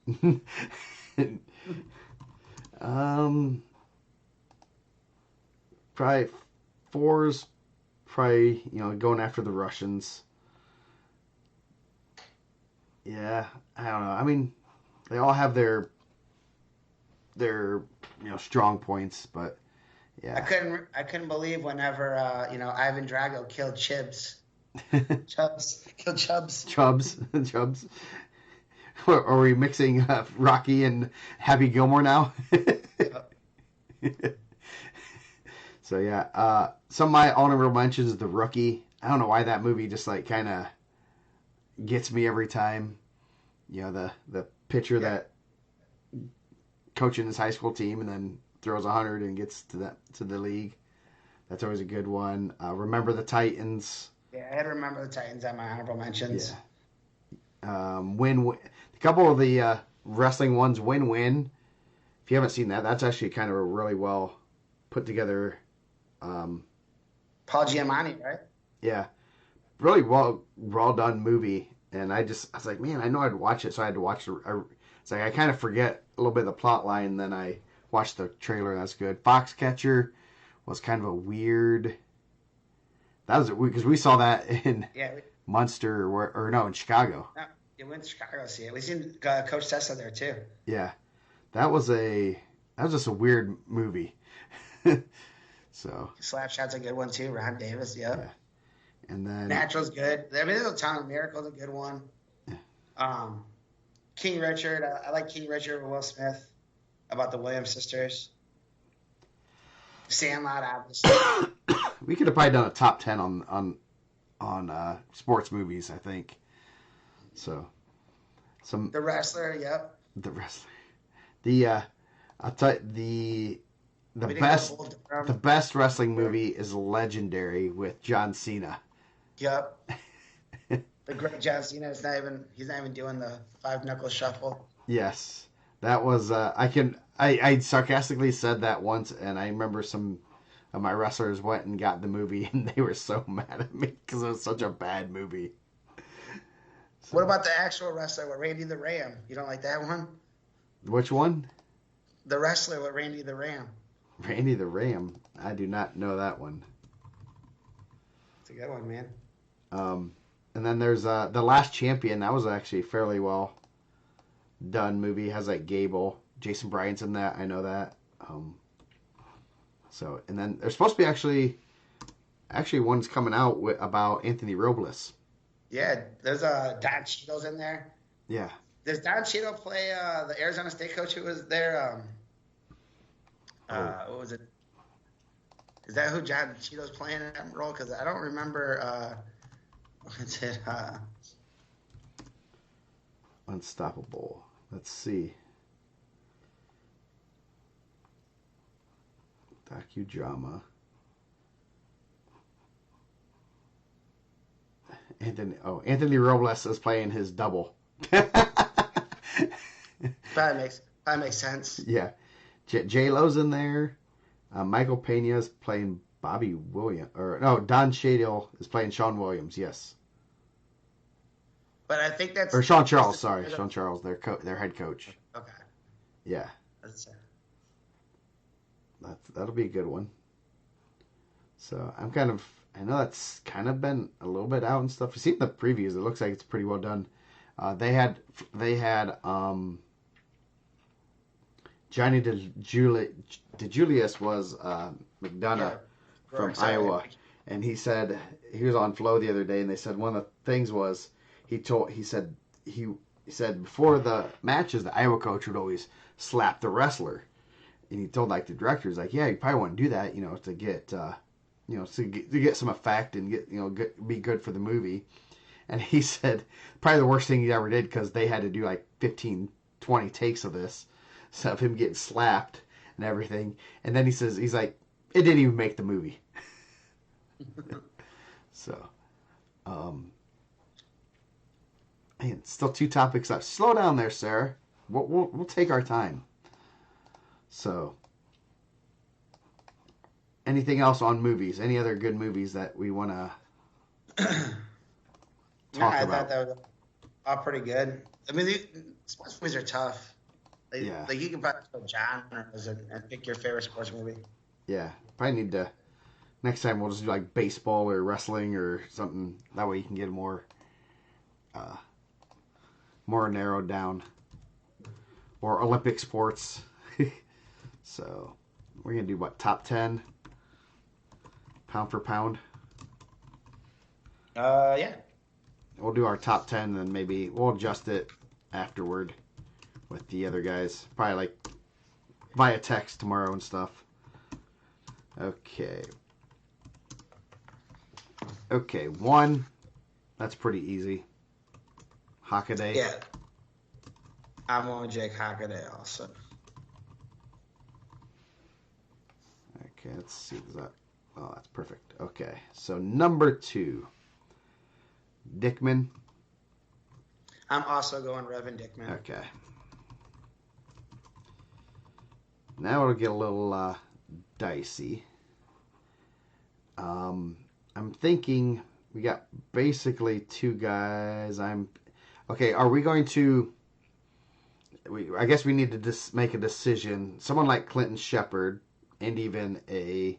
Probably 4's probably, going after the Russians. Yeah, I don't know. I mean, they all have their strong points, but yeah. I couldn't believe whenever Ivan Drago killed Chubbs. Killed Chubbs. Chubbs. Are we mixing Rocky and Happy Gilmore now? So yeah, some of my honorable mentions, The Rookie. I don't know why that movie just like kind of gets me every time. The pitcher that coaching his high school team and then throws 100 and gets to the league. That's always a good one. Remember the Titans. Yeah, I had to Remember the Titans at my honorable mentions. Yeah. A couple of the wrestling ones, Win-Win. If you haven't seen that, that's actually kind of a really well put together. Paul Giamatti, right? Yeah, really well done movie. And I was like, man, I know I'd watch it, so I had to watch it. It's like I kind of forget a little bit of the plot line, and then I watched the trailer, and that's good. Foxcatcher was kind of a weird. That was because we saw that in Munster in Chicago. No, you went to Chicago to see it. We seen Coach Tessa there too. Yeah, that was just a weird movie. So Slapshot's a good one too. Ron Davis, yep. Yeah. And then Natural's good. I mean, there's a ton of Miracle's a good one. Yeah. King Richard, I like King Richard with Will Smith about the Williams sisters. Sandlot, obviously. We could have probably done a top 10 on sports movies, I think. So The Wrestler, yep. The Wrestler. I'll tell you, the best wrestling movie is Legendary with John Cena. Yep. The great John Cena he's not even doing the 5-knuckle shuffle. Yes. That was I sarcastically said that once, and I remember some of my wrestlers went and got the movie and they were so mad at me because it was such a bad movie. So, what about the actual wrestler with Randy the Ram? You don't like that one? Which one? The Wrestler with Randy the Ram. Randy the Ram. I do not know that one. It's a good one, man. And then there's The Last Champion. That was actually a fairly well done movie. It has like Gable, Jason Bryan's in that. I know that. And then there's supposed to be actually one's coming out about Anthony Robles. Yeah, there's Don Cheadle's in there. Yeah. Does Don Cheadle play the Arizona State coach who was there? Oh, What was it? Is that who John Cheadle's playing in that role? Because I don't remember. What's it? Unstoppable. Let's see. Docudrama. Anthony Robles is playing his double. Probably makes sense. Yeah. J Lo's in there. Michael Pena's playing Bobby Williams. Or no, Don Cheadle is playing Sean Williams. Yes. But I think that's Or Sean Charles. Sorry, Sean Charles, their head coach. okay. Yeah. That's, That'll be a good one. So I know that's kind of been a little bit out and stuff. You see the previews, it looks like it's pretty well done. They had Johnny DeJulius was McDonough yeah, from Iowa, and he said he was on Flow the other day, and they said one of the things was he said before the matches the Iowa coach would always slap the wrestler, and he told like the directors like, yeah, you probably want to do that, to get to get some effect and be good for the movie. And he said probably the worst thing he ever did, because they had to do like 15, 20 takes of this, so of him getting slapped and everything. And then he's like, it didn't even make the movie. So, man, still 2 topics left. Slow down there, Sarah. We'll take our time. So, anything else on movies? Any other good movies that we want to talk I about? thought that was all pretty good. I mean, sports movies are tough. Yeah. Like you can probably go genres and pick your favorite sports movie. Yeah, probably need to. Next time we'll just do like baseball or wrestling or something. That way you can get more narrowed down. Or Olympic sports. So we're gonna do what, top 10, pound for pound. Yeah. We'll do our top 10, and then maybe we'll adjust it afterward with the other guys. Probably like via text tomorrow and stuff. Okay. Okay, 1. That's pretty easy. Hockaday. Yeah. I'm on Jake Hockaday also. Okay, let's see. Oh, that's perfect. Okay, so number 2. Dickman. I'm also going Revan Dickman. Okay. Now it'll get a little dicey. I'm thinking we got basically 2 guys. Okay. Are we going to? I guess we need to just make a decision. Someone like Clinton Shepard, and even a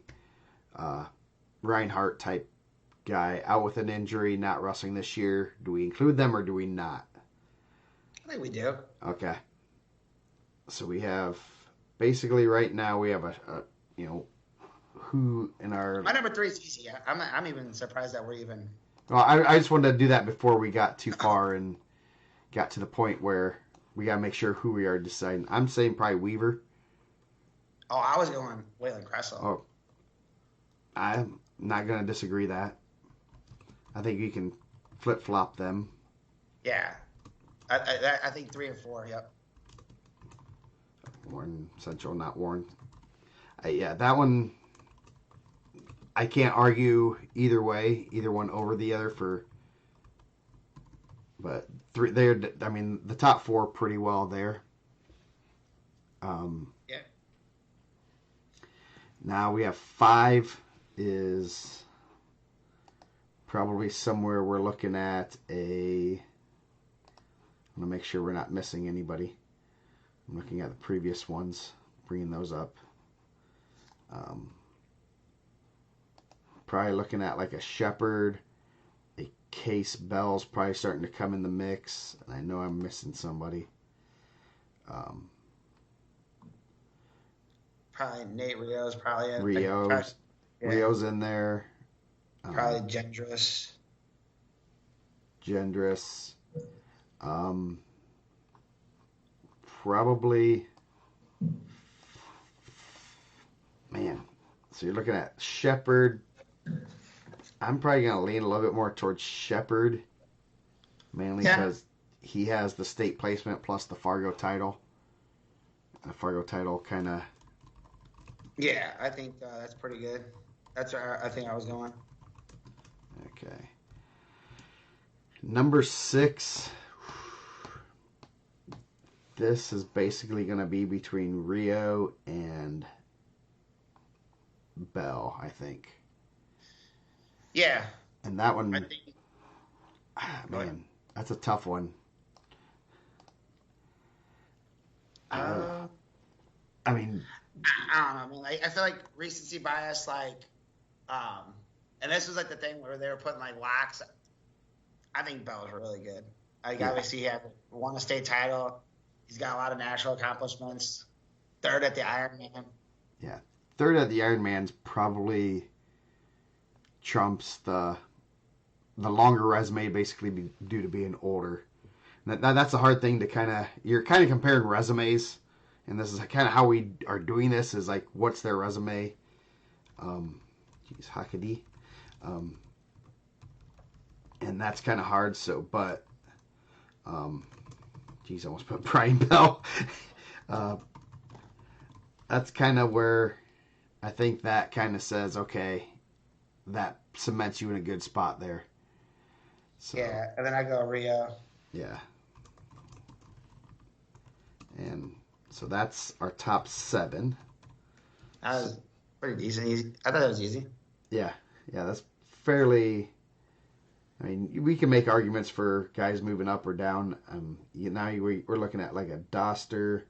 Reinhardt type guy out with an injury, not wrestling this year. Do we include them or do we not? I think we do. Okay. So we have basically right now we have a who in our. My number 3 is easy. I'm even surprised that we're even. Well, I just wanted to do that before we got too far and got to the point where we gotta make sure who we are deciding. I'm saying probably Weaver. Oh, I was going Waylon Kressel. Oh, I'm not gonna disagree that. I think you can flip flop them. Yeah. I think 3 and 4. Yep. Warren Central, not Warren. Yeah, that one. I can't argue either way, either one over the other for. But 3, the top 4 pretty well there. Yeah. Now we have 5 is probably somewhere we're looking at a. I'm gonna make sure we're not missing anybody. I'm looking at the previous ones, bringing those up. Probably looking at like a Shepherd, a Case Bell's probably starting to come in the mix, and I know I'm missing somebody. Probably Nate Rio's probably in. Rio's in there. Probably Gendrous. Gendrous. probably, man. So you're looking at Shepherd. I'm probably gonna lean a little bit more towards Shepherd, mainly Yeah. because he has the state placement plus the Fargo title. The Fargo title kind of. Yeah, I think that's pretty good. That's where I think I was going. Okay. Number 6. This is basically going to be between Rio and Bell, I think. Yeah, And that I one, think. Go ahead. man, that's a tough one. Uh, Uh, I mean, I don't know. I mean, like, I feel like recency bias, um, and this was like the thing where they were putting like locks. I think Bell's really good. Like, yeah, obviously, he had won a state title. He's got a lot of national accomplishments. Third at the Ironman. yeah. Third at the Ironman's probably trumps the longer resume, basically due to being older. That's a hard thing to you're kind of comparing resumes, and this is kind of how we are doing this. Is like, what's their resume? Geez, Hakadi. Um, and that's kind of hard. So, but, geez, I almost put Brian Bell. uh, that's kind of where I think that kind of says, okay, that cements you in a good spot there. So, Yeah, and then I go Rio. yeah. And so that's our top 7. That was pretty decent. Easy. I thought that was easy. Yeah, yeah, that's fairly. I mean, we can make arguments for guys moving up or down. We're looking at like a Doster,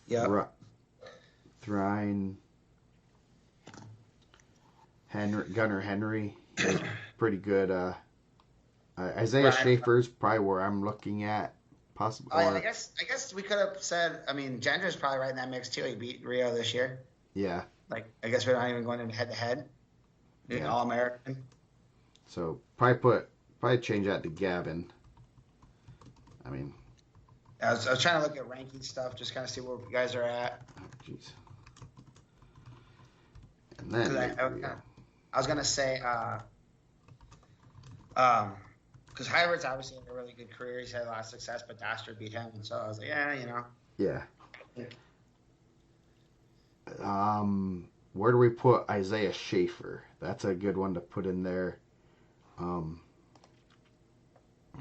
Yep. Thrine, Gunnar Henry. He's pretty good. Isaiah Right. Schaefer's probably where I'm looking at, possibly. Oh, yeah, I guess we could have said. I mean, Gender's probably right in that mix too. He beat Rio this year. Yeah, Like, I guess we're not even going into head to head. yeah. All American. So probably change that to Gavin. I mean, I was trying to look at ranking stuff, just kind of see where you guys are at. oh jeez. And then Because I was gonna say, because Hybert's obviously had a really good career. He's had a lot of success, but Doster beat him, and so I was like, yeah. yeah. Where do we put Isaiah Schaefer? That's a good one to put in there.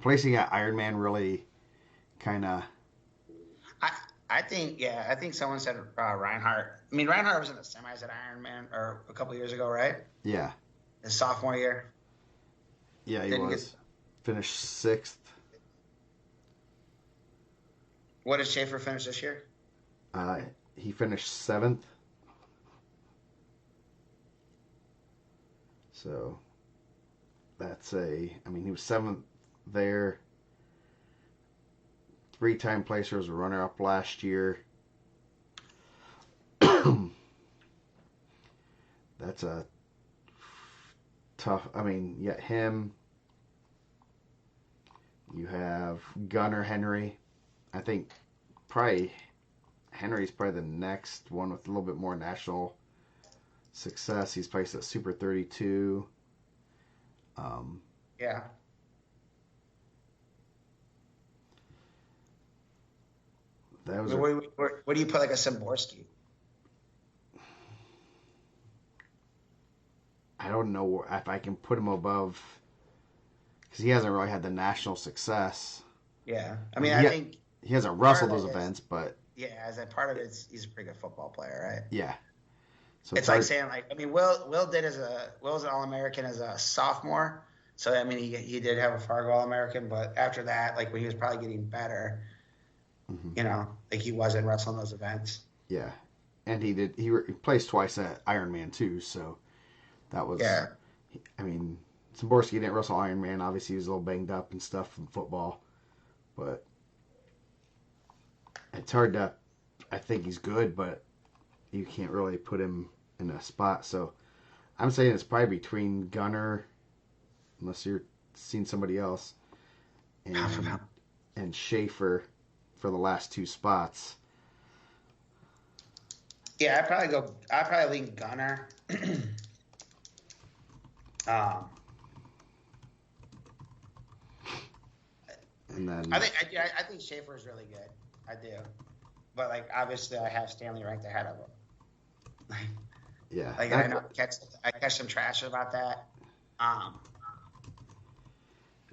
Placing at Ironman really kind of. I think someone said Reinhardt. I mean, Reinhardt was in the semis at Ironman or a couple years ago, right? Yeah. His sophomore year. Yeah, he Didn't was. Finished 6th. What did Schaefer finish this year? He finished 7th. So I mean, he was 7th there. 3-time placer, was a runner-up last year. That's a tough. I mean, you got him. You have Gunnar Henry. I think probably Henry's probably the next one with a little bit more national success. He's placed at Super 32. Yeah. That was. Where do you put like a Simborski? I don't know if I can put him above because he hasn't really had the national success. Yeah, I mean, I think he hasn't wrestled those events, but yeah, as a part of it, he's a pretty good football player, right? yeah. So it's like saying like, I mean, Will's an All-American as a sophomore, so I mean he did have a Fargo All-American, but after that, like when he was probably getting better, like he wasn't wrestling those events. Yeah, and he placed twice at Ironman too, so that was. Yeah. I mean, Simborski didn't wrestle Ironman. Obviously, he was a little banged up and stuff from football, but it's hard to. I think he's good, but you can't really put him in a spot. So I'm saying it's probably between Gunner, unless you're seeing somebody else, and Schaefer for the last two spots. Yeah, I'd probably lean Gunner. um, And then I think Schaefer is really good. I do, but like obviously I have Stanley ranked ahead of him. yeah, Like I know I catch some trash about that. Um,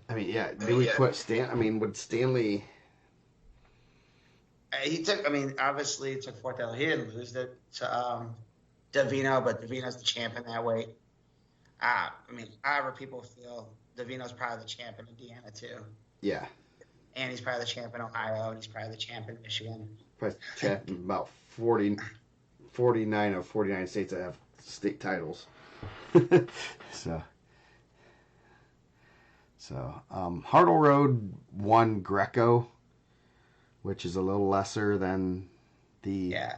I mean, yeah. Do we put Stan? I mean, would Stanley? he took. I mean, obviously he took fourth. He didn't lose it to Davino, but Davino's the champ in that weight. I mean, however people feel, Davino's probably the champ in Indiana too, Yeah, and he's probably the champ in Ohio, and he's probably the champ in Michigan. probably about 49 of 49 states that have state titles. so, Hartle Road won Greco, which is a little lesser than the. Yeah.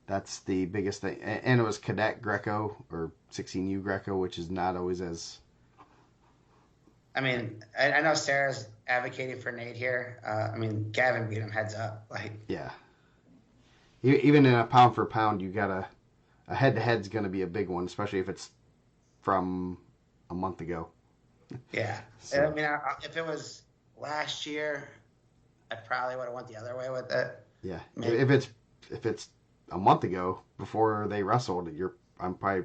That's the biggest thing, and it was Cadet Greco or 16U Greco, which is not always as. I mean, I know Sarah's advocating for Nate here. I mean, Gavin beat him heads up. Like, yeah. Even in a pound for pound, you got a head to head's going to be a big one, especially if it's from a month ago. Yeah. So. I mean, if it was last year, I probably would have went the other way with it. Yeah. Maybe. If it's a month ago before they wrestled, I'm probably.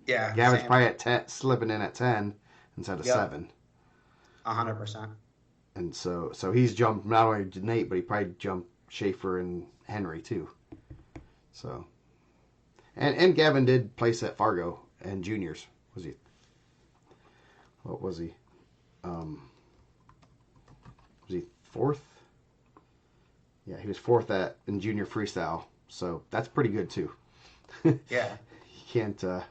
Yeah. Gavin's same. probably at 10, slipping in at 10 instead of 7. 100%. And so he's jumped not only Nate, but he probably jumped Schaefer and Henry too. So. And Gavin did place at Fargo and juniors. Was he? What was he? Was he 4th? Yeah, he was 4th in junior freestyle. So that's pretty good too. Yeah. You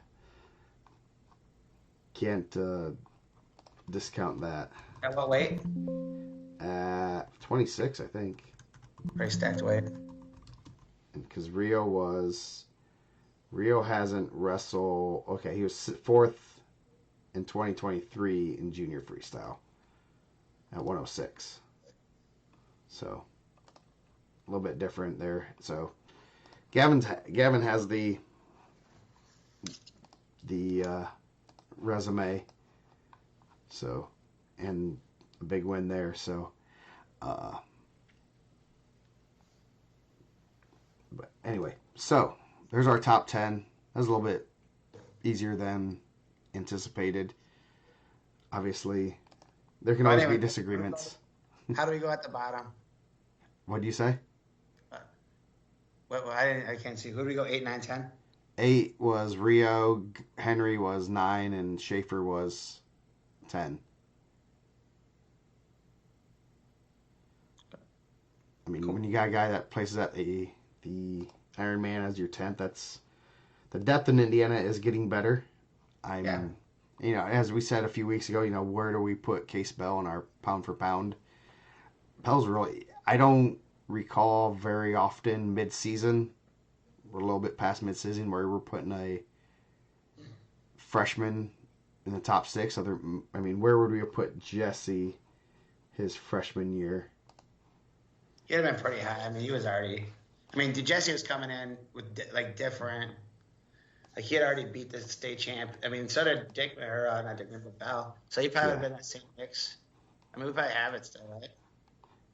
can't discount that. At what weight? 26, I think. Pretty stacked weight. Because Rio hasn't wrestled. Okay, he was 4th in 2023 in junior freestyle at 106. So a little bit different there. So Gavin has the resume. So and a big win there. So but anyway, so there's our top 10. That was a little bit easier than anticipated. Obviously, there can always be disagreements. How do we go at the bottom? What do you say? I can't see. Who do we go? 8, 9, 10? 8 was Rio, Henry was 9, and Schaefer was 10. I mean, when you got a guy that places at the Iron Man as your 10th, that's the depth in Indiana is getting better. You know, as we said a few weeks ago, you know, where do we put Case Bell in our pound for pound? Bell's really, I don't recall very often mid-season. We're a little bit past mid-season where we're putting a freshman in the top 6. I mean, where would we have put Jesse his freshman year? He'd have been pretty high. I mean, he was already. I mean, Jesse was coming in with like different. Like he had already beat the state champ. I mean, so did not Dickman, but Bell. So he probably would have been that same mix. I mean, we probably have it still, right?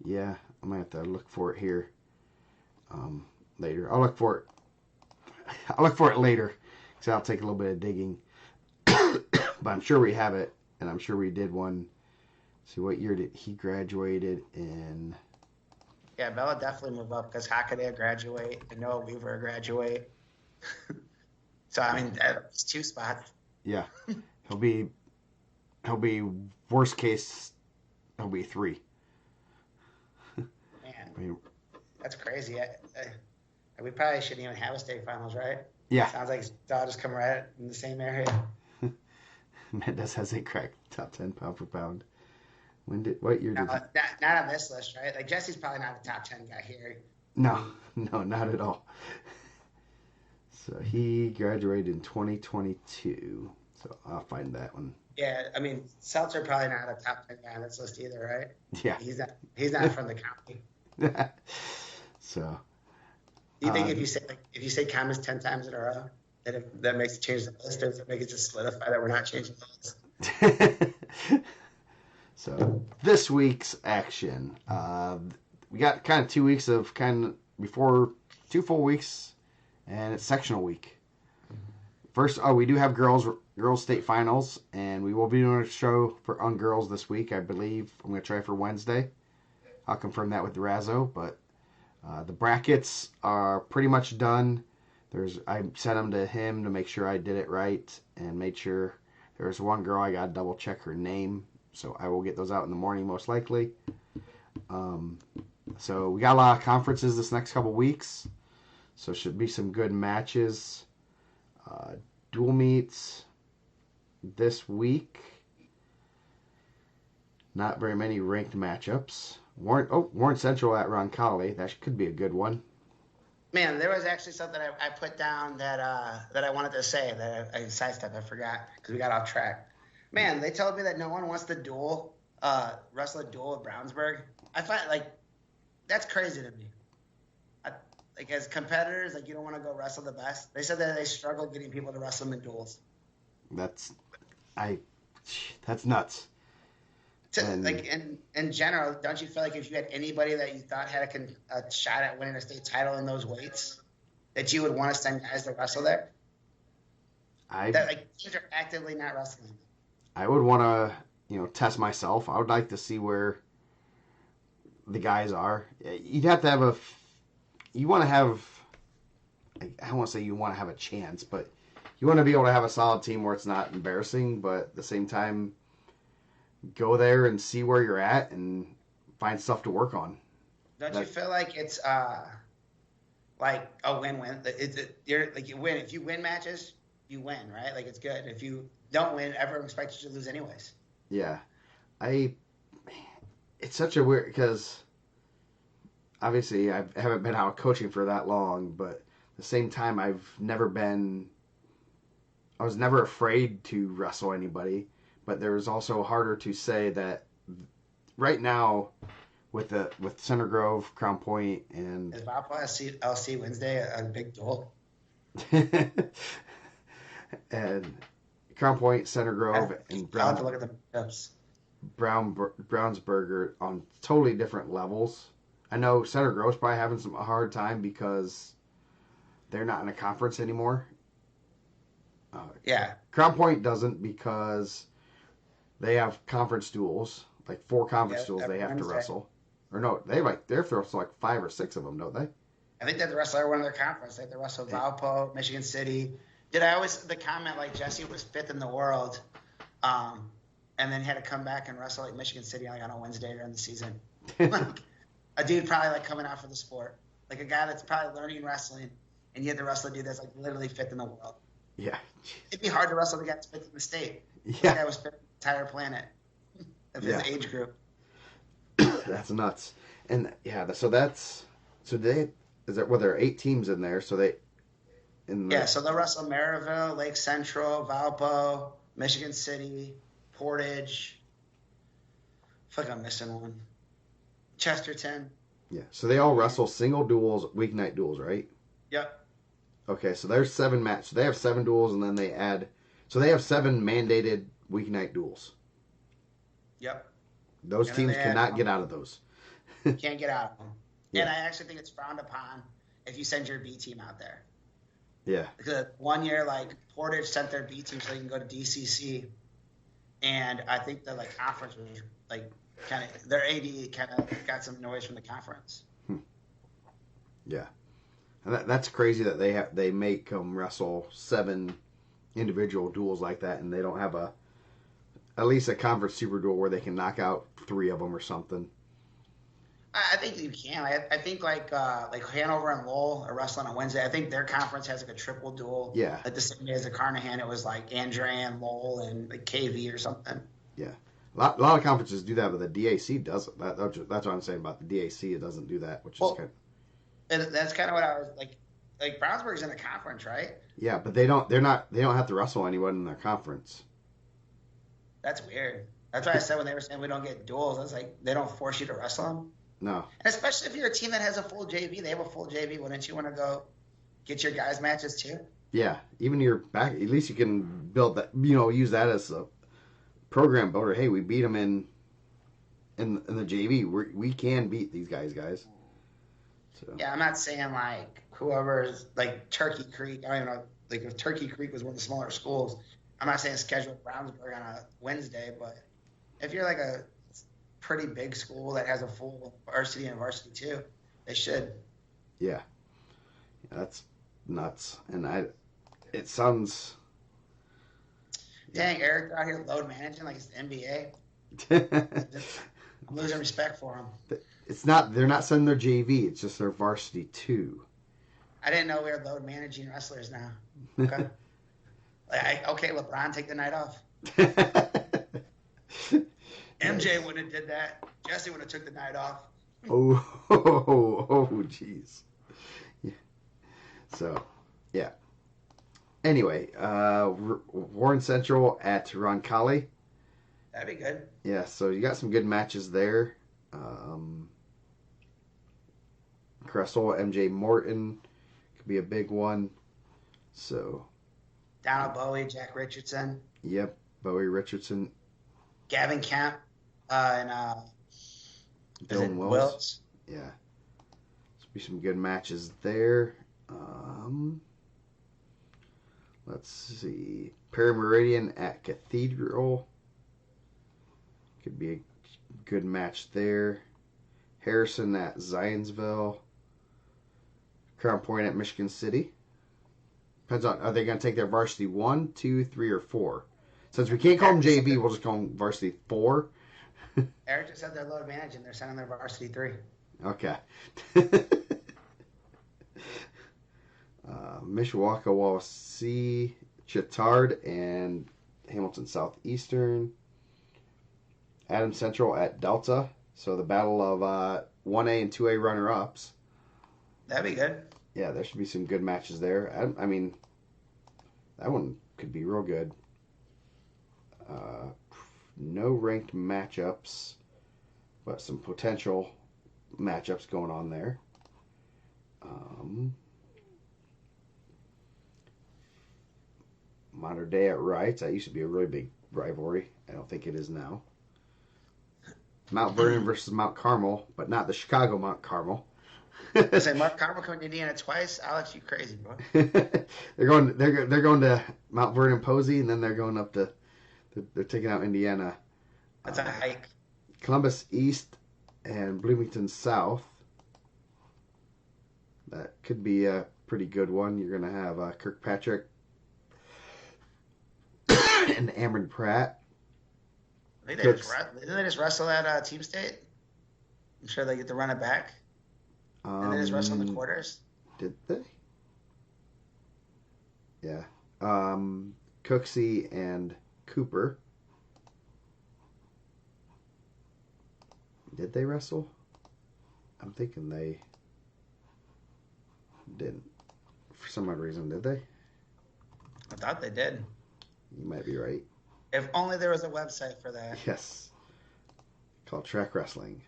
Yeah, I might have to look for it here later. I'll look for it later because I'll take a little bit of digging. But I'm sure we have it, and I'm sure we did one. See, what year did he graduated in? Yeah, Bella definitely move up because Hockaday graduate and Noah Weaver graduate. So I mean, that's 2 spots. Yeah, he'll be worst case. He'll be 3. Man, I mean, that's crazy. We probably shouldn't even have a state finals, right? Yeah. Sounds like they'll just come right in the same area. Mendez hasn't cracked top 10 pound for pound. What year did he? Not on this list, right? Like Jesse's probably not a top 10 guy here. No, not at all. So he graduated in 2022. So I'll find that one. Yeah, I mean, Seltzer probably not a top 10 guy on this list either, right? Yeah. He's not from the county. So, Do you think if you say comments 10 times in a row, that makes it change the list, or does it make it just solidify that we're not changing the list? so this week's action, we got kind of 2 weeks of before 2 full weeks, and it's sectional week. First, we do have girls state finals, and we will be doing a show on girls this week. I believe I'm going to try for Wednesday. I'll confirm that with Razzo, but the brackets are pretty much done. I sent them to him to make sure I did it right, and made sure there's one girl I got to double check her name, so I will get those out in the morning most likely. So we got a lot of conferences this next couple weeks, so should be some good matches. Dual meets this week. Not very many ranked matchups. Warren Central at Roncalli. That could be a good one. Man, there was actually something I put down that I wanted to say that I sidestepped. I forgot because we got off track. Man, they told me that no one wants to wrestle a duel at Brownsburg. I find that's crazy to me. As competitors, you don't want to go wrestle the best. They said that they struggle getting people to wrestle them in duels. That's nuts. In general, don't you feel like if you had anybody that you thought had a shot at winning a state title in those weights, that you would want to send guys to wrestle there? Teams are actively not wrestling. I would want to, test myself. I would like to see where the guys are. You'd have to have you want to have, I don't want to say you want to have a chance, but you want to be able to have a solid team where it's not embarrassing, but at the same time, go there and see where you're at and find stuff to work on. Don't you feel like it's a win-win? You win. If you win matches, you win, right? It's good. If you don't win, everyone expects you to lose anyways. Yeah. It's such a weird, because obviously I haven't been out coaching for that long, but at the same time I was never afraid to wrestle anybody, but there's also harder to say that right now with Center Grove, Crown Point, and is Valpo LC Wednesday a big duel? And Crown Point, Center Grove, and I'll have to look at the matchups. Brownsburg are on totally different levels. I know Center Grove's probably having a hard time because they're not in a conference anymore. Yeah. Crown Point doesn't because they have conference duels, 4 conference duels they have to wrestle. Or no, they're throwing 5 or 6 of them, don't they? I think they have to wrestle everyone in their conference. They have to wrestle Valpo, Michigan City. The comment Jesse was 5th in the world, and then had to come back and wrestle Michigan City on a Wednesday during the season. A dude probably coming out for the sport, a guy that's probably learning wrestling, and you had to wrestle a dude that's literally 5th in the world. Yeah. It'd be hard to wrestle the guy that's 5th in the state. Yeah. The guy was 5th in the entire planet of his age group. That's nuts. And there are 8 teams in there, so so they'll wrestle Maryville, Lake Central, Valpo, Michigan City, Portage. I feel like I'm missing one. Chesterton. Yeah, so they all wrestle single duels, weeknight duels, right? Yep. Okay, so there's 7 matches. So they have 7 duels, and then they have 7 mandated weeknight duels. Yep. Those teams cannot get out of those. Can't get out of them. Yeah. And I actually think it's frowned upon if you send your B team out there. Yeah. Because one year, Portage sent their B team so they can go to DCC, and I think the conference was their AD kind of got some noise from the conference. Yeah, and that's crazy that they make them wrestle 7 individual duels like that, and they don't have at least a conference super duel where they can knock out 3 of them or something. I think you can. I think Hanover and Lowell are wrestling on Wednesday. I think their conference has a triple duel. Yeah. The same day as the Carnahan, it was Andrea, Lowell, and KV or something. Yeah. A lot of conferences do that, but the DAC doesn't. That's what I'm saying about the DAC. It doesn't do that, which is kind of... And that's kind of what I was Brownsburg's in the conference, right? Yeah, but they don't have to wrestle anyone in their conference. That's weird. That's why I said when they were saying we don't get duels, I was they don't force you to wrestle them. No. And especially if you're a team that has a full JV, they have a full JV. Wouldn't you want to go get your guys matches too? Yeah. Even your back, at least you can build that. Use that as a program builder. Hey, we beat them in the JV. We can beat these guys. So Yeah, I'm not saying like whoever's like Turkey Creek. I don't even know. Like if Turkey Creek was one of the smaller schools, I'm not saying schedule Brownsburg on a Wednesday, but if you're like a pretty big school that has a full varsity and varsity too, they should. yeah, that's nuts. And it sounds. Yeah. Dang, Eric out here load managing like it's the NBA. I'm losing respect for him. It's not. They're not sending their JV. It's just their varsity too. I didn't know we were load managing wrestlers now. Okay. Okay, LeBron, take the night off. MJ wouldn't have did that. Jesse would have took the night off. Jeez. Yeah. So, yeah. Anyway, Warren Central at Roncalli. That'd be good. Yeah, so you got some good matches there. Cressel, MJ Morton could be a big one. So, Donald Bowie, Jack Richardson. Yep, Bowie Richardson. Gavin Kemp, and Dylan Wills. Yeah. There'll be some good matches there. Let's see. Perry Meridian at Cathedral. Could be a good match there. Harrison at Zionsville. Crown Point at Michigan City. Depends on, are they going to take their varsity 1, 2, 3, or 4? Since we can't call them JV, we'll just call them varsity 4. Eric just said they're load managing. They're sending their varsity 3. Okay. Mishawaka, Wawasee, Chittard, and Hamilton Southeastern. Adams Central at Delta. So the battle of 1A and 2A runner-ups. That'd be good. Yeah, there should be some good matches there. I mean, that one could be real good. No ranked matchups, but some potential matchups going on there. Modern Day at Wrights. That used to be a really big rivalry. I don't think it is now. Mount Vernon versus Mount Carmel, but not the Chicago Mount Carmel. I say Mount Carmel coming to Indiana twice. Alex, you crazy, bro. They're going to Mount Vernon Posey, and then they're going up to. They're taking out Indiana. That's a hike. Columbus East and Bloomington South. That could be a pretty good one. You're going to have Kirkpatrick and Amron Pratt. Didn't they just wrestle at Team State? I'm sure they get to run it back. And they just wrestle in the quarters. Did they? Yeah. Cooksey and Cooper. Did they wrestle? I'm thinking they didn't. For some odd reason, did they? I thought they did. You might be right. If only there was a website for that. Yes. Called Track Wrestling.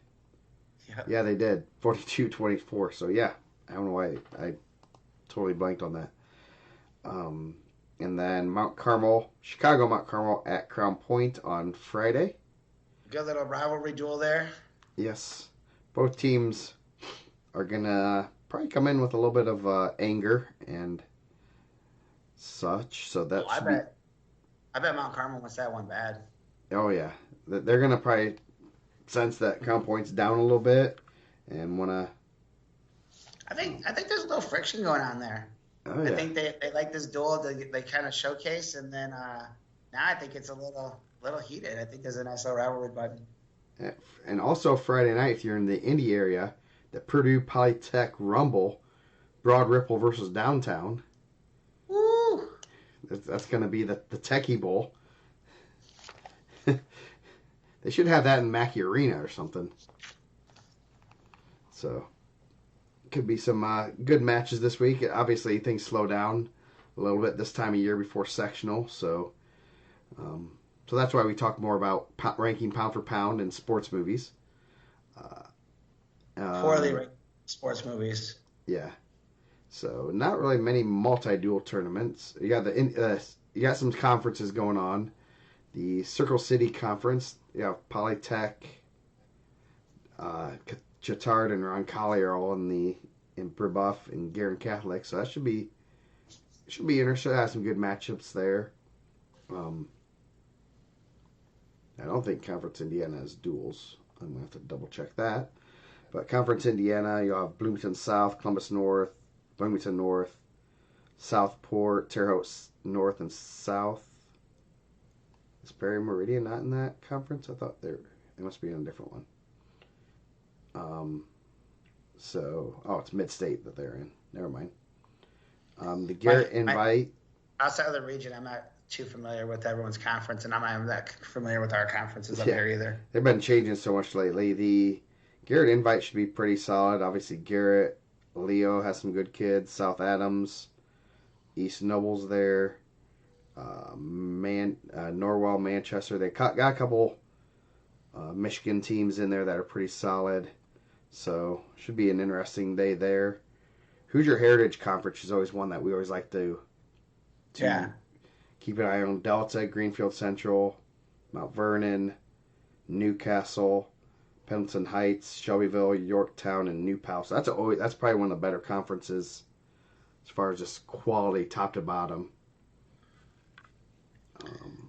Yep. Yeah, they did. 42-24. So, yeah. I don't know why I totally blanked on that. And then Chicago Mount Carmel at Crown Point on Friday. Good little rivalry duel there. Yes. Both teams are going to probably come in with a little bit of anger and such. So that I bet Mount Carmel wants that one bad. Oh, yeah. They're going to probably sense that Crown Point's down a little bit and want to... I think there's a little friction going on there. Oh, yeah. I think they like this duel. They kind of showcase, and then now I think it's a little heated. I think there's a nice little rivalry button. And also Friday night, if you're in the Indy area, the Purdue Polytech Rumble, Broad Ripple versus Downtown. Woo! That's going to be the Techie Bowl. They should have that in Mackey Arena or something. So, could be some good matches this week. Obviously, things slow down a little bit this time of year before sectional. So that's why we talk more about ranking pound for pound in sports movies. poorly rated sports movies. Yeah. So not really many multi-dual tournaments. You got some conferences going on. The Circle City Conference. You have Polytech, uh, Chittard, and Roncalli are all in Brebeuf and Guerin Catholic. So that should be interesting. Have some good matchups there. Um, I don't think Conference Indiana has duels. I'm gonna have to double check that. But Conference Indiana, you'll have Bloomington South, Columbus North, Bloomington North, Southport, Terre Haute North and South. Is Perry Meridian not in that conference? I thought they must be in a different one. It's Mid-State that they're in. Never mind. The Garrett Invite. Outside of the region, I'm not too familiar with everyone's conference, and I'm not even that familiar with our conferences up here either. They've been changing so much lately. The Garrett Invite should be pretty solid. Obviously, Garrett, Leo has some good kids. South Adams, East Noble's there. Norwell, Manchester. They got a couple Michigan teams in there that are pretty solid. So should be an interesting day there. Hoosier Heritage Conference is always one that we always like to keep an eye on. Delta, Greenfield Central, Mount Vernon, Newcastle, Pendleton Heights, Shelbyville, Yorktown, and New Paltz. That's probably one of the better conferences as far as just quality top to bottom.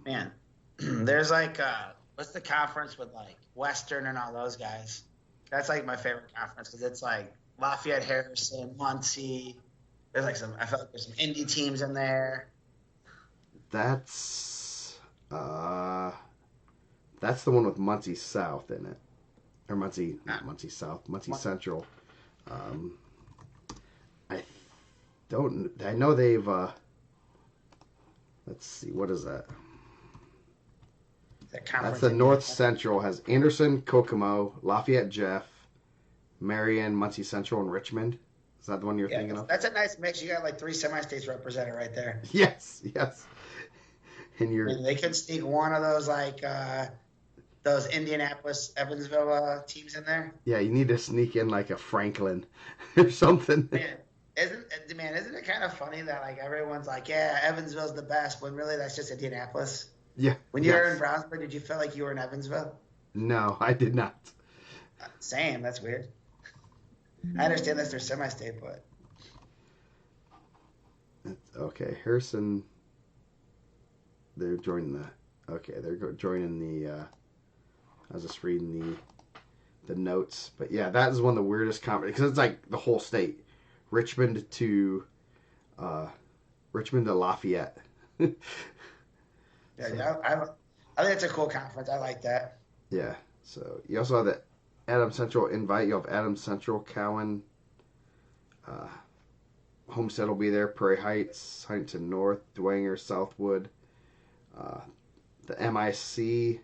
Man, there's what's the conference with Western and all those guys? That's my favorite conference because it's Lafayette, Harrison, Muncie. There's I feel like there's some indie teams in there. That's the one with Muncie South in it, or not Muncie South, Muncie Central. I know they've. Let's see, what is that? That's the North Central. Has Anderson, Kokomo, Lafayette, Jeff, Marion, Muncie Central, and Richmond. Is that the one you're thinking of? That's a nice mix. You got 3 semi-states represented right there. Yes. And they could sneak one of those those Indianapolis, Evansville teams in there. Yeah, you need to sneak in a Franklin or something. Isn't it kind of funny that everyone's Evansville's the best when really that's just Indianapolis? Yeah. When you were in Brownsburg, did you feel like you were in Evansville? No, I did not. Same. That's weird. I understand that's their semi-state, but okay. Harrison. They're joining they're joining the. I was just reading the notes, but yeah, that is one of the weirdest conferences because it's the whole state, Richmond to Lafayette. Yeah, I think it's a cool conference. I like that. Yeah. So you also have the Adams Central Invite. You have Adams Central, Cowan, Homestead will be there. Prairie Heights, Huntington North, Dwenger, Southwood, the MIC,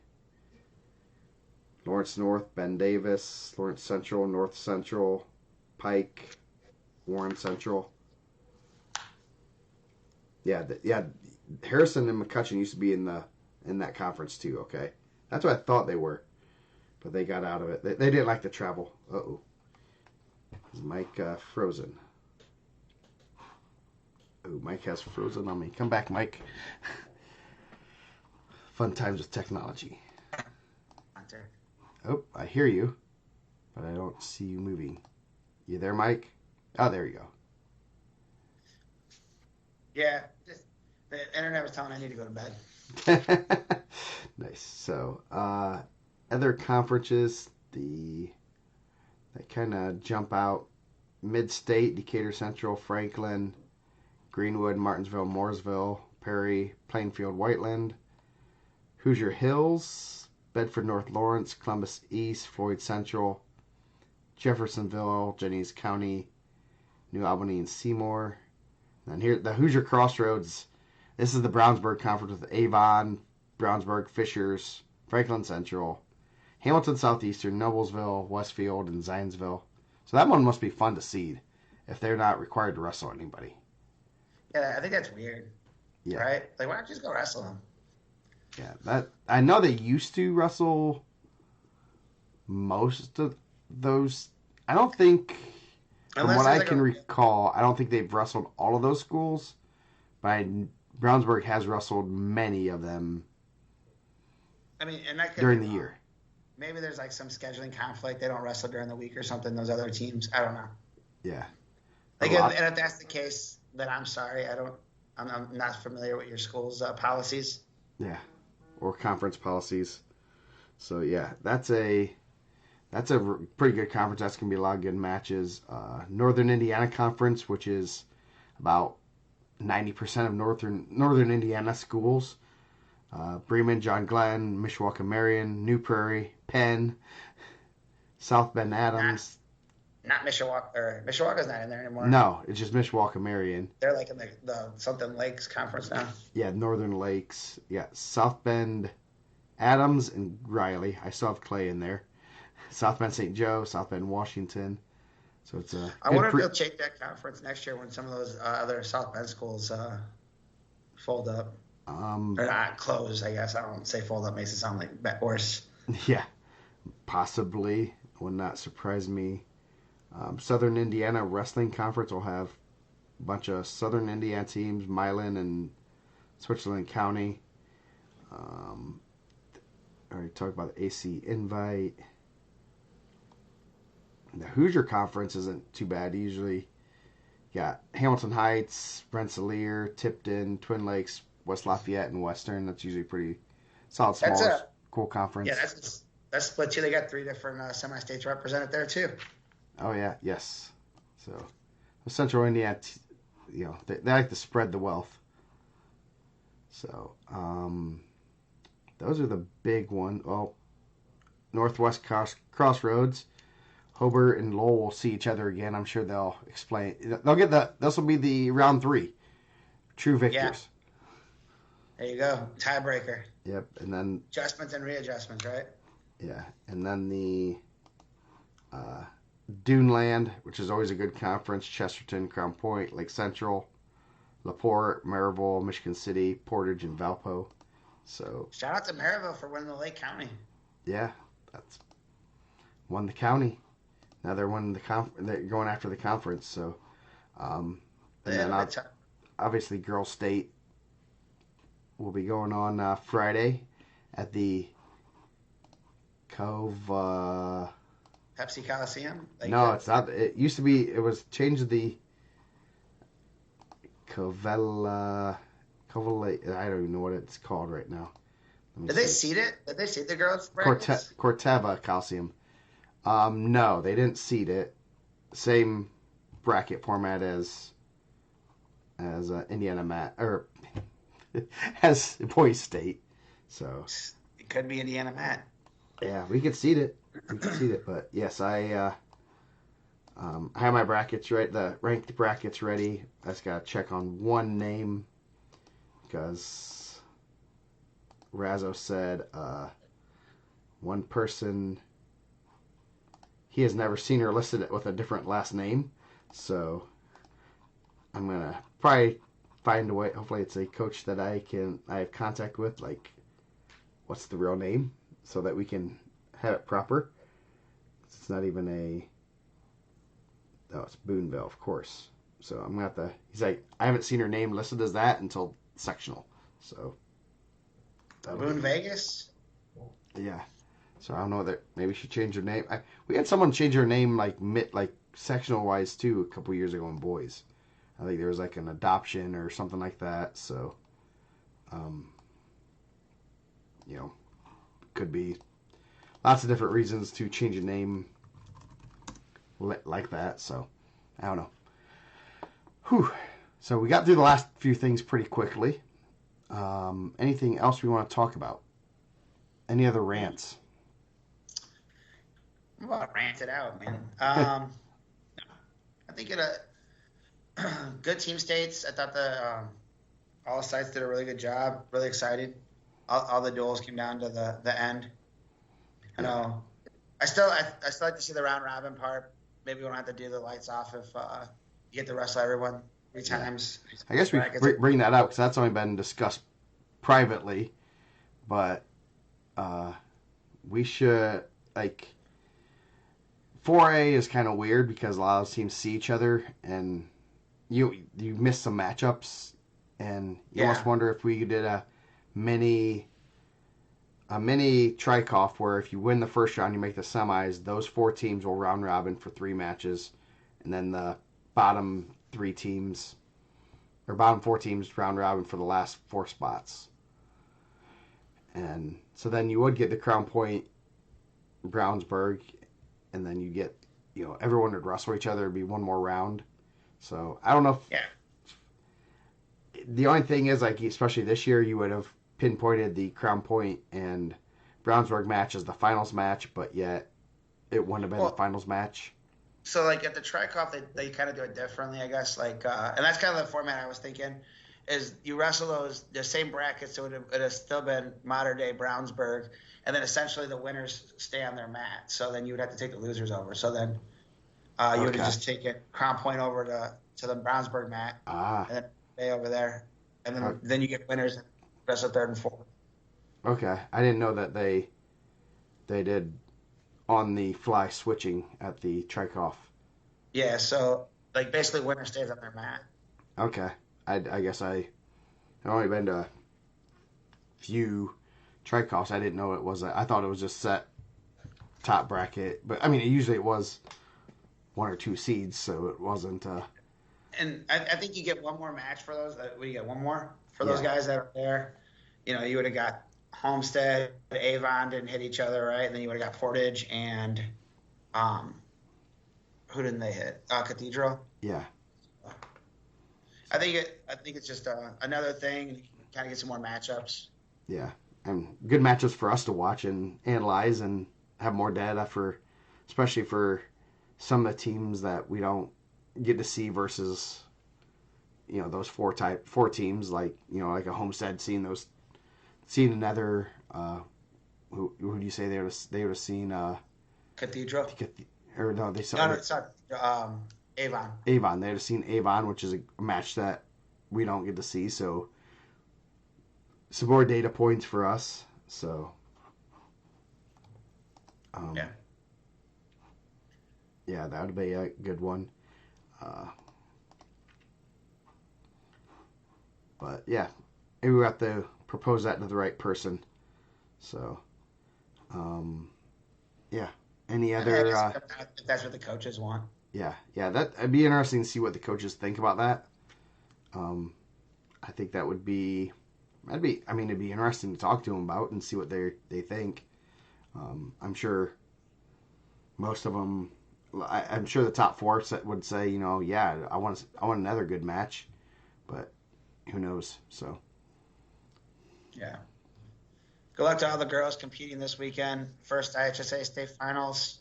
Lawrence North, Ben Davis, Lawrence Central, North Central, Pike, Warren Central. Yeah. Harrison and McCutcheon used to be in that conference too. Okay, that's what I thought they were, but they got out of it. They didn't like to travel. Is Mike frozen? Oh, Mike has frozen on me. Come back, Mike. Fun times with technology. Oh, I hear you, but I don't see you moving. You there, Mike? Oh, there you go. Yeah. The internet was telling me I need to go to bed. Nice. So, other conferences, that kind of jump out: Mid-State, Decatur Central, Franklin, Greenwood, Martinsville, Mooresville, Perry, Plainfield, Whiteland, Hoosier Hills, Bedford North Lawrence, Columbus East, Floyd Central, Jeffersonville, Jennings County, New Albany, and Seymour. And here, the Hoosier Crossroads. This is the Brownsburg Conference with Avon, Brownsburg, Fishers, Franklin Central, Hamilton Southeastern, Noblesville, Westfield, and Zionsville. So that one must be fun to seed if they're not required to wrestle anybody. Yeah, I think that's weird. Yeah. Right? Why don't you just go wrestle them? Yeah, I know they used to wrestle most of those I don't think, from Unless what there's I like can a, recall, I don't think they've wrestled all of those schools, but Brownsburg has wrestled many of them I mean, and that could be during the wrong. year. Maybe there's like some scheduling conflict. They don't wrestle during the week or something. Those other teams. I don't know. Yeah, a Like, and lot. if that's the case, then I'm sorry. I'm not familiar with your school's policies. Yeah, or conference policies. So yeah, that's a pretty good conference. That's gonna be a lot of good matches. Northern Indiana Conference, which is about 90% of Northern Indiana schools. Bremen, John Glenn, Mishawaka Marion, New Prairie, Penn, South Bend Not Adams. not Mishawaka, or Mishawaka's not in there anymore. No, it's just Mishawaka Marion. They're like in the something Lakes conference now. Yeah, Northern Lakes. Yeah, South Bend Adams and Riley. I still have Clay in there. South Bend St. Joe, South Bend Washington. So it's a I good wonder if they'll change that conference next year when some of those other South Bend schools fold up um or not close. I guess I don't say fold up makes it sound like worse. yeah, possibly would not surprise me. Southern Indiana Wrestling Conference will have a bunch of Southern Indiana teams, Milan and Switzerland County. Um, I already talked about the AC Invite. The Hoosier Conference isn't too bad. Usually, you got Hamilton Heights, Rensselaer, Tipton, Twin Lakes, West Lafayette, and Western. That's usually pretty solid, That's small, a cool conference. Yeah, that's split too. They got three different semi-states represented there too. Oh yeah, yes. So Central Indiana, they like to spread the wealth. So those are the big ones. Well, Northwest Crossroads, Hobart and Lowell will see each other again. I'm sure they'll explain. They'll get the. This will be the round 3. True Yeah, victors. there you go. Tiebreaker. Yep, and then Adjustments and readjustments, right? yeah, and then the uh, Duneland, which is always a good conference. Chesterton, Crown Point, Lake Central, LaPorte, Maryville, Michigan City, Portage, and Valpo. So Shout out to Maryville for winning the Lake County. yeah, that's won the county. Now they're winning they're going after the conference. So A and then little bit tough. obviously Girls State will be going on Friday at the Cove. Pepsi Coliseum. No, it's not. It used to be. It was changed to the Covella. I don't even know what it's called right now. Did they seed it? Did they seed the girls' brackets? Corteva Coliseum. No, they didn't seed it. Same bracket format as IndianaMat or as Boise State. So It could be IndianaMat. yeah, we could seed it. But yes, I have my brackets right, the ranked brackets ready. I just gotta check on one name because Razzo said one person he has never seen her listed with a different last name, so I'm gonna probably find a way. Hopefully, it's a coach that I have contact with. Like, what's the real name, so that we can have it proper. It's not even it's Boonville, of course. So I'm gonna have to. He's like, I haven't seen her name listed as that until sectional. So Boone Vegas. yeah. So I don't know that maybe she changed her name. We had someone change her name like sectional wise too a couple years ago in boys. I think there was like an adoption or something like that. So, um, could be lots of different reasons to change a name like that. So I don't know. Whew. So we got through the last few things pretty quickly. Anything else we want to talk about? Any other rants? I'm about to rant it out, man. I think good team states. I thought all sites did a really good job. Really excited. All the duels came down to the end. I know. I still like to see the round robin part. Maybe we don't have to do the lights off if you get to wrestle everyone 3 times. I guess we bring that up because that's only been discussed privately, but we should 4A is kind of weird because a lot of teams see each other, and you miss some matchups, and you almost Yeah. wonder if we did mini a mini trike-off where if you win the first round, you make the semis. Those 4 teams will round robin for 3 matches, and then the bottom 3 teams or bottom 4 teams round robin for the last 4 spots. And so then you would get the Crown Point Brownsburg, and then you get everyone would wrestle each other. It'd be one more round. So I don't know if Yeah. the only thing is like especially this year you would have pinpointed the Crown Point and Brownsburg match as the finals match, but yet it wouldn't have been the Well, finals match. so like at the Trikoff, they kind of do it differently, I guess. Like, and that's kind of the format I was thinking. Is you wrestle the same brackets, so it has still been modern day Brownsburg, and then essentially the winners stay on their mat. So then you would have to take the losers over. So then you would have Okay. just taken Crown Point over to the Brownsburg mat, Ah. and then stay over there, and o- then you get winners and wrestle third and fourth. Okay. I didn't know that they did on the fly switching at the trike-off. Yeah, so like basically winner stays on their mat. Okay. I guess I've only been to a few trike-offs. I didn't know it was. I thought it was just set top bracket, but I mean, usually it was 1 or 2 seeds, so it wasn't. And I think you get one more match for those. We get one more for those Yeah. guys that are there. You would have got Homestead, Avon didn't hit each other, right? And then you would have got Portage and um, who didn't they hit? Cathedral. Yeah. I think it's just another thing. Kind of get some more matchups. Yeah. And good matches for us to watch and analyze and have more data for, especially for some of the teams that we don't get to see versus those 4 teams like like a Homestead seeing another who do you say they would have seen Cathedral. or no they saw No, no, sorry. Avon. Avon. They would have seen Avon, which is a match that we don't get to see. So some more data points for us. So Yeah. yeah, that would be a good one. But yeah, maybe we have to propose that to the right person. So yeah. Any I other? guess if that's what the coaches want. Yeah, that it'd be interesting to see what the coaches think about that. I think that would be, I mean, it'd be interesting to talk to them about and see what they think. I'm sure most of them, I'm sure the top 4 would say, yeah, I want another good match, but who knows? So Yeah. Good luck to all the girls competing this weekend. First IHSA state finals.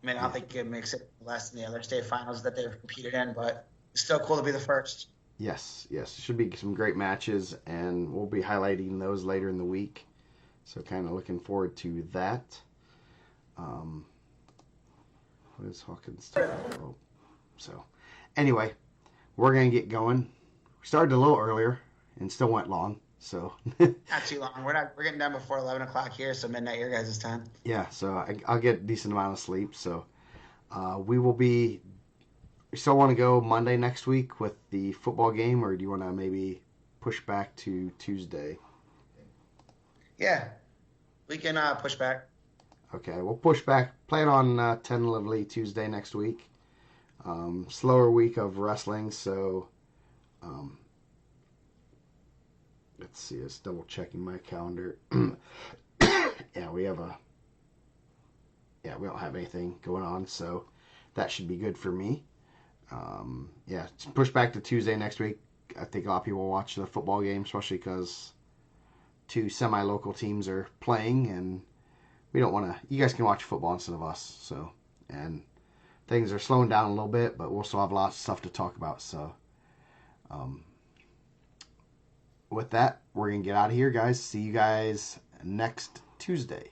I mean, I don't think it makes it less than the other state finals that they've competed in, but it's still cool to be the first. yes, should be some great matches, and we'll be highlighting those later in the week. So kind of looking forward to that. What is Hawkins? Oh, so anyway, we're gonna get going. We started a little earlier and still went long. So Not too long. We're getting done before 11 o'clock here, so midnight your guys' time. yeah, so I'll get a decent amount of sleep. So we will be. You still want to go Monday next week with the football game, or do you want to maybe push back to Tuesday? Yeah, we can push back. Okay, we'll push back. Plan on tentatively Tuesday next week. Slower week of wrestling, so um, let's see. Just double checking my calendar. Yeah, we don't have anything going on, so that should be good for me. Yeah, push back to Tuesday next week. I think a lot of people will watch the football game, especially because 2 semi-local teams are playing, and we don't want to. You guys can watch football instead of us. So, and things are slowing down a little bit, but we'll still have lots of stuff to talk about. So, with that, we're gonna get out of here, guys. See you guys next Tuesday.